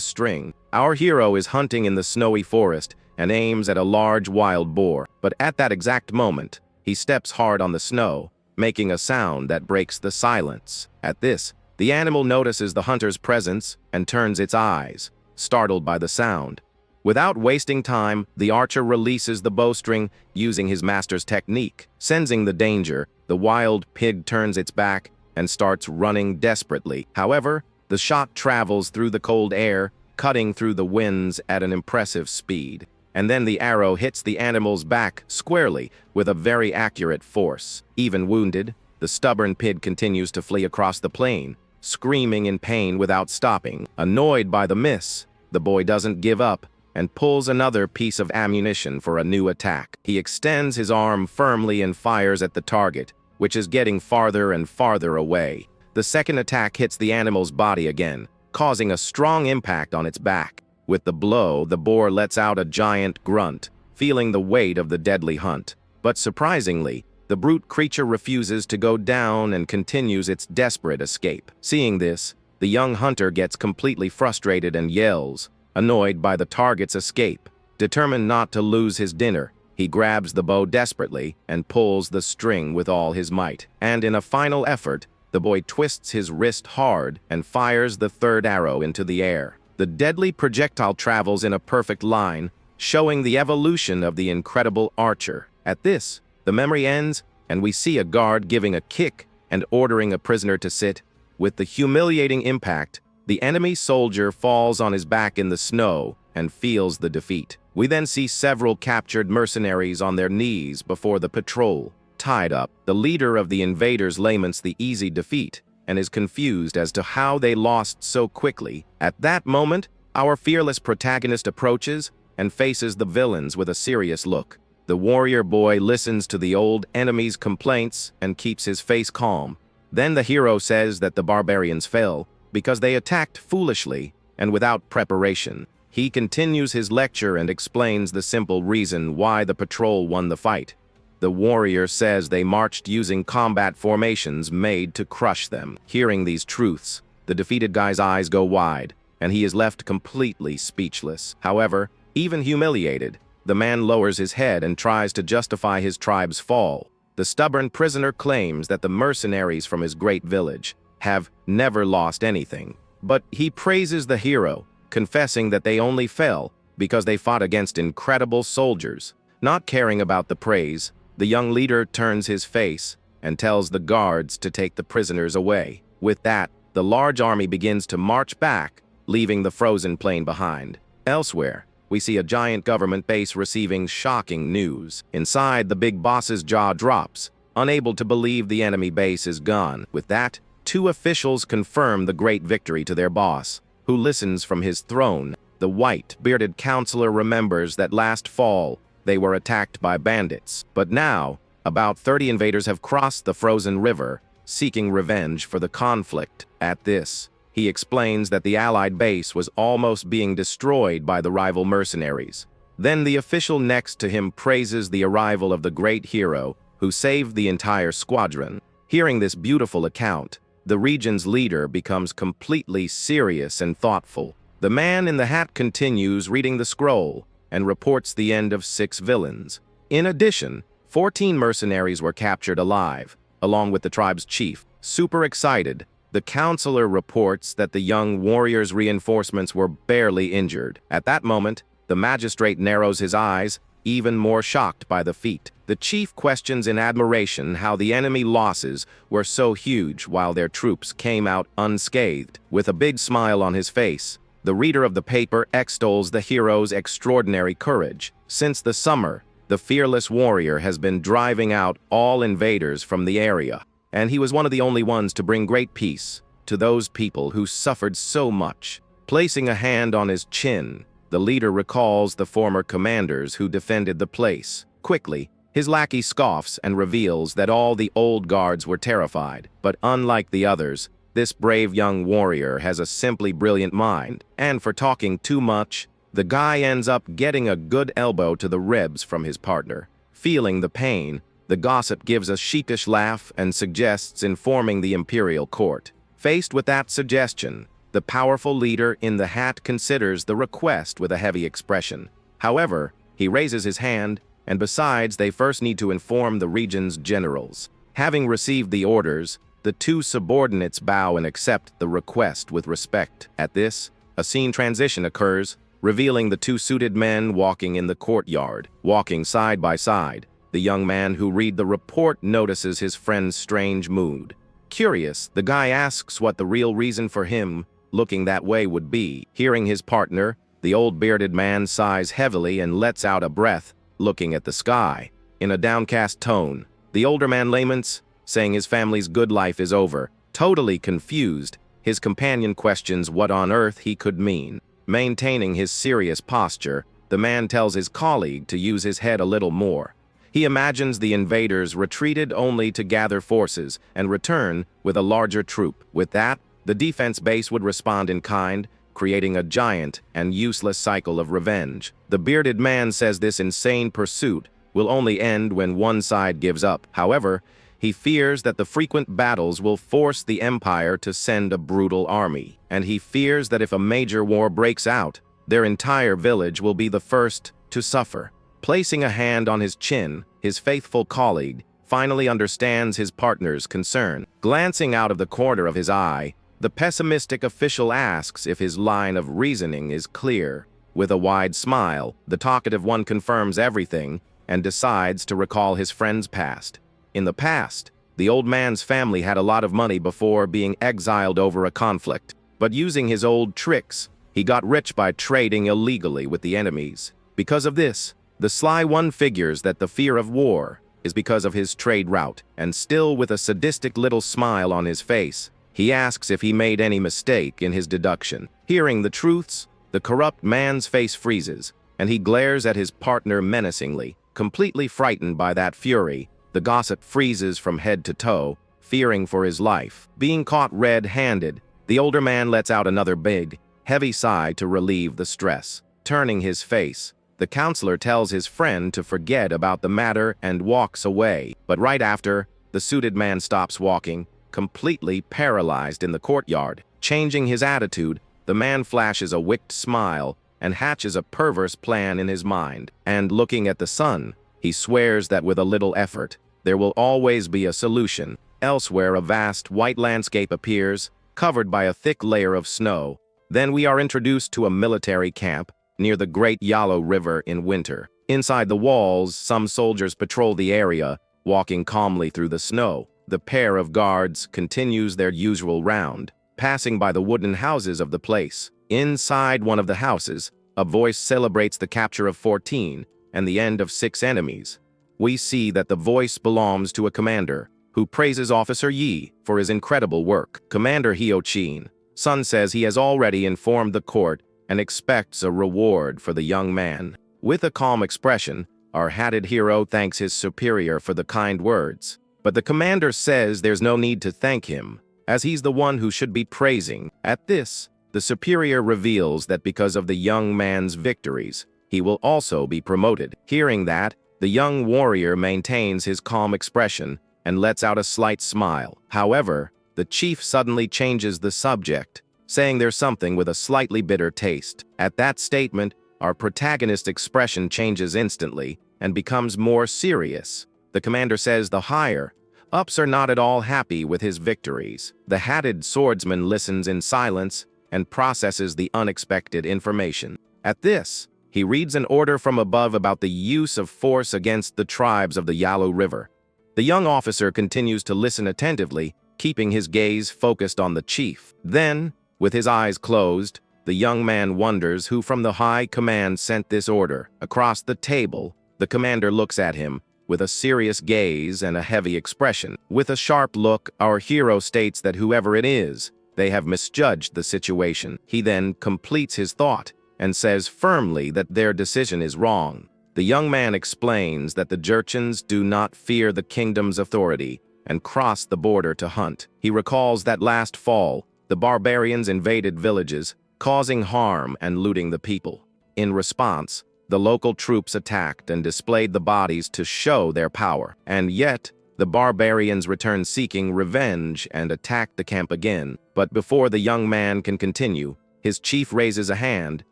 string. Our hero is hunting in the snowy forest and aims at a large wild boar, but at that exact moment, he steps hard on the snow, making a sound that breaks the silence. At this, the animal notices the hunter's presence and turns its eyes, startled by the sound. Without wasting time, the archer releases the bowstring using his master's technique. Sensing the danger, the wild pig turns its back and starts running desperately. However, the shot travels through the cold air, cutting through the winds at an impressive speed. And then the arrow hits the animal's back squarely with a very accurate force. Even wounded, the stubborn pig continues to flee across the plain, screaming in pain without stopping. Annoyed by the miss, the boy doesn't give up and pulls another piece of ammunition for a new attack. He extends his arm firmly and fires at the target, which is getting farther and farther away. The second attack hits the animal's body again, causing a strong impact on its back. With the blow, the boar lets out a giant grunt, feeling the weight of the deadly hunt. But surprisingly, the brute creature refuses to go down and continues its desperate escape. Seeing this, the young hunter gets completely frustrated and yells, annoyed by the target's escape. Determined not to lose his dinner, he grabs the bow desperately and pulls the string with all his might. And in a final effort, the boy twists his wrist hard and fires the third arrow into the air. The deadly projectile travels in a perfect line, showing the evolution of the incredible archer. At this, the memory ends, and we see a guard giving a kick and ordering a prisoner to sit. With the humiliating impact, the enemy soldier falls on his back in the snow and feels the defeat. We then see several captured mercenaries on their knees before the patrol. Tied up, the leader of the invaders laments the easy defeat and is confused as to how they lost so quickly. At that moment, our fearless protagonist approaches and faces the villains with a serious look. The warrior boy listens to the old enemy's complaints and keeps his face calm. Then the hero says that the barbarians fell because they attacked foolishly and without preparation. He continues his lecture and explains the simple reason why the patrol won the fight. The warrior says they marched using combat formations made to crush them. Hearing these truths, The defeated guy's eyes go wide, and he is left completely speechless. However, even humiliated, the man lowers his head and tries to justify his tribe's fall. The stubborn prisoner claims that the mercenaries from his great village have never lost anything. But he praises the hero, confessing that they only fell because they fought against incredible soldiers. Not caring about the praise, the young leader turns his face and tells the guards to take the prisoners away. With that, the large army begins to march back, leaving the frozen plain behind. Elsewhere, we see a giant government base receiving shocking news. Inside, the big boss's jaw drops, unable to believe the enemy base is gone. With that, 2 officials confirm the great victory to their boss, who listens from his throne. The white-bearded counselor remembers that last fall they were attacked by bandits, but now about 30 invaders have crossed the frozen river, seeking revenge for the conflict. At this, he explains that the Allied base was almost being destroyed by the rival mercenaries. Then the official next to him praises the arrival of the great hero who saved the entire squadron. Hearing this beautiful account, the region's leader becomes completely serious and thoughtful. The man in the hat continues reading the scroll and reports the end of 6 villains. In addition, 14 mercenaries were captured alive, along with the tribe's chief. Super excited, the counselor reports that the young warrior's reinforcements were barely injured. At that moment, the magistrate narrows his eyes, even more shocked by the feat. The chief questions in admiration how the enemy losses were so huge while their troops came out unscathed. With a big smile on his face, the reader of the paper extols the hero's extraordinary courage. Since the summer, the fearless warrior has been driving out all invaders from the area, and he was one of the only ones to bring great peace to those people who suffered so much. Placing a hand on his chin, the leader recalls the former commanders who defended the place. Quickly, his lackey scoffs and reveals that all the old guards were terrified. But unlike the others, this brave young warrior has a simply brilliant mind, and for talking too much, the guy ends up getting a good elbow to the ribs from his partner. Feeling the pain, the gossip gives a sheepish laugh and suggests informing the imperial court. Faced with that suggestion, the powerful leader in the hat considers the request with a heavy expression. However, he raises his hand, and besides, they first need to inform the region's generals. Having received the orders, the 2 subordinates bow and accept the request with respect. At this, a scene transition occurs, revealing the 2 suited men walking in the courtyard. Walking side by side, the young man who read the report notices his friend's strange mood. Curious, the guy asks what the real reason for him looking that way would be. Hearing his partner, the old bearded man sighs heavily and lets out a breath, looking at the sky. In a downcast tone, the older man laments, saying his family's good life is over. Totally confused, his companion questions what on earth he could mean. Maintaining his serious posture, the man tells his colleague to use his head a little more. He imagines the invaders retreated only to gather forces and return with a larger troop. With that, the defense base would respond in kind, creating a giant and useless cycle of revenge. The bearded man says this insane pursuit will only end when one side gives up. However, he fears that the frequent battles will force the empire to send a brutal army, and he fears that if a major war breaks out, their entire village will be the first to suffer. Placing a hand on his chin, his faithful colleague finally understands his partner's concern. Glancing out of the corner of his eye, the pessimistic official asks if his line of reasoning is clear. With a wide smile, the talkative one confirms everything and decides to recall his friend's past. In the past, the old man's family had a lot of money before being exiled over a conflict, but using his old tricks, he got rich by trading illegally with the enemies. Because of this, the sly one figures that the fear of war is because of his trade route, and still with a sadistic little smile on his face, he asks if he made any mistake in his deduction. Hearing the truths, the corrupt man's face freezes, and he glares at his partner menacingly. Completely frightened by that fury, the gossip freezes from head to toe, fearing for his life. Being caught red-handed, the older man lets out another big, heavy sigh to relieve the stress. Turning his face, the counselor tells his friend to forget about the matter and walks away. But right after, the suited man stops walking, completely paralyzed in the courtyard. Changing his attitude, the man flashes a wicked smile and hatches a perverse plan in his mind. And looking at the sun, he swears that with a little effort, there will always be a solution. Elsewhere, a vast white landscape appears, covered by a thick layer of snow. Then we are introduced to a military camp near the Great Yellow River in winter. Inside the walls, some soldiers patrol the area, walking calmly through the snow. The pair of guards continues their usual round, passing by the wooden houses of the place. Inside one of the houses, a voice celebrates the capture of 14 and the end of 6 enemies. We see that the voice belongs to a commander, who praises Officer Yi for his incredible work. Commander Hyo-chin Sun says he has already informed the court and expects a reward for the young man. With a calm expression, our hatted hero thanks his superior for the kind words. But the commander says there's no need to thank him, as he's the one who should be praising. At this, the superior reveals that because of the young man's victories, he will also be promoted. Hearing that, the young warrior maintains his calm expression and lets out a slight smile. However, the chief suddenly changes the subject, saying there's something with a slightly bitter taste. At that statement, our protagonist's expression changes instantly and becomes more serious. The commander says the higher-ups are not at all happy with his victories. The hatted swordsman listens in silence and processes the unexpected information. At this, he reads an order from above about the use of force against the tribes of the Yellow River. The young officer continues to listen attentively, keeping his gaze focused on the chief. Then, with his eyes closed, the young man wonders who from the high command sent this order. Across the table, the commander looks at him with a serious gaze and a heavy expression. With a sharp look, our hero states that whoever it is, they have misjudged the situation. He then completes his thought and says firmly that their decision is wrong. The young man explains that the Jurchens do not fear the kingdom's authority and cross the border to hunt. He recalls that last fall, the barbarians invaded villages, causing harm and looting the people. In response, the local troops attacked and displayed the bodies to show their power. And yet, the barbarians return seeking revenge and attack the camp again. But before the young man can continue, his chief raises a hand,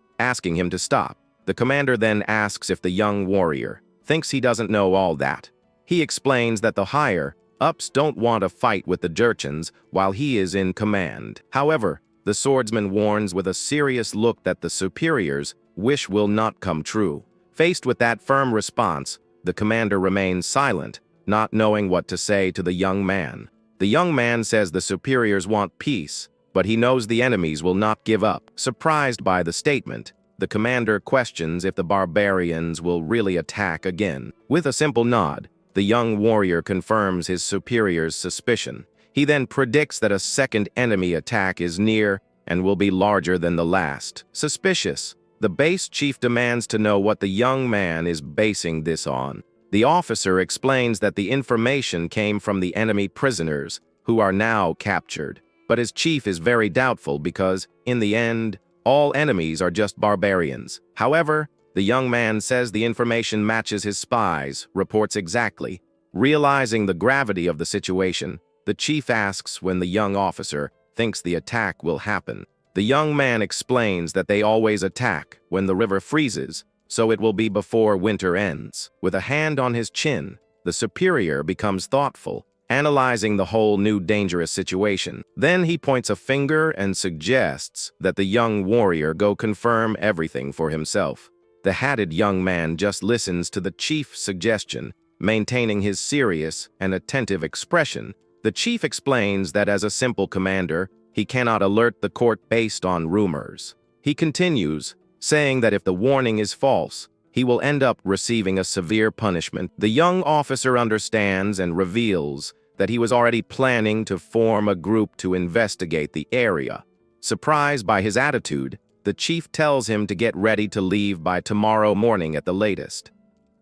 asking him to stop. The commander then asks if the young warrior thinks he doesn't know all that. He explains that the higher-ups don't want a fight with the Jurchens while he is in command. However, the swordsman warns with a serious look that the superior's wish will not come true. Faced with that firm response, the commander remains silent, not knowing what to say to the young man. The young man says the superiors want peace, but he knows the enemies will not give up. Surprised by the statement, the commander questions if the barbarians will really attack again. With a simple nod, the young warrior confirms his superior's suspicion. He then predicts that a second enemy attack is near and will be larger than the last. Suspicious, the base chief demands to know what the young man is basing this on. The officer explains that the information came from the enemy prisoners, who are now captured. But his chief is very doubtful because, in the end, all enemies are just barbarians. However, the young man says the information matches his spies' reports exactly. Realizing the gravity of the situation, the chief asks when the young officer thinks the attack will happen. The young man explains that they always attack when the river freezes, so it will be before winter ends. With a hand on his chin, the superior becomes thoughtful, analyzing the whole new dangerous situation. Then he points a finger and suggests that the young warrior go confirm everything for himself. The hatted young man just listens to the chief's suggestion, maintaining his serious and attentive expression. The chief explains that as a simple commander, he cannot alert the court based on rumors. He continues, saying that if the warning is false, he will end up receiving a severe punishment. The young officer understands and reveals that he was already planning to form a group to investigate the area. Surprised by his attitude, the chief tells him to get ready to leave by tomorrow morning at the latest.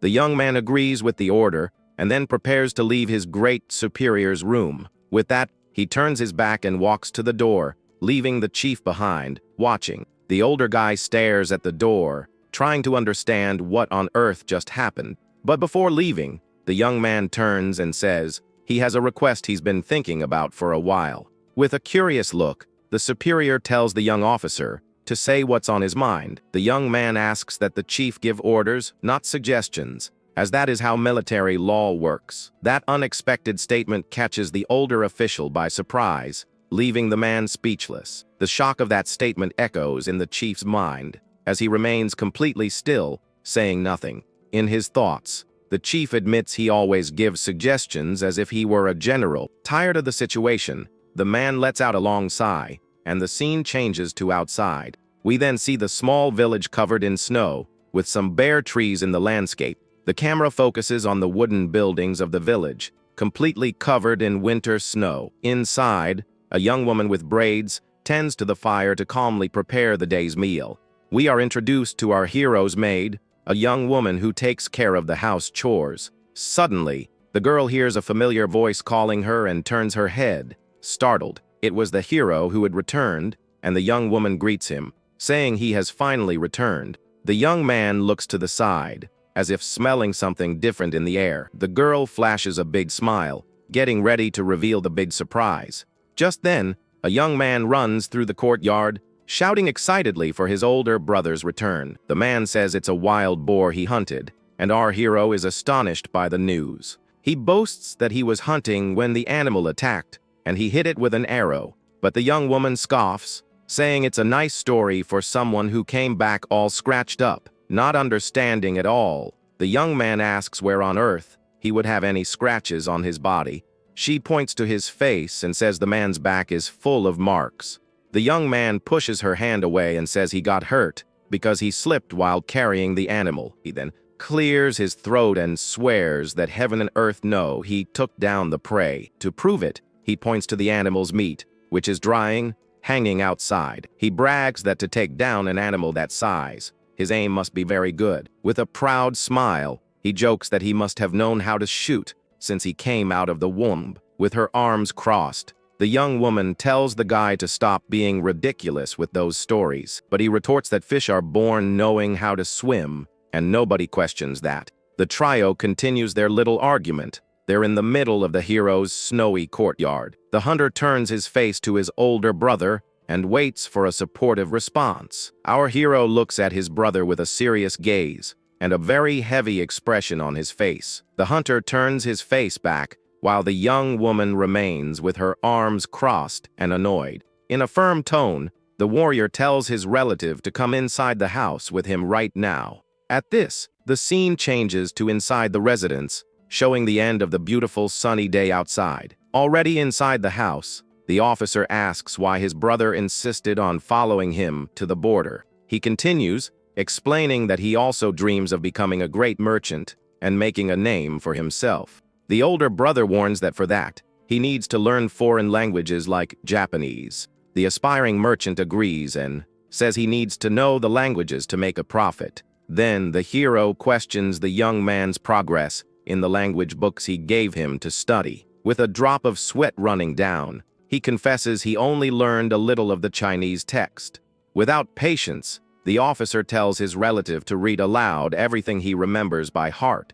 The young man agrees with the order and then prepares to leave his great superior's room. With that, he turns his back and walks to the door, leaving the chief behind, watching. The older guy stares at the door, trying to understand what on earth just happened. But before leaving, the young man turns and says he has a request he's been thinking about for a while. With a curious look, The superior tells the young officer to say what's on his mind. The young man asks that the chief give orders, not suggestions, as that is how military law works. That unexpected statement catches the older official by surprise, leaving the man speechless. The shock of that statement echoes in the chief's mind, as he remains completely still, saying nothing. In his thoughts, the chief admits he always gives suggestions as if he were a general. Tired of the situation, the man lets out a long sigh, and the scene changes to outside. We then see the small village covered in snow, with some bare trees in the landscape. The camera focuses on the wooden buildings of the village, completely covered in winter snow. Inside, a young woman with braids tends to the fire to calmly prepare the day's meal. We are introduced to our hero's maid, a young woman who takes care of the house chores. Suddenly, the girl hears a familiar voice calling her and turns her head. Startled, it was the hero who had returned, and the young woman greets him, saying he has finally returned. The young man looks to the side, as if smelling something different in the air. The girl flashes a big smile, getting ready to reveal the big surprise. Just then, a young man runs through the courtyard, shouting excitedly for his older brother's return. The man says it's a wild boar he hunted, and our hero is astonished by the news. He boasts that he was hunting when the animal attacked, and he hit it with an arrow. But the young woman scoffs, saying it's a nice story for someone who came back all scratched up. Not understanding at all, the young man asks where on earth he would have any scratches on his body. She points to his face and says the man's back is full of marks. The young man pushes her hand away and says he got hurt because he slipped while carrying the animal. He then clears his throat and swears that heaven and earth know he took down the prey. To prove it, he points to the animal's meat, which is drying, hanging outside. He brags that to take down an animal that size, his aim must be very good. With a proud smile, he jokes that he must have known how to shoot since he came out of the womb. With her arms crossed, the young woman tells the guy to stop being ridiculous with those stories, but he retorts that fish are born knowing how to swim, and nobody questions that. The trio continues their little argument. They're in the middle of the hero's snowy courtyard. The hunter turns his face to his older brother and waits for a supportive response. Our hero looks at his brother with a serious gaze and a very heavy expression on his face. The hunter turns his face back while the young woman remains with her arms crossed and annoyed. In a firm tone, the warrior tells his relative to come inside the house with him right now. At this, the scene changes to inside the residence, showing the end of the beautiful sunny day outside. Already inside the house, the officer asks why his brother insisted on following him to the border. He continues, explaining that he also dreams of becoming a great merchant and making a name for himself. The older brother warns that for that, he needs to learn foreign languages like Japanese. The aspiring merchant agrees and says he needs to know the languages to make a profit. Then the hero questions the young man's progress in the language books he gave him to study. With a drop of sweat running down, he confesses he only learned a little of the Chinese text. Without patience, the officer tells his relative to read aloud everything he remembers by heart.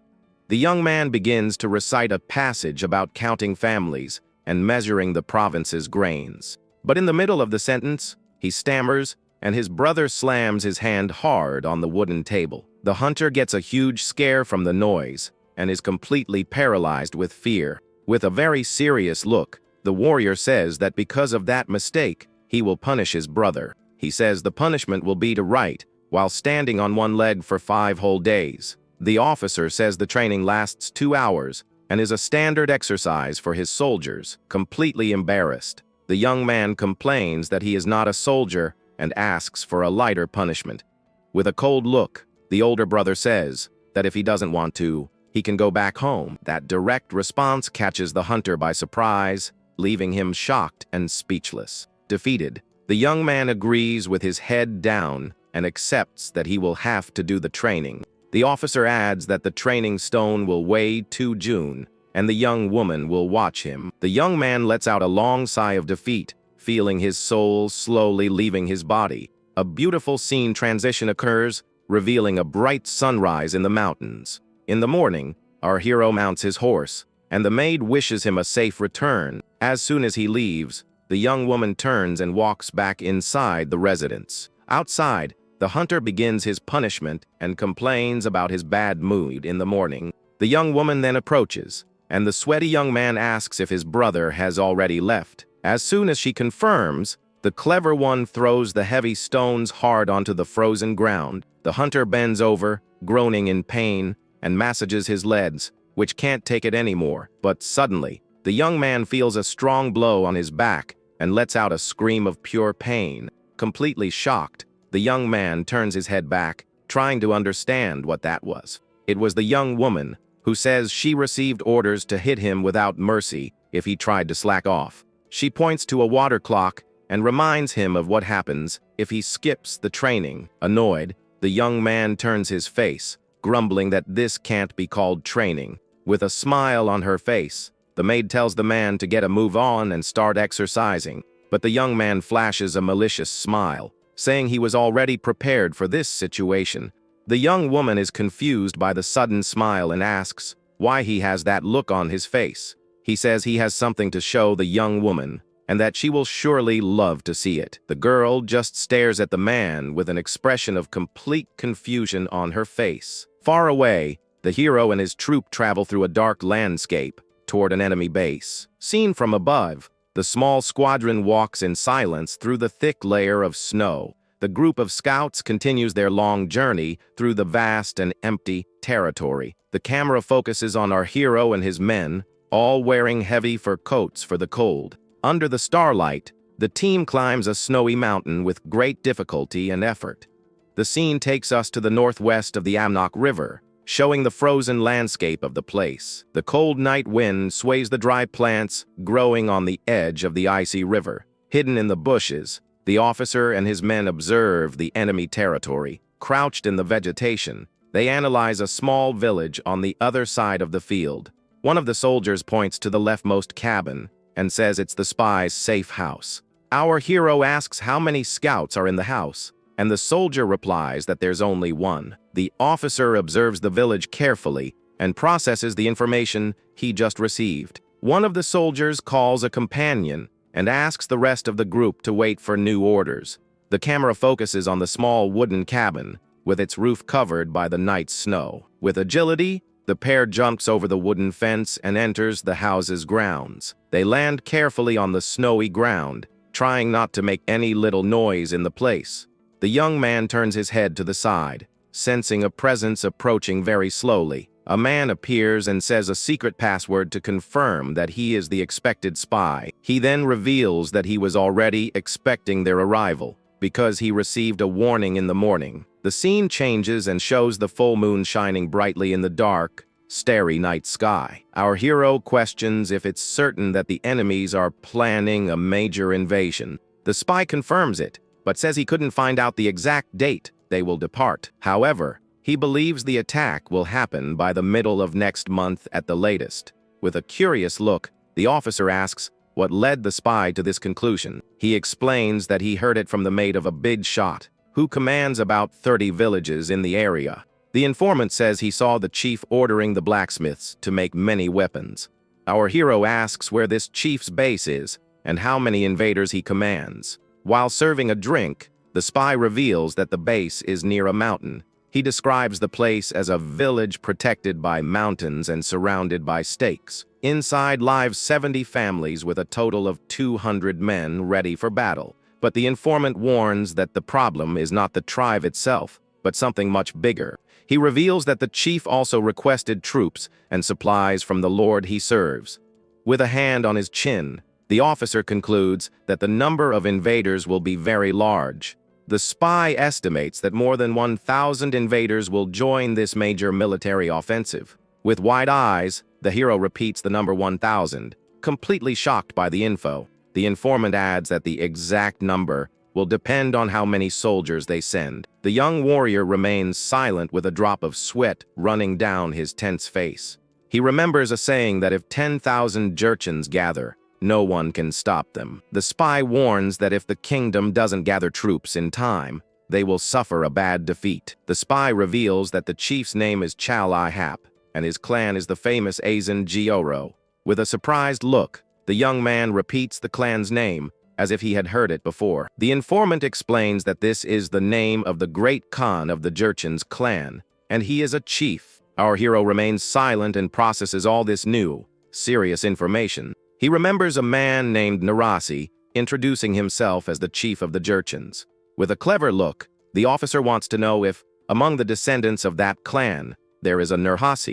The young man begins to recite a passage about counting families and measuring the province's grains. But in the middle of the sentence, he stammers, and his brother slams his hand hard on the wooden table. The hunter gets a huge scare from the noise and is completely paralyzed with fear. With a very serious look, the warrior says that because of that mistake, he will punish his brother. He says the punishment will be to write while standing on one leg for 5 whole days. The officer says the training lasts 2 hours and is a standard exercise for his soldiers. Completely embarrassed, the young man complains that he is not a soldier and asks for a lighter punishment. With a cold look, the older brother says that if he doesn't want to, he can go back home. That direct response catches the hunter by surprise, leaving him shocked and speechless. Defeated, the young man agrees with his head down and accepts that he will have to do the training. The officer adds that the training stone will weigh 2 June, and the young woman will watch him. The young man lets out a long sigh of defeat, feeling his soul slowly leaving his body. A beautiful scene transition occurs, revealing a bright sunrise in the mountains. In the morning, our hero mounts his horse, and the maid wishes him a safe return. As soon as he leaves, the young woman turns and walks back inside the residence. Outside, the hunter begins his punishment and complains about his bad mood in the morning. The young woman then approaches, and the sweaty young man asks if his brother has already left. As soon as she confirms, the clever one throws the heavy stones hard onto the frozen ground. The hunter bends over, groaning in pain, and massages his legs, which can't take it anymore. But suddenly, the young man feels a strong blow on his back and lets out a scream of pure pain. Completely shocked, the young man turns his head back, trying to understand what that was. It was the young woman, who says she received orders to hit him without mercy if he tried to slack off. She points to a water clock and reminds him of what happens if he skips the training. Annoyed, the young man turns his face, grumbling that this can't be called training. With a smile on her face, the maid tells the man to get a move on and start exercising, but the young man flashes a malicious smile, saying he was already prepared for this situation. The young woman is confused by the sudden smile and asks why he has that look on his face. He says he has something to show the young woman, and that she will surely love to see it. The girl just stares at the man with an expression of complete confusion on her face. Far away, the hero and his troop travel through a dark landscape toward an enemy base. Seen from above, the small squadron walks in silence through the thick layer of snow. The group of scouts continues their long journey through the vast and empty territory. The camera focuses on our hero and his men, all wearing heavy fur coats for the cold. Under the starlight, the team climbs a snowy mountain with great difficulty and effort. The scene takes us to the northwest of the Amnok River, showing the frozen landscape of the place. The cold night wind sways the dry plants growing on the edge of the icy river. Hidden in the bushes, the officer and his men observe the enemy territory. Crouched in the vegetation, they analyze a small village on the other side of the field. One of the soldiers points to the leftmost cabin and says it's the spy's safe house. Our hero asks how many scouts are in the house, and the soldier replies that there's only one. The officer observes the village carefully and processes the information he just received. One of the soldiers calls a companion and asks the rest of the group to wait for new orders. The camera focuses on the small wooden cabin, with its roof covered by the night's snow. With agility, the pair jumps over the wooden fence and enters the house's grounds. They land carefully on the snowy ground, trying not to make any little noise in the place. The young man turns his head to the side, sensing a presence approaching very slowly. A man appears and says a secret password to confirm that he is the expected spy. He then reveals that he was already expecting their arrival, because he received a warning in the morning. The scene changes and shows the full moon shining brightly in the dark, starry night sky. Our hero questions if it's certain that the enemies are planning a major invasion. The spy confirms it, but says he couldn't find out the exact date they will depart. However, he believes the attack will happen by the middle of next month at the latest. With a curious look, the officer asks what led the spy to this conclusion. He explains that he heard it from the mate of a big shot, who commands about 30 villages in the area. The informant says he saw the chief ordering the blacksmiths to make many weapons. Our hero asks where this chief's base is and how many invaders he commands. While serving a drink, the spy reveals that the base is near a mountain. He describes the place as a village protected by mountains and surrounded by stakes. Inside live 70 families with a total of 200 men ready for battle. But the informant warns that the problem is not the tribe itself, but something much bigger. He reveals that the chief also requested troops and supplies from the lord he serves. With a hand on his chin, the officer concludes that the number of invaders will be very large. The spy estimates that more than 1,000 invaders will join this major military offensive. With wide eyes, the hero repeats the number 1,000, completely shocked by the info. The informant adds that the exact number will depend on how many soldiers they send. The young warrior remains silent with a drop of sweat running down his tense face. He remembers a saying that if 10,000 Jurchens gather, no one can stop them. The spy warns that if the kingdom doesn't gather troops in time, they will suffer a bad defeat. The spy reveals that the chief's name is Chal-I-Hap, and his clan is the famous Azan Gioro. With a surprised look, the young man repeats the clan's name, as if he had heard it before. The informant explains that this is the name of the great Khan of the Jurchen's clan, and he is a chief. Our hero remains silent and processes all this new, serious information. He remembers a man named Narasi introducing himself as the chief of the Jurchens. With a clever look, the officer wants to know if, among the descendants of that clan, there is a Nurhasi.